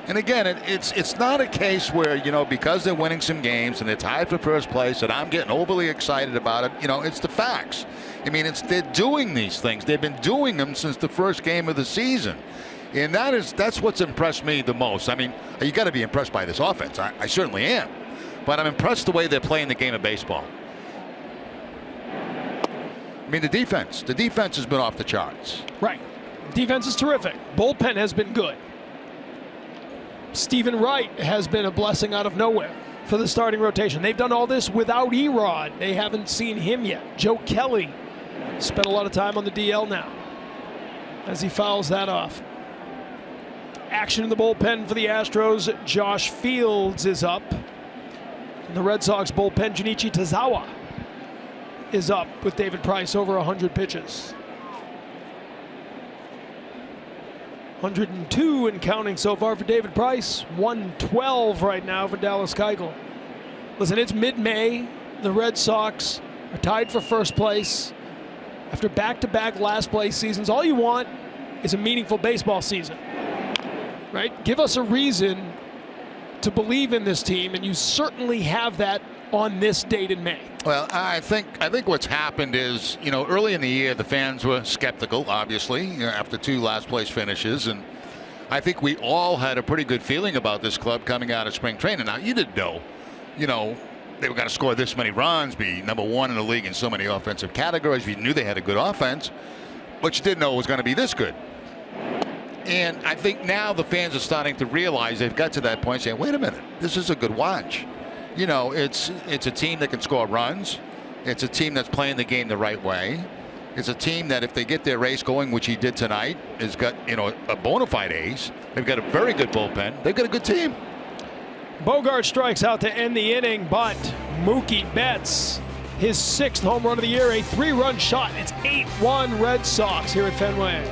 And again, it's not a case where, you know, because they're winning some games and they're tied for first place that I'm getting overly excited about it. You know, it's the facts. I mean, they're doing these things. They've been doing them since the first game of the season. And that's what's impressed me the most. I mean, you got to be impressed by this offense. I certainly am. But I'm impressed the way they're playing the game of baseball. I mean, the defense has been off the charts. Right. Defense is terrific. Bullpen has been good. Stephen Wright has been a blessing out of nowhere for the starting rotation. They've done all this without Erod. They haven't seen him yet. Joe Kelly spent a lot of time on the DL now as he fouls that off. Action in the bullpen for the Astros. Josh Fields is up. In the Red Sox bullpen, Junichi Tazawa is up with David Price over 100 pitches. 102 and counting so far for David Price. 112 right now for Dallas Keuchel. Listen, it's mid-May. The Red Sox are tied for first place after back-to-back last-place seasons. All you want is a meaningful baseball season, right? Give us a reason to believe in this team, and you certainly have that on this date in May. Well, I think what's happened is, you know, early in the year the fans were skeptical, obviously, you know, after 2 last-place finishes, and I think we all had a pretty good feeling about this club coming out of spring training. Now, you didn't know, you know, they were going to score this many runs, be number 1 in the league in so many offensive categories. You knew they had a good offense, but you didn't know it was going to be this good. And I think now the fans are starting to realize they've got to that point saying, wait a minute, this is a good watch. You know, it's a team that can score runs. It's a team that's playing the game the right way. It's a team that if they get their ace going, which he did tonight, has got, you know, a bona fide ace. They've got a very good bullpen. They've got a good team. Bogart strikes out to end the inning, but Mookie Betts, his 6th home run of the year, a 3-run shot. It's 8-1 Red Sox here at Fenway.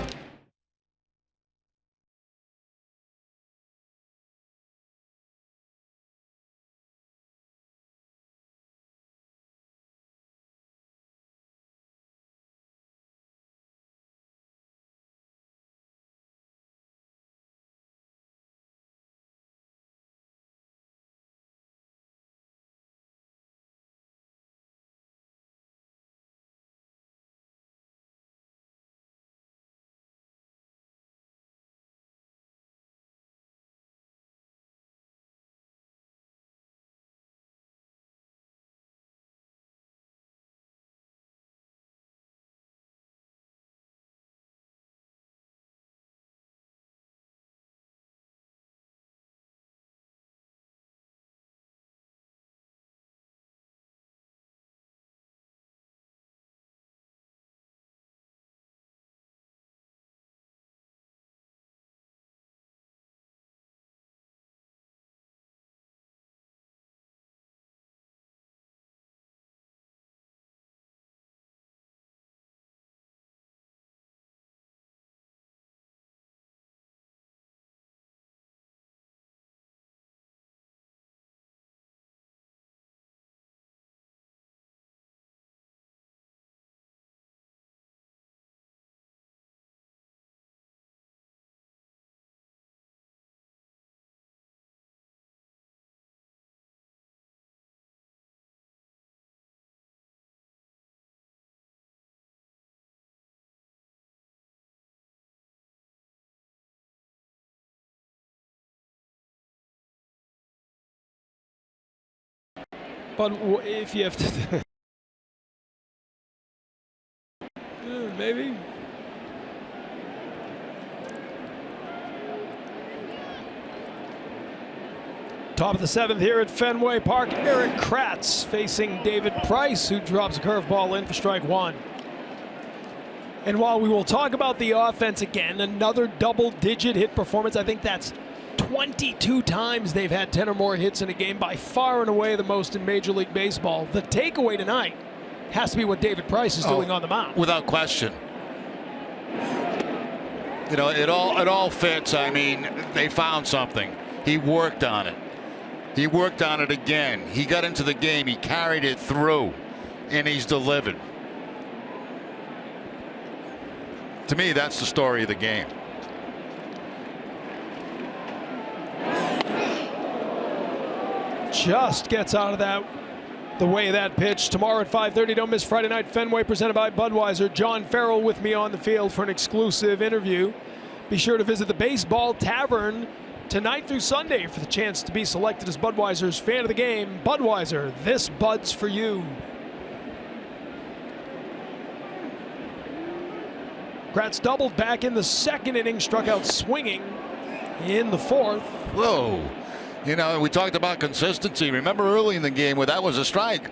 But if you have to, maybe. Top of the 7th here at Fenway Park. Erik Kratz facing David Price, who drops a curveball in for strike 1. And while we will talk about the offense again, another double-digit hit performance. I think that's 22 times they've had 10 or more hits in a game, by far and away the most in Major League Baseball. The takeaway tonight has to be what David Price is doing on the mound. Without question. You know, it all fits. I mean, they found something. He worked on it. He worked on it again. He got into the game. He carried it through, and he's delivered. To me, that's the story of the game. Just gets out of the way of that pitch. Tomorrow at 5:30, don't miss Friday Night Fenway, presented by Budweiser. John Farrell with me on the field for an exclusive interview. Be sure to visit the Baseball Tavern tonight through Sunday for the chance to be selected as Budweiser's fan of the game. Budweiser, this Bud's for you. Kratz doubled back in the second inning, struck out swinging in the fourth. Whoa. You know, we talked about consistency. Remember early in the game where that was a strike?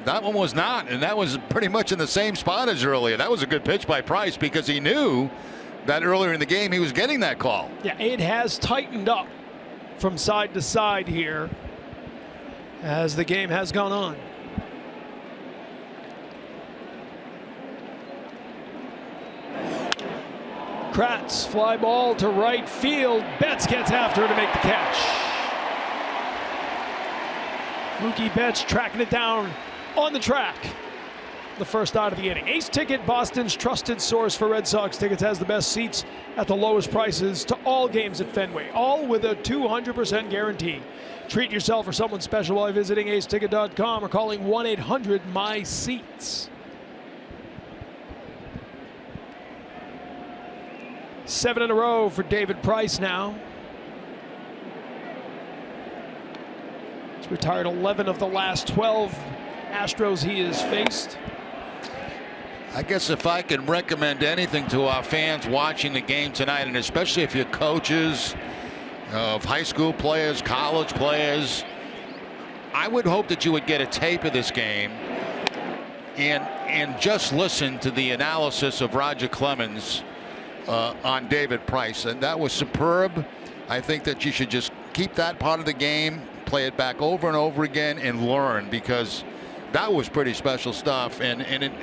That one was not, and that was pretty much in the same spot as earlier. That was a good pitch by Price because he knew that earlier in the game he was getting that call. Yeah, it has tightened up from side to side here as the game has gone on. Kratz, fly ball to right field. Betts gets after it to make the catch. Mookie Betts tracking it down on the track. The first out of the inning. Ace Ticket, Boston's trusted source for Red Sox tickets, has the best seats at the lowest prices to all games at Fenway, all with a 200% guarantee. Treat yourself or someone special by visiting aceticket.com or calling 1-800-MY-SEATS. 7 in a row for David Price now. He's retired 11 of the last 12 Astros he has faced. I guess if I can recommend anything to our fans watching the game tonight, and especially if you're coaches of high school players, college players, I would hope that you would get a tape of this game and just listen to the analysis of Roger Clemens on David Price, and that was superb. I think that you should just keep that part of the game, play it back over and over again, and learn, because that was pretty special stuff, and it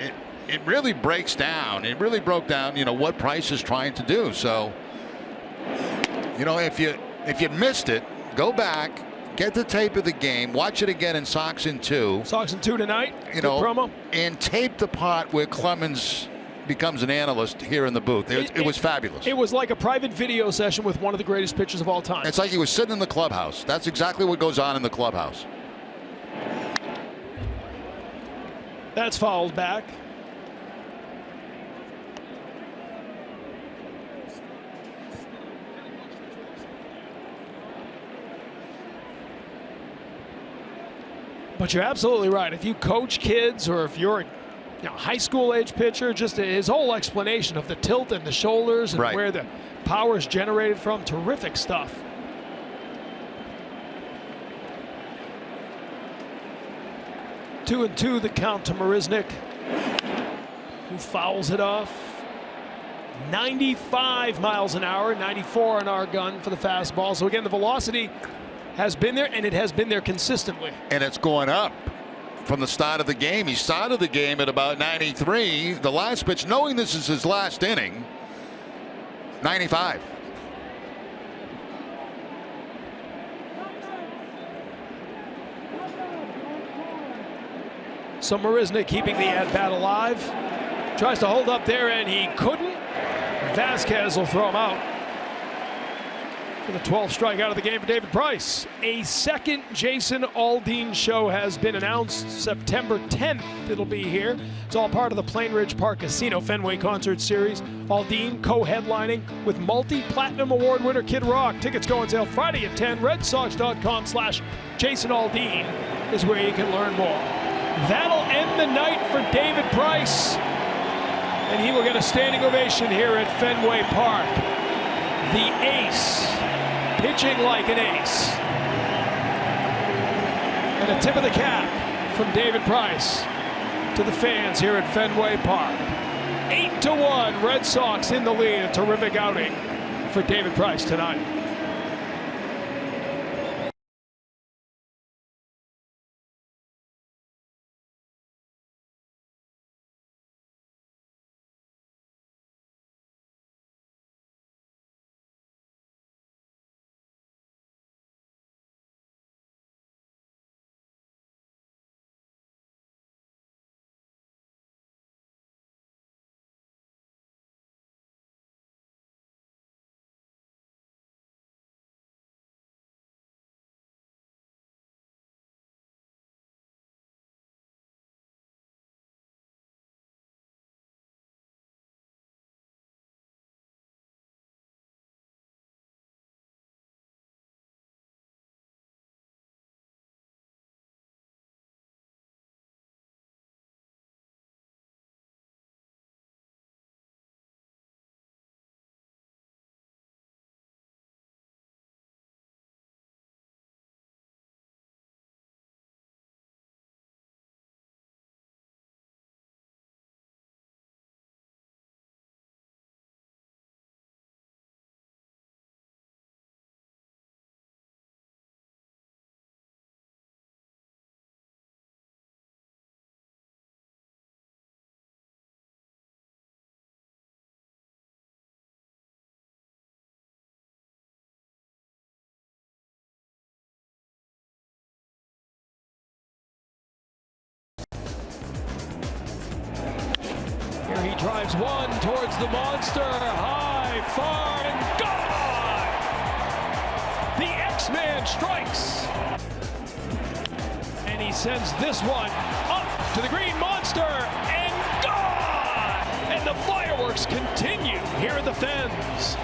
really breaks down. It really broke down, you know, what Price is trying to do. So, you know, if you missed it, go back, get the tape of the game, watch it again in Sox in 2. Sox in 2 tonight. You Good know, promo. and tape the part where Clemens becomes an analyst here in the booth. It was fabulous. It was like a private video session with one of the greatest pitchers of all time. It's like he was sitting in the clubhouse. That's exactly what goes on in the clubhouse. That's fouled back. But you're absolutely right. If you coach kids, or if you're a high school age pitcher, just his whole explanation of the tilt and the shoulders and where the power is generated from, terrific stuff. Two and two the count to Marisnick, who fouls it off. 95 miles an hour, 94 on our gun for the fastball. So again, the velocity has been there, and it has been there consistently. And it's going up from the start of the game. He started the game at about 93. The last pitch, knowing this is his last inning, 95. So Marisnick keeping the at-bat alive. Tries to hold up there, and he couldn't. Vasquez will throw him out. For the 12th strikeout of the game for David Price. A second Jason Aldean show has been announced. September 10th it'll be here. It's all part of the Plainridge Park Casino Fenway Concert Series. Aldean co-headlining with multi-platinum award winner Kid Rock. Tickets go on sale Friday at 10. RedSox.com/Jason Aldean is where you can learn more. That'll end the night for David Price, and he will get a standing ovation here at Fenway Park. The ace, pitching like an ace. And a tip of the cap from David Price to the fans here at Fenway Park. 8-1, Red Sox in the lead. A terrific outing for David Price tonight. drives one towards the monster. High, far, and gone! The X-Man strikes. And he sends this one up to the green monster and gone! And the fireworks continue here at the Fens.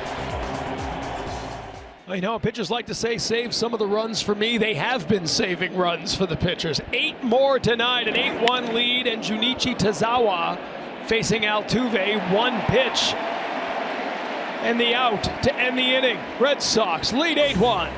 I know pitchers like to say save some of the runs for me. They have been saving runs for the pitchers. 8 more tonight, an 8-1 lead, and Junichi Tazawa facing Altuve. 1 pitch and the out to end the inning. Red Sox lead 8-1.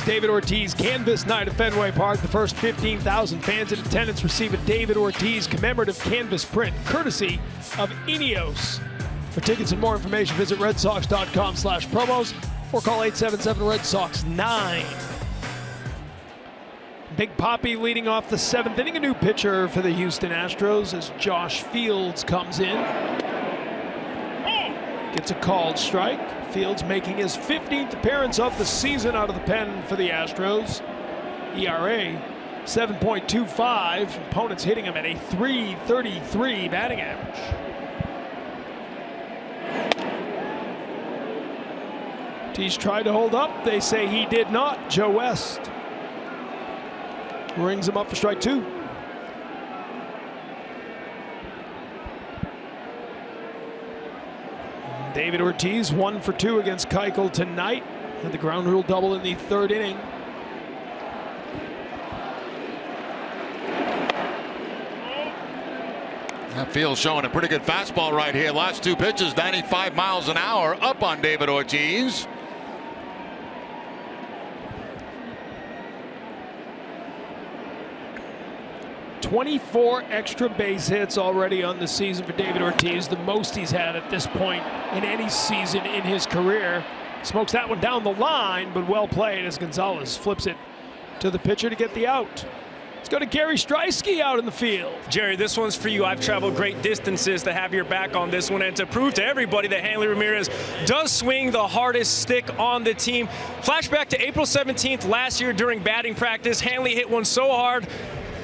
David Ortiz Canvas Night at Fenway Park. The first 15,000 fans in attendance receive a David Ortiz commemorative canvas print courtesy of Ineos. For tickets and more information, visit redsox.com/promos or call 877-RED-SOX-9. Big Papi leading off the 7th inning. A new pitcher for the Houston Astros as Josh Fields comes in. Gets a called strike. Fields making his 15th appearance of the season out of the pen for the Astros. ERA 7.25. Opponents hitting him at a .333 batting average. Ortiz tried to hold up. They say he did not. Joe West rings him up for strike 2. David Ortiz 1 for 2 against Keuchel tonight. Had the ground rule double in the 3rd inning. That Fields showing a pretty good fastball right here. Last 2 pitches, 95 miles an hour up on David Ortiz. .24 extra base hits already on the season for David Ortiz, the most he's had at this point in any season in his career. Smokes that one down the line, but well played as Gonzalez flips it to the pitcher to get the out. Let's go to Gary Striewski out in the field. Jerry, this one's for you. I've traveled great distances to have your back on this one and to prove to everybody that Hanley Ramirez does swing the hardest stick on the team. Flashback to April 17th last year during batting practice. Hanley hit one so hard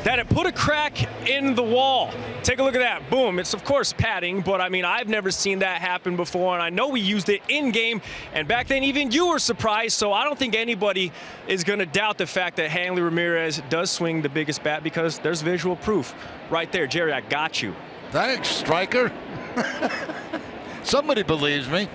that it put a crack in the wall. Take a look at that. Boom. It's, of course, padding, but, I mean, I've never seen that happen before, and I know we used it in-game, and back then even you were surprised, so I don't think anybody is going to doubt the fact that Hanley Ramirez does swing the biggest bat because there's visual proof right there. Jerry, I got you. Thanks, Striker. Somebody believes me.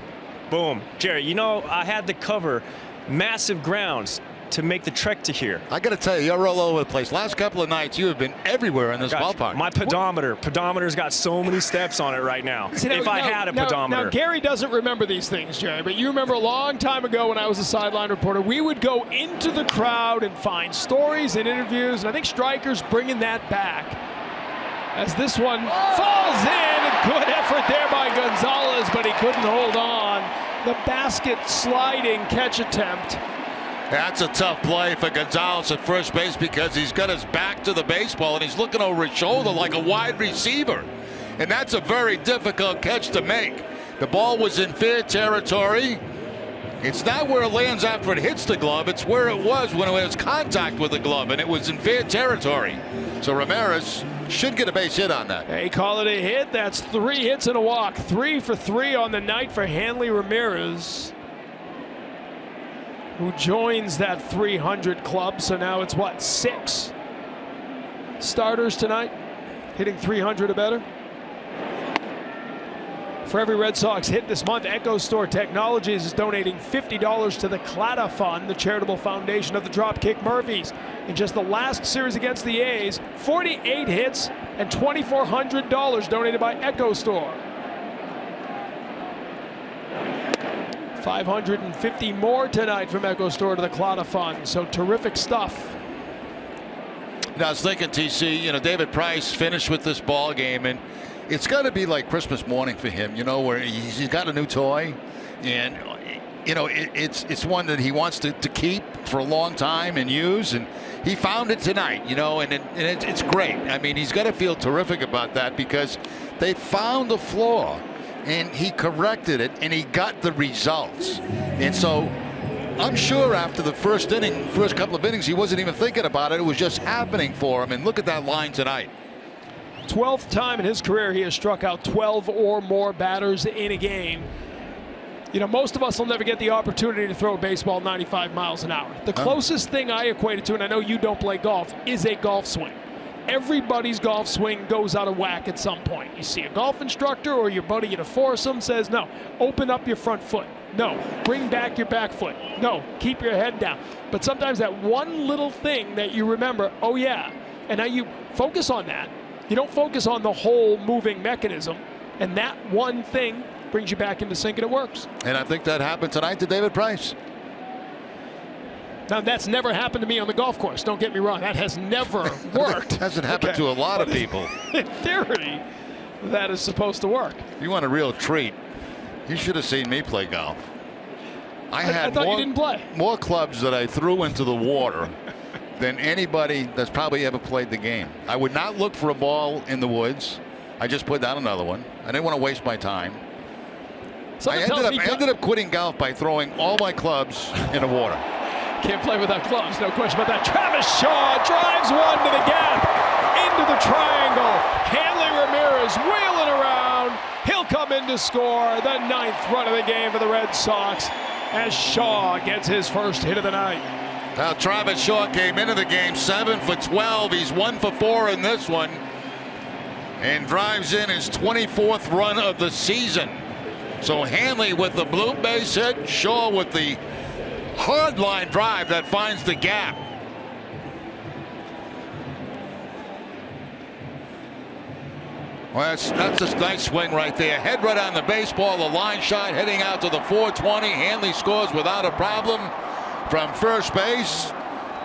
Boom. Jerry, you know, I had to cover massive grounds. to make the trek to here. I got to tell you, you're all over the place. Last couple of nights, you have been everywhere in this ballpark. My pedometer's got so many steps on it right now. See, if I had a pedometer. Now, Gary doesn't remember these things, Jerry, but you remember a long time ago when I was a sideline reporter, we would go into the crowd and find stories and interviews, and I think Stryker's bringing that back. As this one falls in, a good effort there by Gonzalez, but he couldn't hold on. The basket sliding catch attempt. That's a tough play for Gonzalez at first base because he's got his back to the baseball and he's looking over his shoulder like a wide receiver. And that's a very difficult catch to make. The ball was in fair territory. It's not where it lands after it hits the glove. It's where it was when it was contact with the glove, and it was in fair territory. So Ramirez should get a base hit on that. They call it a hit. That's 3 hits and a walk. 3 for 3 on the night for Hanley Ramirez, who joins that 300 club. So now it's what, 6 starters tonight hitting 300 or better. For every Red Sox hit this month, Echo Store Technologies is donating $50 to the Clada Fund, the charitable foundation of the Dropkick Murphys. In just the last series against the A's, 48 hits and $2,400 donated by Echo Store. 550 more tonight from Echo Store to the Clada Fund. So terrific stuff. Now I was thinking, TC, David Price finished with this ball game, and it's got to be like Christmas morning for him, where he's got a new toy, and it's one that he wants to keep for a long time and use, and he found it tonight, and it's great. I mean, he's got to feel terrific about that because they found the flaw, and he corrected it, and he got the results. And so I'm sure after the first couple of innings, he wasn't even thinking about it. It was just happening for him, and look at that line tonight. 12th time in his career he has struck out 12 or more batters in a game. Most of us will never get the opportunity to throw a baseball 95 miles an hour. The closest thing I equate it to, and I know you don't play golf, is a golf swing. Everybody's golf swing goes out of whack at some point. You see a golf instructor or your buddy at a foursome says, no, open up your front foot. No, bring back your back foot. No, keep your head down. But sometimes that one little thing that you remember, oh yeah, and now you focus on that. You don't focus on the whole moving mechanism, and that one thing brings you back into sync, and it works. And I think that happened tonight to David Price. Now, that's never happened to me on the golf course. Don't get me wrong. That has never worked. It hasn't happened to a lot of people. In theory, that is supposed to work. If you want a real treat, you should have seen me play golf. I thought you didn't play. More clubs that I threw into the water than anybody that's probably ever played the game. I would not look for a ball in the woods. I just put down another one. I didn't want to waste my time. I ended up quitting golf by throwing all my clubs in the water. Can't play without gloves, no question about that. Travis Shaw drives one to the gap, into the triangle. Hanley Ramirez wheeling around. He'll come in to score the 9th run of the game for the Red Sox as Shaw gets his first hit of the night. Now Travis Shaw came into the game 7 for 12. He's 1 for 4 in this one, and drives in his 24th run of the season. So Hanley with the blue base hit, Shaw with the hard line drive that finds the gap. Well, that's a nice swing right there. Head right on the baseball, the line shot heading out to the 420. Hanley scores without a problem from first base,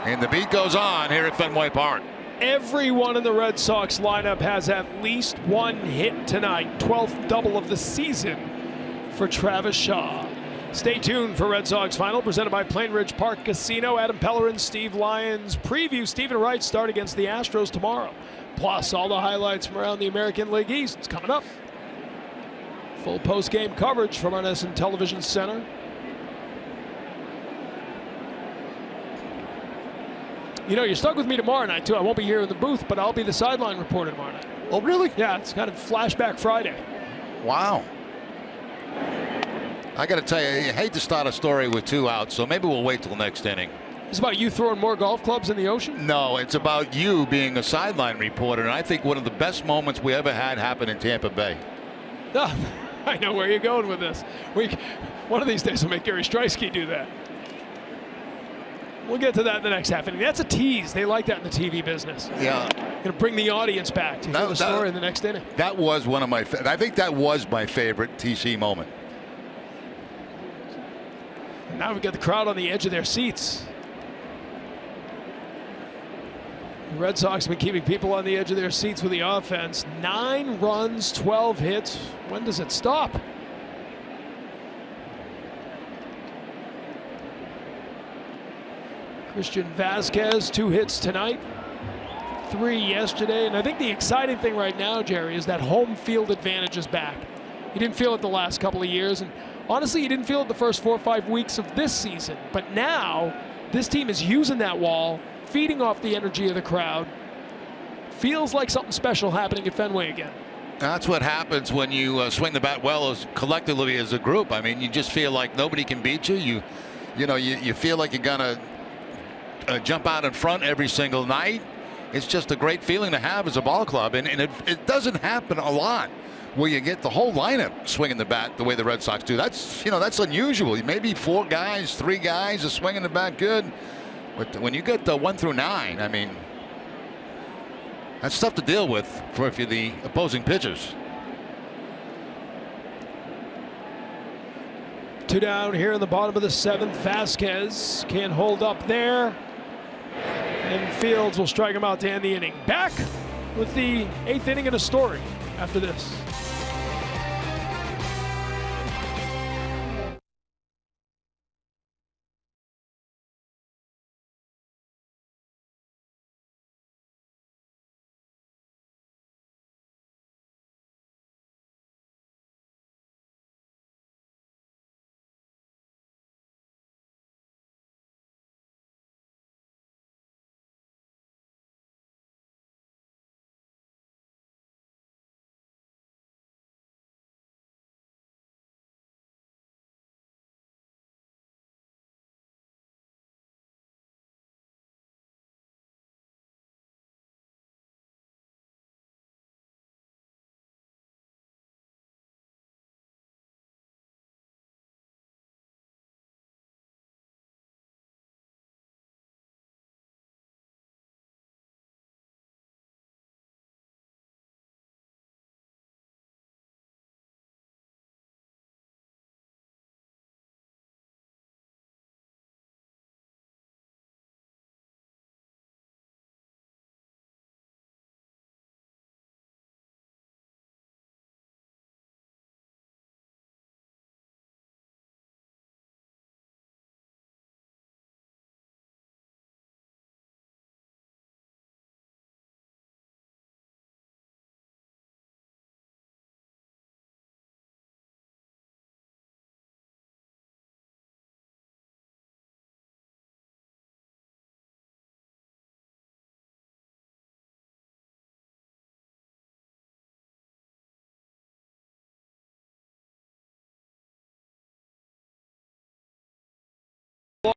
and the beat goes on here at Fenway Park. Everyone in the Red Sox lineup has at least one hit tonight. 12th double of the season for Travis Shaw. Stay tuned for Red Sox Final, presented by Plainridge Park Casino. Adam Pellerin, Steve Lyons preview Stephen Wright start against the Astros tomorrow. Plus all the highlights from around the American League East. It's coming up. Full post-game coverage from our NESN Television Center. You're stuck with me tomorrow night, too. I won't be here in the booth, but I'll be the sideline reporter tomorrow night. Oh, really? Yeah, it's kind of Flashback Friday. Wow. I got to tell you, I hate to start a story with 2 outs, so maybe we'll wait till next inning. It's about you throwing more golf clubs in the ocean? No, it's about you being a sideline reporter, and I think one of the best moments we ever had happened in Tampa Bay. Oh, I know where you're going with this. One of these days we'll make Gary Streisky do that. We'll get to that in the next half inning. That's a tease. They like that in the TV business. Yeah. Going to bring the audience back to hear the story in the next inning. That was one of my. I think that was my favorite TC moment. Now we've got the crowd on the edge of their seats. The Red Sox have been keeping people on the edge of their seats with the offense. 9 runs, 12 hits. When does it stop? Christian Vasquez, 2 hits tonight, 3 yesterday. And I think the exciting thing right now, Jerry, is that home field advantage is back. You didn't feel it the last couple of years. And honestly, you didn't feel it the first 4 or 5 weeks of this season. But now, this team is using that wall, feeding off the energy of the crowd. Feels like something special happening at Fenway again. That's what happens when you swing the bat well as collectively as a group. I mean, you just feel like nobody can beat you. You feel like you're gonna jump out in front every single night. It's just a great feeling to have as a ball club, and it doesn't happen a lot where you get the whole lineup swinging the bat the way the Red Sox do. That's unusual. Maybe 4 guys, 3 guys are swinging the bat good, but when you get the 1 through 9, I mean, that's tough to deal with for if you're the opposing pitchers. 2 down here in the bottom of the 7th. Vasquez can't hold up there. And Fields will strike him out to end the inning. Back with the 8th inning of the story after this.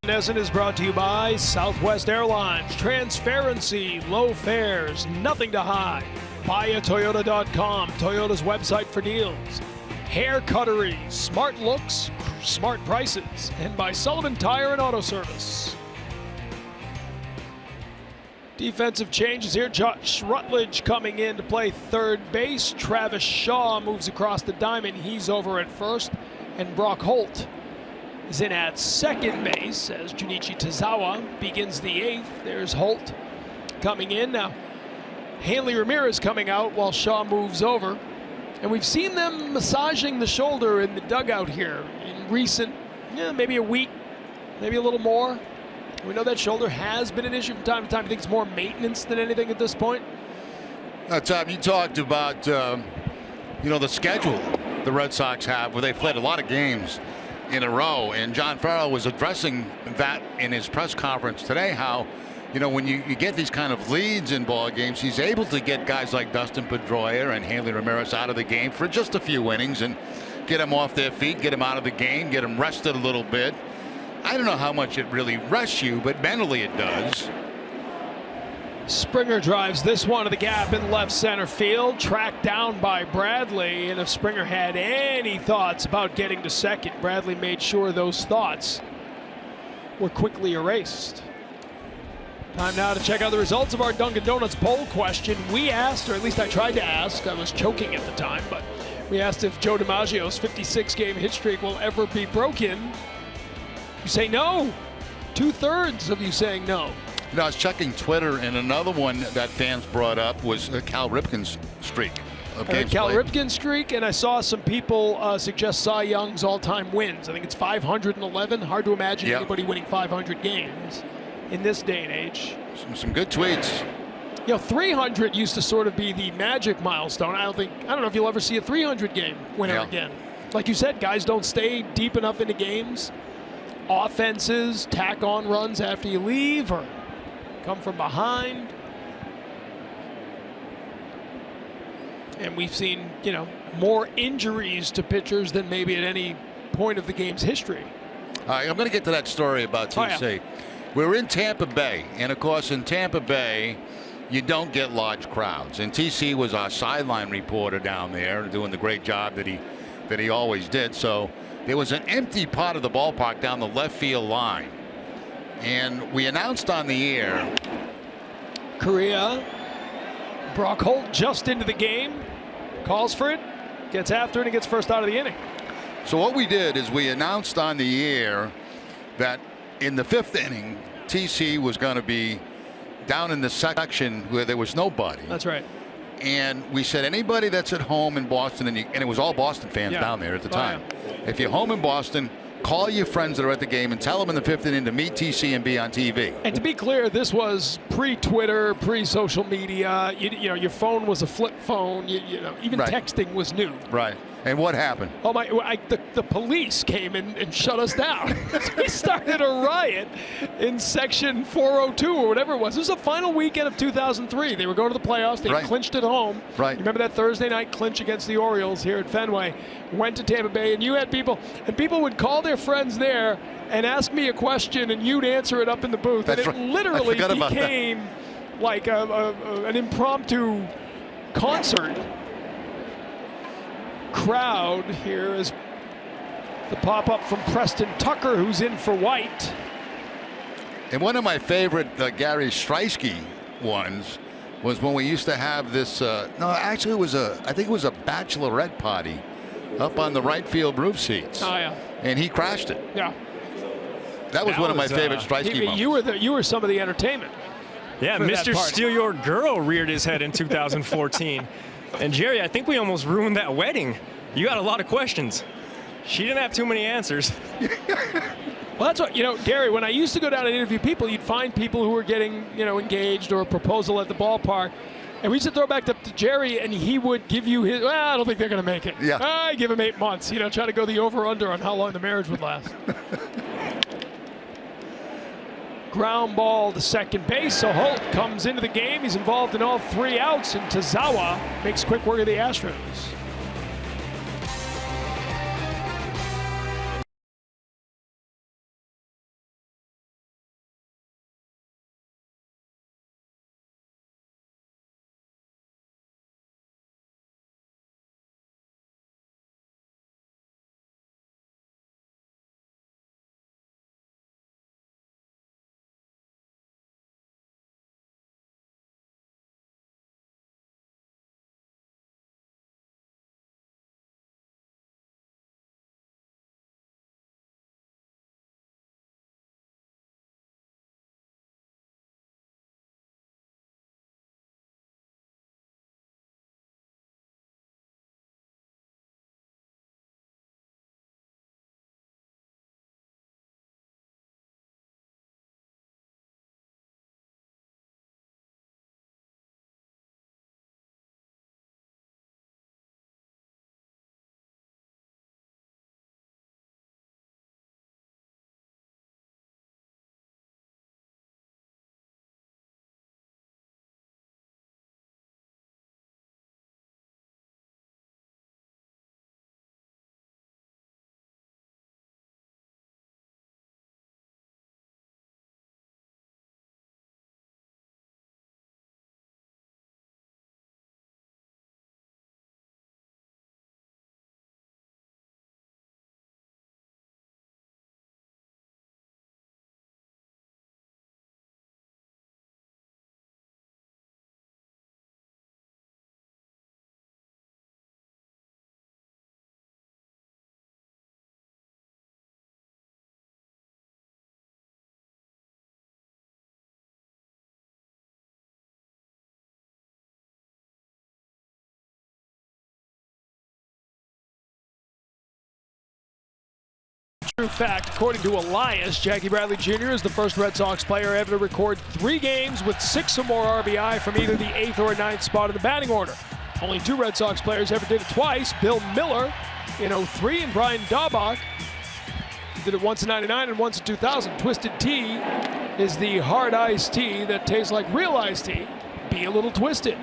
Nesson is brought to you by Southwest Airlines. Transparency, low fares, nothing to hide. BuyAToyota.com, Toyota's website for deals. Hair Cuttery, smart looks, smart prices. And by Sullivan Tire and Auto Service. Defensive changes here. Josh Rutledge coming in to play third base. Travis Shaw moves across the diamond. He's over at first. And Brock Holt is in at second base as Junichi Tazawa begins the 8th. There's Holt coming in. Now, Hanley Ramirez coming out while Shaw moves over. And we've seen them massaging the shoulder in the dugout here in recent, maybe a week, maybe a little more. We know that shoulder has been an issue from time to time. I think it's more maintenance than anything at this point. Tom, you talked about, the schedule the Red Sox have where they've played a lot of games in a row, and John Farrell was addressing that in his press conference today, how when you get these kind of leads in ball games, he's able to get guys like Dustin Pedroia and Hanley Ramirez out of the game for just a few innings and get them off their feet, get them out of the game, get them rested a little bit. I don't know how much it really rests you, but mentally it does. Springer drives this one to the gap in left center field, tracked down by Bradley. And if Springer had any thoughts about getting to second, Bradley made sure those thoughts were quickly erased. Time now to check out the results of our Dunkin' Donuts poll question. We asked, or at least I tried to ask, I was choking at the time, but we asked if Joe DiMaggio's 56-game hit streak will ever be broken. You say no. 2/3 of you saying no. You know, I was checking Twitter, and another one that fans brought up was Cal Ripken's streak of games Cal played. Ripken's streak, and I saw some people suggest Cy Young's all-time wins. I think it's 511. Hard to imagine anybody winning 500 games in this day and age. Some good tweets. You know, 300 used to sort of be the magic milestone. I don't know if you'll ever see a 300 game winner again. Like you said, guys don't stay deep enough into games. Offenses tack on runs after you leave or come from behind. And we've seen, you know, more injuries to pitchers than maybe at any point of the game's history. All right, I'm going to get to that story about TC. Oh, yeah. We're in Tampa Bay, and of course in Tampa Bay, you don't get large crowds. And TC was our sideline reporter down there, doing the great job that he always did. So there was an empty part of the ballpark down the left field line, and we announced on the air. Correa, Brock Holt just into the game, calls for it, gets after it, and gets first out of the inning. So what we did is we announced on the air that in the 5th inning, TC was going to be down in the section where there was nobody. That's right. And we said anybody that's at home in Boston, and it was all Boston fans down there at the time. If you're home in Boston, call your friends that are at the game and tell them in the 5th inning to meet TC and be on TV. And to be clear, this was pre-Twitter, pre-social media. You know, your phone was a flip phone. You know, even texting was new. Right. And what happened? Oh my! The police came in and shut us down. We started a riot in section 402 or whatever it was. It was the final weekend of 2003. They were going to the playoffs. They clinched at home. Right. You remember that Thursday night clinch against the Orioles here at Fenway? Went to Tampa Bay, and you had people, and people would call their friends there and ask me a question, and you'd answer it up in the booth. That's and it literally about became like an impromptu concert. Crowd here is the pop-up from Preston Tucker, who's in for White. And one of my favorite Gary Streisky ones was when we used to have this. No, actually, I think it was a bachelorette party up on the right field roof seats. Oh yeah. And he crashed it. Yeah. That was one of my favorite Streisky moments. You were some of the entertainment. Yeah, Mr. Steal Your Girl reared his head in 2014. And Jerry, I think we almost ruined that wedding. You got a lot of questions. She didn't have too many answers. Well, that's what, you know, Gary, when I used to go down and interview people, you'd find people who were getting, you know, engaged or a proposal at the ballpark. And we used to throw back to Jerry, and he would give you his, well, I don't think they're going to make it. Yeah. I give him 8 months, you know, try to go the over-under on how long the marriage would last. Ground ball to second base, so Holt comes into the game. He's involved in all 3 outs, and Tazawa makes quick work of the Astros. True fact, according to Elias, Jackie Bradley Jr. is the first Red Sox player ever to record 3 games with 6 or more RBI from either the 8th or 9th spot in the batting order. Only 2 Red Sox players ever did it twice, Bill Miller in 03 and Brian Daubach did it once in 99 and once in 2000. Twisted Tea is the hard iced tea that tastes like real iced tea. Be a little twisted.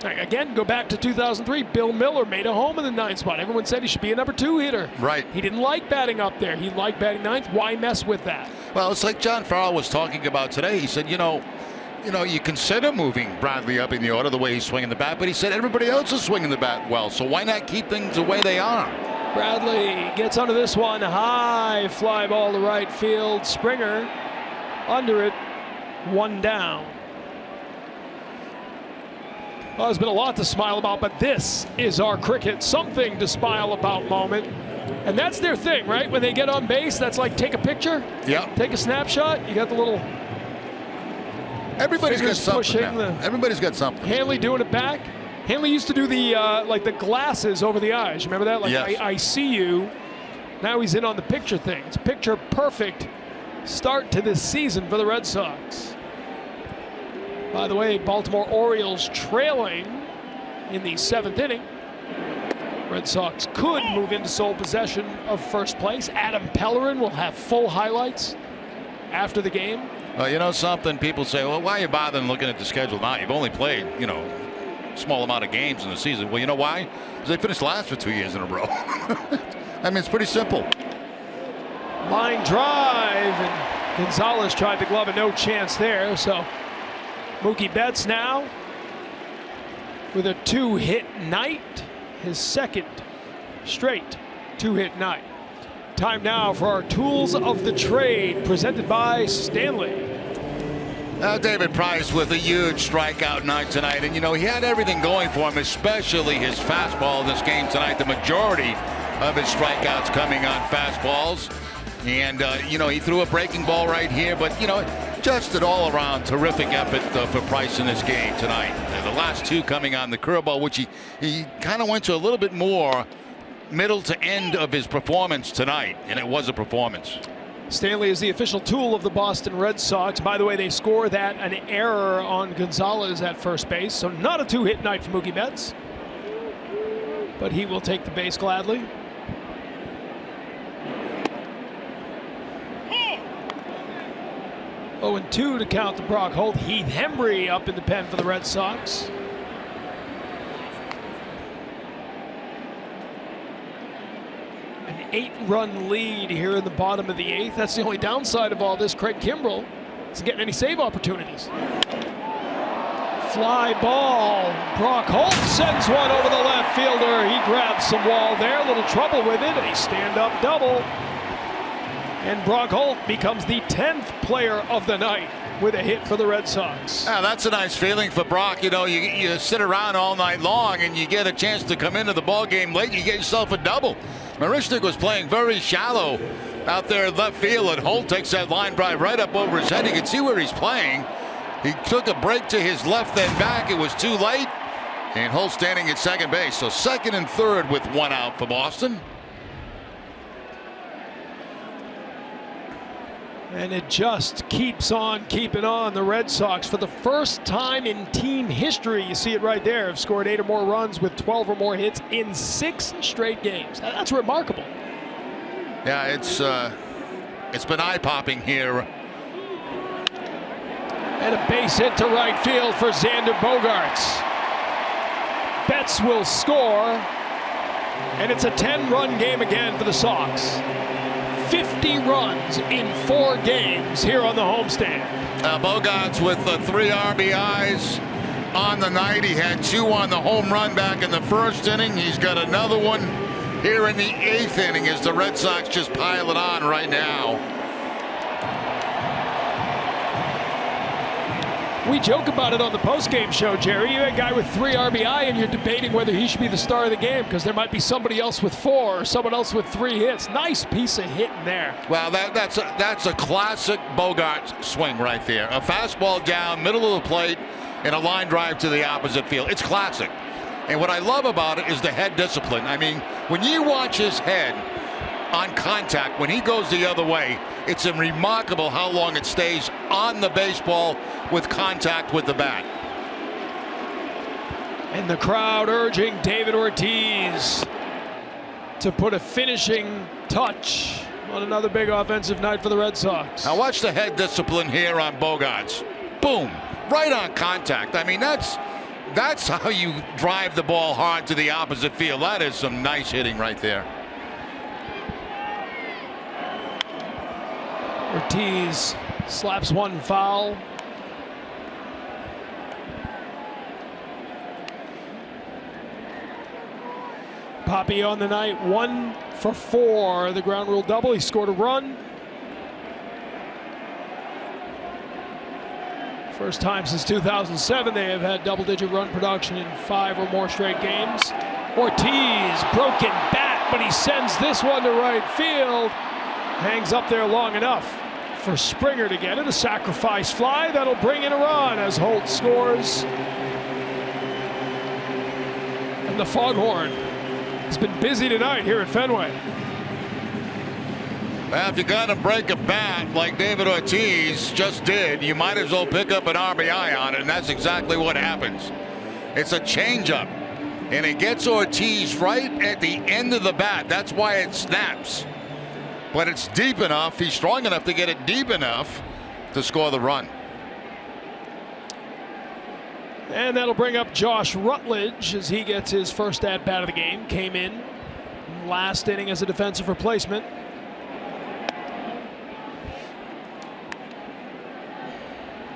Again, go back to 2003. Bill Miller made a home in the 9th spot. Everyone said he should be a number 2 hitter. Right. He didn't like batting up there. He liked batting 9th. Why mess with that? Well, it's like John Farrell was talking about today. He said, you consider moving Bradley up in the order the way he's swinging the bat, but he said everybody else is swinging the bat well, so why not keep things the way they are? Bradley gets under this one. High fly ball to right field. Springer under it. 1 down. Well, there's been a lot to smile about, but this is our cricket something to smile about moment. And that's their thing, right? When they get on base, that's like take a picture. Yep. Take a snapshot. You got the little. Everybody's got fingers something pushing now. Everybody's got something. Hanley doing it back. Hanley used to do the like the glasses over the eyes. You remember that? Like yes. I see you. Now he's in on the picture thing. It's a picture perfect start to this season for the Red Sox. By the way, Baltimore Orioles trailing in the 7th inning. Red Sox could move into sole possession of first place. Adam Pellerin will have full highlights after the game. Well, you know something? People say, well, why are you bothering looking at the schedule now? You've only played, small amount of games in the season. Well, you know why? Because they finished last for 2 years in a row. I mean, it's pretty simple. Line drive, and Gonzalez tried to glove it. No chance there, so Mookie Betts now with a 2-hit night, his 2nd straight 2-hit night. Time now for our tools of the trade presented by Stanley. David Price with a huge strikeout night tonight, and he had everything going for him, especially his fastball in this game tonight. The majority of his strikeouts coming on fastballs, and he threw a breaking ball right here, but just an all-around terrific effort for Price in this game tonight. The last 2 coming on the curveball, which he kind of went to a little bit more middle to end of his performance tonight, and it was a performance. Stanley is the official tool of the Boston Red Sox. By the way, they score that an error on Gonzalez at first base, so not a 2-hit night for Mookie Betts, but he will take the base gladly. Oh, and 2 to count to Brock Holt. Heath Hembree up in the pen for the Red Sox. An 8-run lead here in the bottom of the 8th. That's the only downside of all this. Craig Kimbrell isn't getting any save opportunities. Fly ball. Brock Holt sends one over the left fielder. He grabs some wall there. A little trouble with it. A stand-up double. And Brock Holt becomes the 10th player of the night with a hit for the Red Sox. Yeah, that's a nice feeling for Brock. You sit around all night long and you get a chance to come into the ball game late. You get yourself a double. Marishnik was playing very shallow out there at left field, and Holt takes that line drive right up over his head. You can see where he's playing. He took a break to his left, then back. It was too late, and Holt standing at second base. So 2nd and 3rd with 1 out for Boston. And it just keeps on keeping on. The Red Sox, for the first time in team history, you see it right there, have scored 8 or more runs with 12 or more hits in 6 straight games. That's remarkable. Yeah, it's been eye-popping here. And a base hit to right field for Xander Bogaerts. Betts will score, and it's a 10-run game again for the Sox. 50 runs in 4 games here on the homestand. Bogaerts with 3 RBIs on the night. He had 2 on the home run back in the 1st inning. He's got another one here in the 8th inning as the Red Sox just pile it on right now. We joke about it on the postgame show, Jerry. You're a guy with 3 RBI and you're debating whether he should be the star of the game because there might be somebody else with 4 or someone else with 3 hits. Nice piece of hitting there. Well, that's a classic Bogaerts swing right there. A fastball down, middle of the plate, and a line drive to the opposite field. It's classic. And what I love about it is the head discipline. I mean, when you watch his head, on contact. When he goes the other way, it's remarkable how long it stays on the baseball with contact with the bat. And the crowd urging David Ortiz to put a finishing touch on another big offensive night for the Red Sox. Now watch the head discipline here on Bogaerts. Boom, right on contact. I mean, that's how you drive the ball hard to the opposite field. That is some nice hitting right there. Ortiz slaps one foul. Poppy on the night, 1 for 4. The ground rule double. He scored a run. First time since 2007 they have had double-digit run production in 5 or more straight games. Ortiz, broken bat, but he sends this one to right field. Hangs up there long enough for Springer to get it. A sacrifice fly that'll bring in a run as Holt scores. And the Foghorn has been busy tonight here at Fenway. Well, if you got to break a bat like David Ortiz just did, you might as well pick up an RBI on it, and that's exactly what happens. It's a changeup, and it gets Ortiz right at the end of the bat. That's why it snaps. But it's deep enough. He's strong enough to get it deep enough to score the run. And that'll bring up Josh Rutledge as he gets his first at-bat of the game. Came in last inning as a defensive replacement.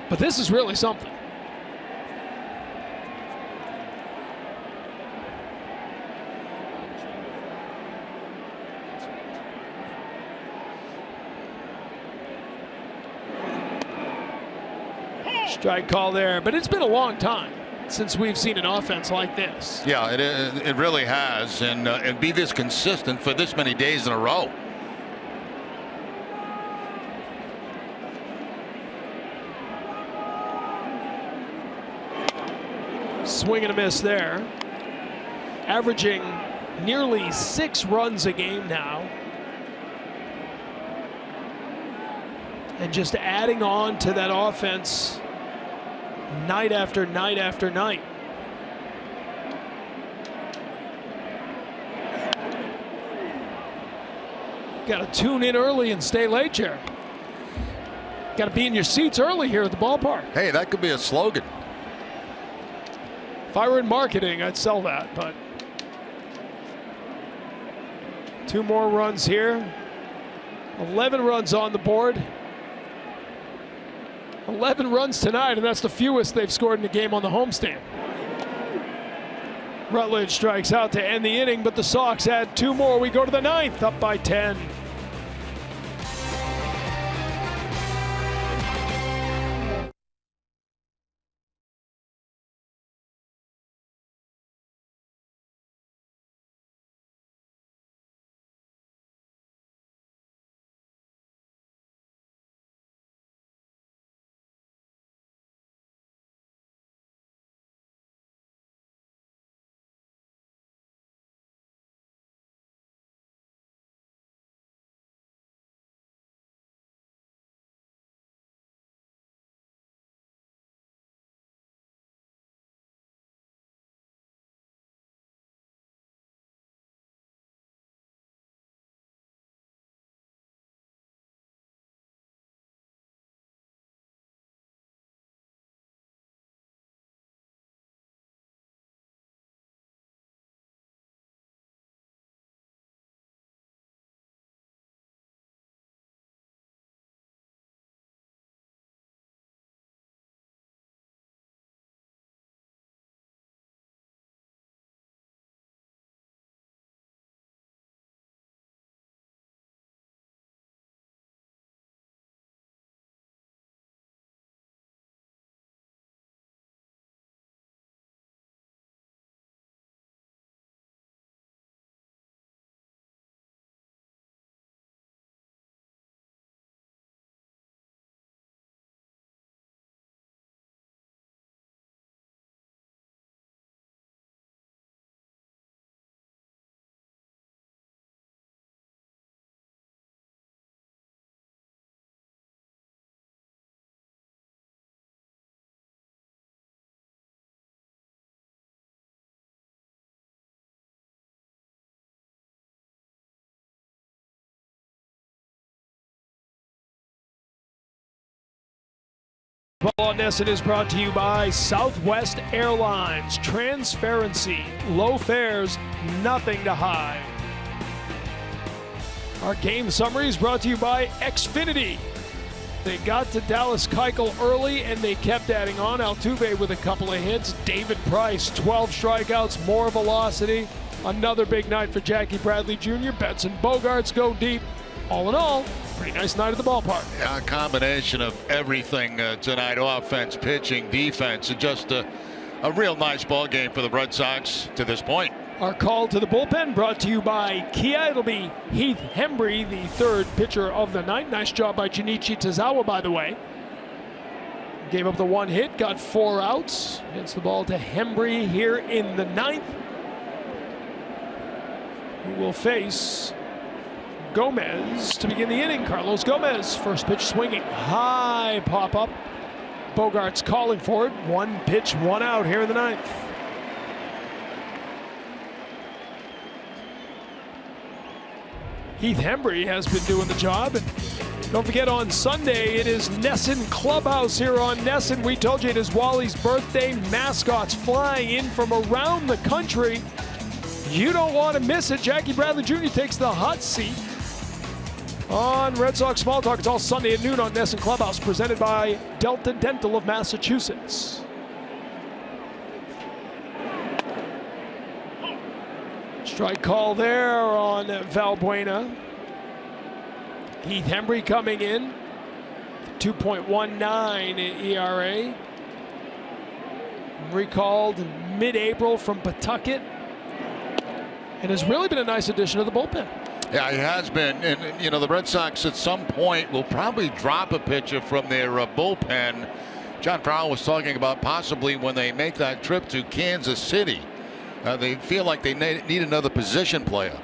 But this is really something. Strike call there, but it's been a long time since we've seen an offense like this. Yeah, it really has, and be this consistent for this many days in a row. Swing and a miss there. Averaging nearly 6 runs a game now. And just adding on to that offense night after night after night. Got to tune in early and stay late, Jerry. Got to be in your seats early here at the ballpark. Hey, that could be a slogan. If I were in marketing, I'd sell that, but 2 more runs here. 11 runs on the board. 11 runs tonight, and that's the fewest they've scored in a game on the homestand. Rutledge strikes out to end the inning, but the Sox add 2 more. We go to the 9th, up by 10. Ball on NESN is brought to you by Southwest Airlines. Transparency, low fares, nothing to hide. Our game summary is brought to you by Xfinity. They got to Dallas Keuchel early and they kept adding on. Altuve with a couple of hits. David Price, 12 strikeouts, more velocity. Another big night for Jackie Bradley Jr. Benson Bogarts go deep. All in all, pretty nice night at the ballpark. Yeah, a combination of everything tonight: offense, pitching, defense, and just a real nice ball game for the Red Sox to this point. Our call to the bullpen brought to you by Kia. It'll be Heath Hembree, the third pitcher of the night. Nice job by Junichi Tazawa, by the way. Gave up the one hit, got 4 outs. Hits the ball to Hembree here in the 9th. Who will face Gomez to begin the inning. Carlos Gomez, first pitch swinging. High pop up. Bogarts calling for it. 1 pitch, 1 out here in the 9th. Heath Hembree has been doing the job. Don't forget, on Sunday, it is NESN Clubhouse here on NESN. We told you it is Wally's birthday. Mascots flying in from around the country. You don't want to miss it. Jackie Bradley Jr. takes the hot seat on Red Sox Small Talk. It's all Sunday at noon on NESN Clubhouse, presented by Delta Dental of Massachusetts. Strike call there on Valbuena. Heath Hembree coming in, 2.19 ERA. Recalled mid-April from Pawtucket, and has really been a nice addition to the bullpen. Yeah, he has been. And, you know, the Red Sox at some point will probably drop a pitcher from their bullpen. John Farrell was talking about possibly when they make that trip to Kansas City. They feel like they need another position player.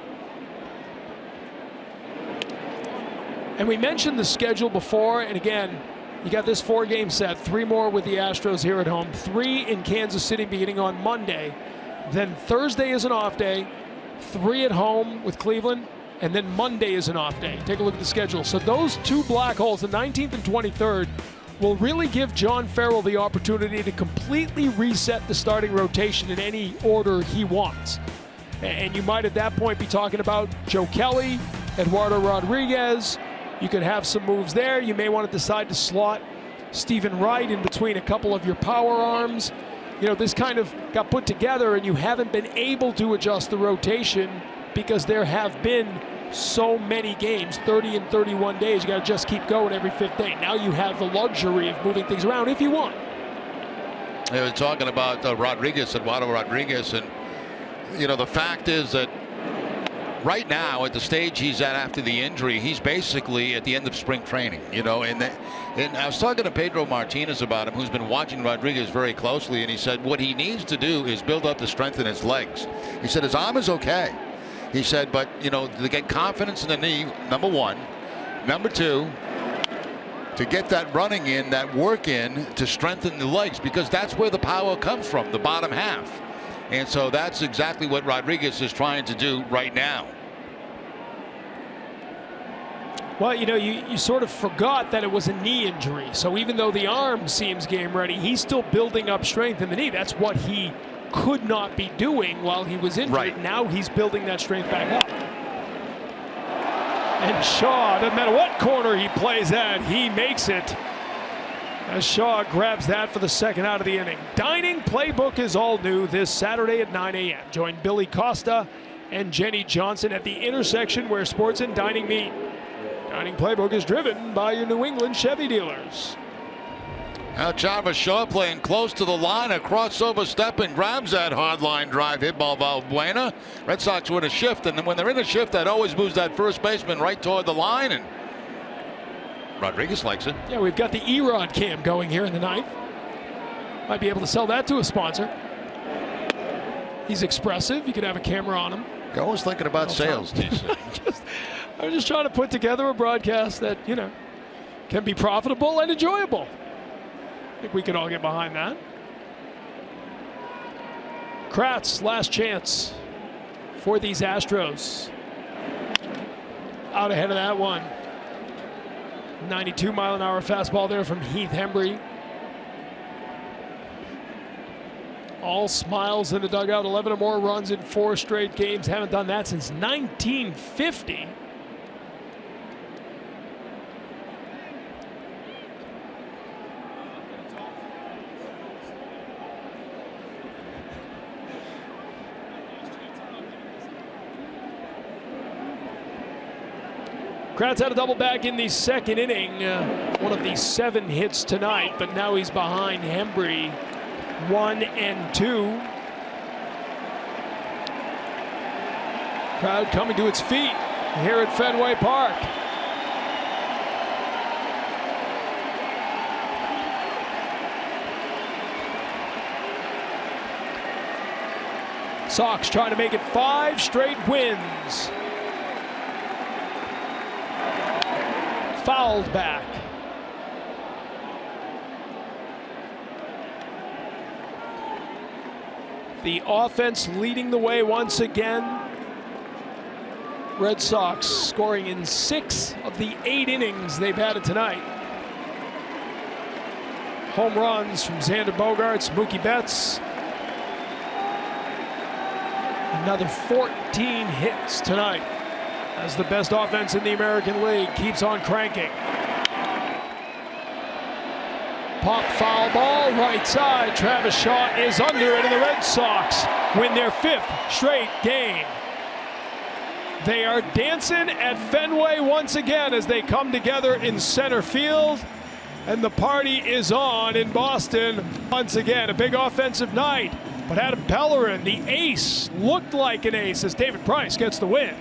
And we mentioned the schedule before, and again, you got this 4-game set, 3 more with the Astros here at home, 3 in Kansas City beginning on Monday. Then Thursday is an off day, 3 at home with Cleveland, and then Monday is an off day. Take a look at the schedule. So those 2 black holes, the 19th and 23rd, will really give John Farrell the opportunity to completely reset the starting rotation in any order he wants. And you might at that point be talking about Joe Kelly, Eduardo Rodriguez. You could have some moves there. You may want to decide to slot Stephen Wright in between a couple of your power arms. You know, this kind of got put together and you haven't been able to adjust the rotation because there have been so many games, 30 and 31 days. You got to just keep going every 5th day. Now you have the luxury of moving things around if you want. They were talking about Rodriguez, Eduardo Rodriguez, and you know, the fact is that right now at the stage he's at after the injury, he's basically at the end of spring training. You know, and I was talking to Pedro Martinez about him, who's been watching Rodriguez very closely, and he said what he needs to do is build up the strength in his legs. He said his arm is okay. He said, but, you know, to get confidence in the knee, number 1. Number 2, to get that running in, that work in, to strengthen the legs, because that's where the power comes from, the bottom half. And so that's exactly what Rodriguez is trying to do right now. Well, you know, you sort of forgot that it was a knee injury. So even though the arm seems game ready, he's still building up strength in the knee. That's what he could not be doing while he was injured. Right. Now he's building that strength back up. And Shaw, doesn't matter what corner he plays at, he makes it. As Shaw grabs that for the 2nd out of the inning. Dining Playbook is all new this Saturday at 9 a.m. Join Billy Costa and Jenny Johnson at the intersection where sports and dining meet. Dining Playbook is driven by your New England Chevy dealers. Now Jarvis Shaw playing close to the line, a crossover step and grabs that hard line drive hit ball Valbuena. Red Sox win a shift, and then when they're in a shift, that always moves that first baseman right toward the line, and Rodriguez likes it. Yeah, we've got the E-Rod cam going here in the 9th. Might be able to sell that to a sponsor. He's expressive. You could have a camera on him. You're always thinking about sales, TC. I'm just trying to put together a broadcast that, you know, can be profitable and enjoyable. I think we can all get behind that. Kratz, last chance for these Astros. Out ahead of that one. 92-mile-an-hour fastball there from Heath Hembree. All smiles in the dugout. 11 or more runs in 4 straight games. Haven't done that since 1950. Kratz had a double back in the second inning. One of the 7 hits tonight, but now he's behind Hembree 1-2. Crowd coming to its feet here at Fenway Park. Sox trying to make it 5 straight wins. Fouled back. The offense leading the way once again. Red Sox scoring in 6 of the 8 innings they've had it tonight. Home runs from Xander Bogaerts, Mookie Betts. Another 14 hits tonight as the best offense in the American League keeps on cranking. Pop foul ball, right side. Travis Shaw is under it, and the Red Sox win their 5th straight game. They are dancing at Fenway once again as they come together in center field, and the party is on in Boston once again. A big offensive night, but Adam Pellerin, the ace, looked like an ace as David Price gets the win.